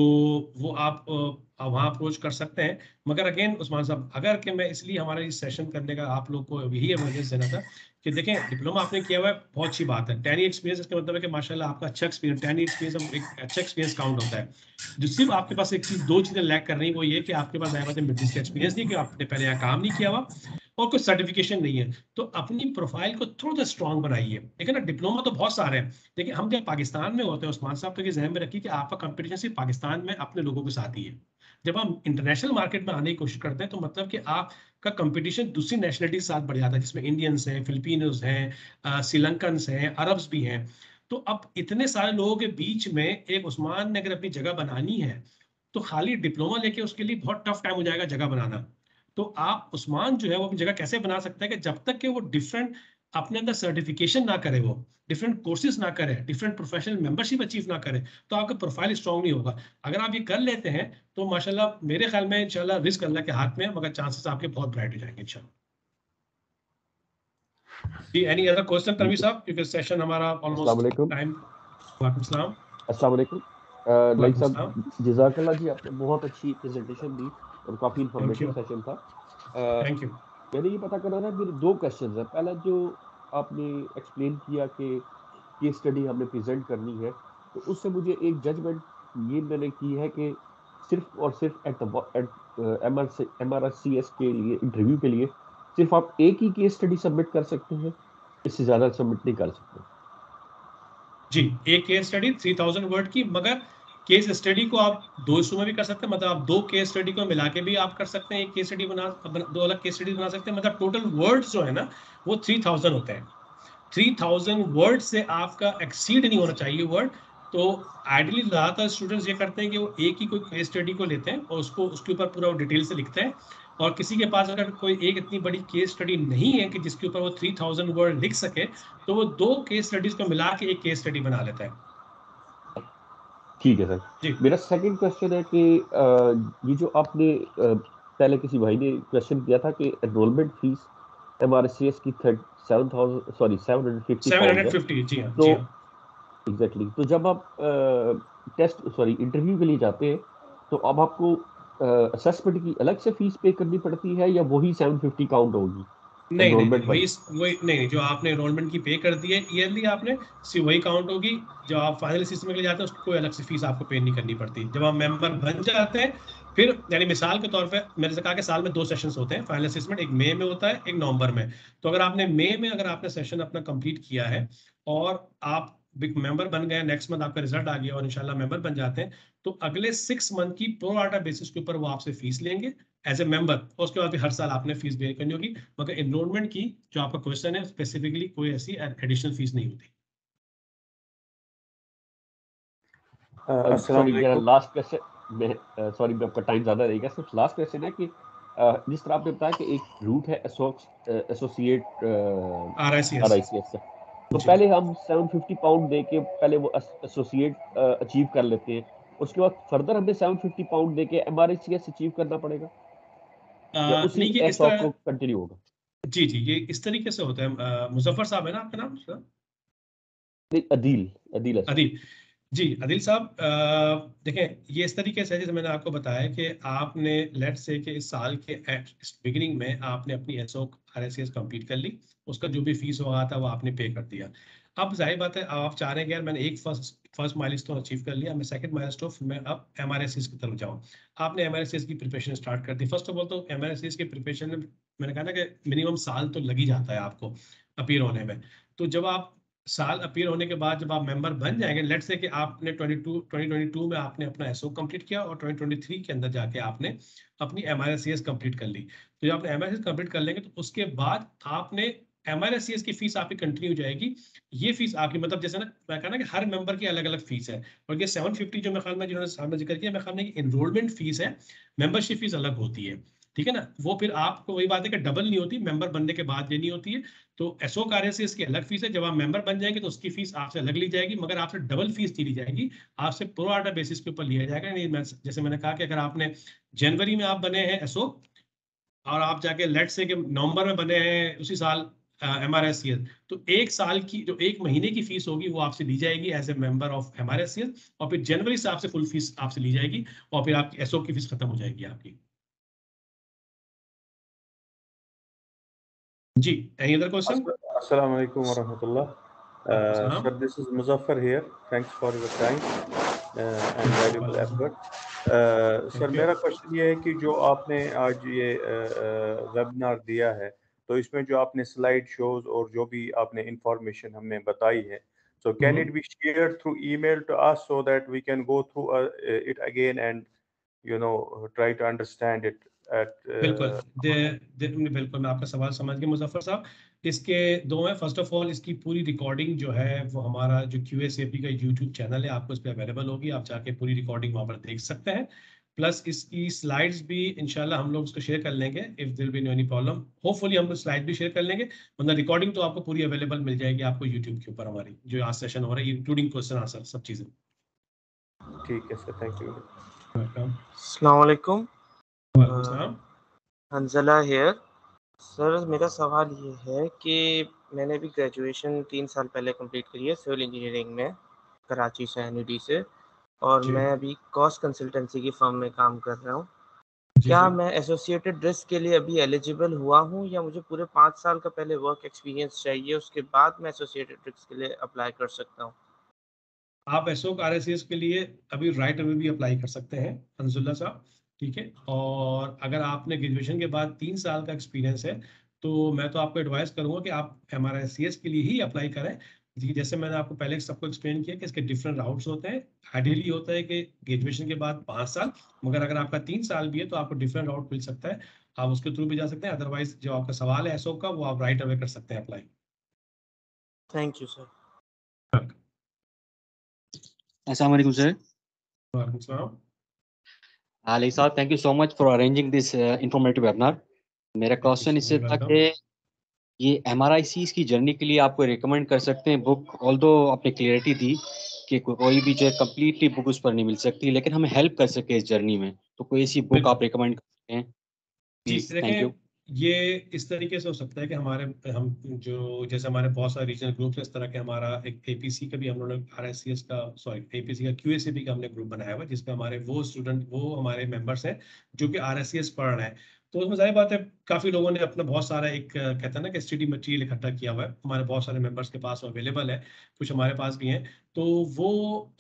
वो आप वहाँ अप्रोच कर सकते हैं। मगर अगेन उस्मान साहब, अगर कि मैं इसलिए हमारा इस सेशन करने का आप लोग को यही अवेयरनेस देना था कि देखें, डिप्लोमा आपने किया हुआ है, बहुत अच्छी बात है। 10 एक्सपीरियंस इसका मतलब है कि माशाल्लाह आपका अच्छा एक्सपीरियंस, 10 एक्सपीरियंस एक अच्छा एक्सपीरियंस काउंट होता है। जो सिर्फ आपके पास एक चीज, दो चीजें लैक कर रही है, वो ये कि आपके पास आया मिडिल ईस्ट का एक्सपीरियंस नहीं, कि आपने पहले यहाँ काम नहीं किया हुआ और कोई सर्टिफिकेशन नहीं है। तो अपनी प्रोफाइल को थोड़ा सा स्ट्रॉन्ग बनाइए। देखिए ना, डिप्लोमा तो बहुत सारे हैं, लेकिन हम जब पाकिस्तान में होते हैं उस्मान साहब, तो ये जहन में रखिए कि आपका कंपटीशन सिर्फ पाकिस्तान में अपने लोगों के साथ ही है। जब हम इंटरनेशनल मार्केट में आने की कोशिश करते हैं तो मतलब कि आपका कंपटीशन दूसरी नेशनलिटी के साथ बढ़ जाता है, जिसमें इंडियंस हैं, फिलिपिनोज हैं, श्रीलंकन्स हैं, अरब्स भी हैं। तो अब इतने सारे लोगों के बीच में एक उस्मान ने अगर अपनी जगह बनानी है, तो खाली डिप्लोमा लेके उसके लिए बहुत टफ टाइम हो जाएगा जगह बनाना। तो आप उस्मान जो है वो अपनी जगह कैसे बना सकते हैं कि जब तक कि वो डिफरेंट अपने अंदर सर्टिफिकेशन ना करे, वो डिफरेंट कोर्सेज ना करे, डिफरेंट प्रोफेशनल मेंबरशिप अचीव ना करे, तो आपका प्रोफाइल स्ट्रॉन्ग नहीं होगा। अगर आप ये कर लेते हैं तो माशाल्लाह मेरे ख्याल में इंशाल्लाह रिस्क अल्लाह के हाथ में है, मगर चांसेस आपके बहुत ब्राइट हो जाएंगे इंशाल्लाह। जी, एनी अदर क्वेश्चन तनवीर साहब, क्योंकि सेशन हमारा ऑलमोस्ट टाइम। वालेकुम सलाम। अस्सलाम वालेकुम। लाइक वालेकुम साहब, सलाम। जज़ाकल्लाह जी, आपने बहुत अच्छी प्रेजेंटेशन दी और काफ़ी थैंक इंफॉर्मेटिव यू, सेशन था। Thank you. मैंने ये पता करना था, मेरे दो क्वेश्चंस हैं। पहला जो आपने एक्सप्लेन किया कि केस स्टडी हमने प्रेजेंट करनी है, तो उससे मुझे एक जजमेंट ये मैंने की है कि सिर्फ और सिर्फ एट MRCS के लिए इंटरव्यू के लिए सिर्फ आप एक ही केस स्टडी सबमिट कर सकते हैं, इससे ज़्यादा सबमिट नहीं कर सकते। जी, एक केस स्टडी 3000 वर्ड की, मगर केस स्टडी को आप दो हिस्सों में भी कर सकते हैं, मतलब आप दो केस स्टडी को मिला के भी आप कर सकते हैं, एक केस स्टडी दो अलग केस स्टडी बना सकते हैं। मतलब टोटल वर्ड्स जो है ना वो 3000 होते हैं। 3000 वर्ड से आपका एक्सीड नहीं होना चाहिए वर्ड। तो आइडियली ज़्यादातर स्टूडेंट्स ये करते हैं कि वो एक ही कोई केस स्टडी को लेते हैं और उसको उसके ऊपर पूरा डिटेल से लिखते हैं, और किसी के पास अगर कोई एक इतनी बड़ी केस स्टडी नहीं है कि जिसके ऊपर वो 3000 वर्ड लिख सके, तो वो दो केस स्टडीज को मिला के एक केस स्टडी बना लेता है। ठीक है सर। जी, मेरा सेकंड क्वेश्चन है कि ये जो आपने पहले किसी भाई ने क्वेश्चन किया था कि एनरोलमेंट फीस MRCS की 750 पाउंड है। 750। जी हाँ, तो जी हाँ। एग्जैक्टली तो जब आप इंटरव्यू के लिए जाते हैं, तो अब आपको असेसमेंट की अलग से फीस पे करनी पड़ती है या वही 750 काउंट होगी नहीं नहीं एनरोलमेंट वही वाली? वही नहीं, जो आपने एनरोलमेंट की पे कर दी है ईयरली आपने, सिर्फ वही काउंट होगी। जब आप फाइनल सिस्टम के लिए जाते हैं उसकी कोई अलग से फीस आपको पे नहीं करनी पड़ती। जब आप मेंबर बन जाते हैं फिर, यानी मिसाल के तौर पे मैंने कहा कि साल में दो सेशंस होते हैं फाइनल असेसमेंट, एक मई में होता है, एक नवंबर में। तो अगर आपने मई में अगर आपने सेशन अपना कंप्लीट किया है और आप बिग मेंबर बन गए, नेक्स्ट मंथ आपका रिजल्ट आ गया और इंशाल्लाह मेंबर बन जाते हैं, तो अगले 6 मंथ की प्रो राटा बेसिस के ऊपर वो आपसे फीस लेंगे एज ए मेंबर, और उसके बाद भी हर साल आपने फीस पे करनी होगी। मगर एनरोलमेंट की जो आपका क्वेश्चन है स्पेसिफिकली कोई ऐसी एडिशनल फीस नहीं होती। सॉरी, मेरा लास्ट क्वेश्चन, सॉरी मैं आपका टाइम ज्यादा रहेगा, सिर्फ लास्ट क्वेश्चन है कि जिस तरह आपने बताया कि एक रूट है एसोसिएट RICS का, तो पहले हम 750 पाउंड दे के पहले वो एसोसिएट अचीव कर लेते हैं, उसके बाद फर्दर हमें 750 पाउंड दे के MRCS अचीव करना पड़ेगा या उसी नहीं, ये इस एसॉक तरह, को कंटिन्यू होगा? जी जी, ये इस तरीके से होता है। मुजफ्फर साहब है ना आपका नाम सर? नहीं, अदील है सर। अदील। जी अदिल साहब, देखें ये इस तरीके से है, जैसे मैंने आपको बताया कि आपने लेट से कि इस साल के बिगिनिंग में आपने अपनी एसओक RICS कंप्लीट कर ली, उसका जो भी फीस हुआ था वो आपने पे कर दिया। अब जाहिर बात है आप चाह रहे हैं कि यार मैंने एक फर्स्ट माइलस्टोन अचीव कर लिया, मैं सेकंड माइलस्टोन मैं अब MRCS की तरफ जाऊँ। आपने MRCS की प्रिपरेशन स्टार्ट कर दी। फर्स्ट ऑफ ऑल तो MRCS की प्रिपरेशन में मैंने कहा ना कि मिनिमम साल तो लग ही जाता है आपको अपीयर होने में। तो जब आप साल अपीयर होने के बाद जब आप मेंबर बन जाएंगे, लेट्स से कि आपने 2022 में आपने अपना एसओ कंप्लीट किया और 2023 के अंदर जाके आपने अपनी MRCS कंप्लीट कर ली। तो जब आपने MRCS कंप्लीट कर लेंगे तो उसके बाद आपने MRCS की फीस आपकी कंटिन्यू हो जाएगी। ये फीस आपकी, मतलब जैसे ना मैं कहना कि हर मेंबर की अलग अलग फीस है, और ये 750 जो मैं ख्याल में जिन्होंने सामने जिक्र किया, मैं ख्याल में एनरोलमेंट फीस है, मेंबरशिप फीस अलग होती है। ठीक है ना। वो फिर आपको वही बात है कि डबल नहीं होती, मेंबर बनने के बाद लेनी होती है। तो एसओ RSCS की अलग फीस है, जब आप मेंबर बन जाएंगे तो उसकी फीस आपसे अलग ली जाएगी, मगर आपसे डबल फीस ली जाएगी, आपसे प्रो राटा बेसिस के ऊपर लिया जाएगा। नहीं, जैसे मैंने कहा कि अगर आपने जनवरी में आप बने हैं एसओ और आप जाके लेट से कि नवंबर में बने हैं उसी साल MRSCS, तो 1 साल की जो 1 महीने की फीस होगी वो आपसे ली जाएगी as a member of MRSCS, और फिर जनवरी से आपसे फुल फीस आपसे ली जाएगी, और फिर आपकी एसओ की फीस खत्म हो जाएगी आपकी। जी, any other question? Assalamu alaikum wa rahmatullah. Sir, this is Muzaffar here. Thanks for your time and valuable effort. Sir मेरा क्वेश्चन ये है कि जो आपने आज ये वेबिनार दिया है, तो इसमें जो आपने स्लाइड शोज और जो भी आपने इंफॉर्मेशन हमें बताई है, so can it be shared through email to us so that we can go through it again and try to understand it at बिल्कुल मैं आपका सवाल समझ गया मुजफ्फर साहब। इसके दो हैं। फर्स्ट ऑफ ऑल, इसकी पूरी रिकॉर्डिंग जो है वो हमारा जो QACP का YouTube चैनल है, आपको इस पे अवेलेबल होगी, आप जाके पूरी रिकॉर्डिंग वहां पर देख सकते हैं। प्लस इसकी स्लाइड्स भी इंशाल्लाह हम लोग उसको शेयर कर लेंगे, if there be no any problem. Hopefully हम लोग स्लाइड भी शेयर कर लेंगे, वरना रिकॉर्डिंग तो आपको पूरी अवेलेबल मिल जाएगी आपको YouTube के ऊपर, हमारी जो आज सेशन हो रहा है इंक्लूडिंग क्वेश्चन आंसर सब चीजें। ठीक है सर, थैंक यू। अस्सलाम वालेकुम। हंजला हियर। सर मेरा सवाल ये है कि मैंने भी ग्रेजुएशन 3 साल पहले कंप्लीट करी है सिविल इंजीनियरिंग में, कराची से NUD से, और मैं अभी कॉस्ट कंसल्टेंसी की फर्म में काम कर रहा हूँ। क्या मैं एसोसिएटेड रिस्क के लिए अभी एलिजिबल हुआ हूँ, या मुझे पूरे 5 साल का पहले वर्क एक्सपीरियंस चाहिए, उसके बाद मैं एसोसिएटेड रिस्क के लिए अप्लाई कर सकता हूँ? आप एसओ RSCS के लिए अभी राइट अवे भी अप्लाई कर सकते हैं हंजुल्ला साहब, ठीक है। और अगर आपने ग्रेजुएशन के बाद 3 साल का एक्सपीरियंस है तो मैं तो आपको एडवाइस करूंगा कि आप MRSCS के लिए ही अप्लाई करें। जैसे मैंने आपको पहले सबको एक्सप्लेन किया कि इसके डिफरेंट राउट्स होते हैं। आइडियली होता है कि ग्रेजुएशन के बाद 5 साल, मगर अगर आपका 3 साल भी है तो आपको डिफरेंट राउट मिल सकता है, आप उसके थ्रू भी जा सकते हैं। अदरवाइज जो आपका सवाल है एसओ का, वो आप राइट अवे कर सकते हैं apply. Thank you sir. Assalamu alaikum sir. Ali sir, thank you so much for arranging this informative webinar. मेरा क्वेश्चन इससे था कि ये MRICs की जर्नी के लिए आपको रिकमेंड कर सकते हैं बुक, ऑल्दो आपने क्लियरिटी दी कि कोई भी जो है कम्प्लीटली बुक उस पर नहीं मिल सकती, लेकिन हमें हेल्प कर सके इस जर्नी में, तो कोई ऐसी बुक आप रिकमेंड कर सकते हैं प्लीज? Thank you. ये इस तरीके से हो सकता है कि हम जो जैसे हमारे बहुत सारे रीजनल ग्रुप है, इस तरह के हमारा एक APC का भी हम लोगों ने RSCS का APC का QACP का हमने ग्रुप बनाया हुआ, जिसमें हमारे वो हमारे मेंबर्स हैं जो कि RSCS पढ़ रहे हैं। तो उसमें जाहिर बात है काफी लोगों ने अपना बहुत सारा एक कहते हैं ना कि स्टडी मटेरियल इकट्ठा किया हुआ है, हमारे बहुत सारे मेंबर्स के पास अवेलेबल है, कुछ हमारे पास भी हैं, तो वो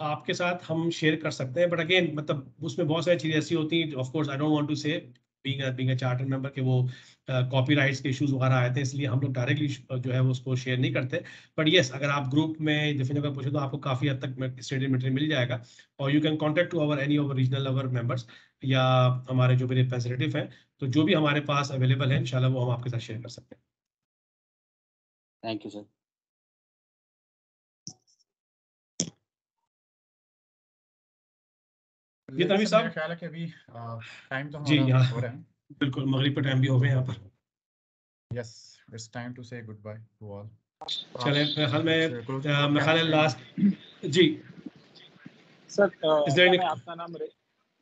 आपके साथ हम शेयर कर सकते हैं। बट अगेन मतलब उसमें बहुत सारी चीजें ऐसी होती हैं, of course I don't want to say being a charter member के वो कॉपीराइट्स के इश्यूज वगैरह आए थे, इसलिए हम लोग डायरेक्टली जो है वो उसको शेयर नहीं करते। बट यस, अगर आप ग्रुप में डेफिनेटली पूछे तो आपको काफी हद तक स्टडी मटेरियल मिल जाएगा, और you can contact to our any of regional our members या हमारे जो भी रिप्रेजेंटेटिव हैं, तो जो भी हमारे पास अवेलेबल है इंशाल्लाह वो हम आपके साथ शेयर कर सकते हैं। Thank you sir. ये तभी साहब, मेरा ख्याल है कि अभी टाइम तो जी हमारा हो रहा है, बिल्कुल मगरिब का टाइम भी हो गया यहाँ पर। यस, इट्स टाइम टू से गुड बाय टू ऑल। चलें, मैं ख्याल लास्ट जी सर,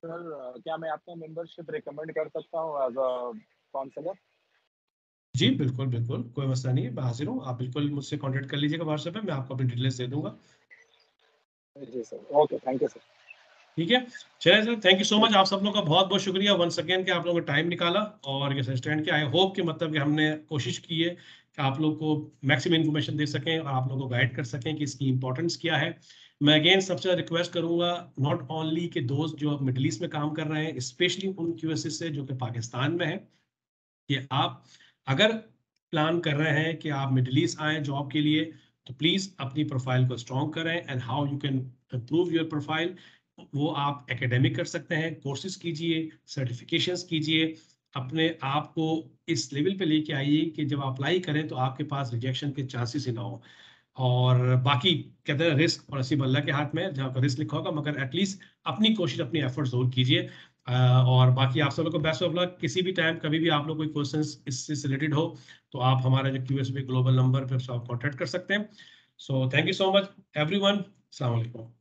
क्या मैं आपका मेंबरशिप रिकमेंड कर सकता हूँ एज अ काउंसलर? जी बिल्कुल बिल्कुल, कोई मसला नहीं है, मैं हाजिर हूँ, आप बिल्कुल मुझसे कांटेक्ट कर लीजिएगा व्हाट्सएप पे, मैं आपको अपनी डिटेल्स दे दूंगा। जी sir, okay, thank you sir. ठीक है, चलिए sir, thank you so much, आप सब लोगों का बहुत बहुत शुक्रिया वंस अगेन कि आप लोगों ने टाइम निकाला और ये सस्टेंड किया। आई होप कि मतलब कि हमने कोशिश की है कि आप लोग को मैक्सिमम इन्फॉर्मेशन दे सकें और आप लोगों को गाइड कर सकें कि इसकी इंपॉर्टेंस क्या है। मैं अगेन सबसे रिक्वेस्ट करूंगा, नॉट ओनली के दोस्त जो मिडिल ईस्ट में काम कर रहे हैं, स्पेशली उन QSs से जो कि पाकिस्तान में है, कि आप अगर प्लान कर रहे हैं कि आप मिडिल ईस्ट आए जॉब के लिए, तो प्लीज अपनी प्रोफाइल को स्ट्रॉन्ग करें। And how you can improve your profile, वो आप एकेडमिक कर सकते हैं, कोर्सेज कीजिए, सर्टिफिकेशंस कीजिए, अपने आप को इस लेवल पे लेके आइए कि जब अप्लाई करें तो आपके पास रिजेक्शन के चांसेस ही ना हो। और बाकी कहते हैं रिस्क और नसीब अल्लाह के हाथ में, जहाँ पर रिस्क लिखा होगा, मगर एटलीस्ट अपनी कोशिश, अपनी एफर्ट जरूर कीजिए। और बाकी आप सब लोग को बेस्ट ऑफ लक। किसी भी टाइम कभी भी आप लोग कोई क्वेश्चंस इससे रिलेटेड हो तो आप हमारा जो QSB ग्लोबल नंबर पर आप कॉन्टैक्ट कर सकते हैं। So thank you so much everyone. अस्सलाम वालेकुम।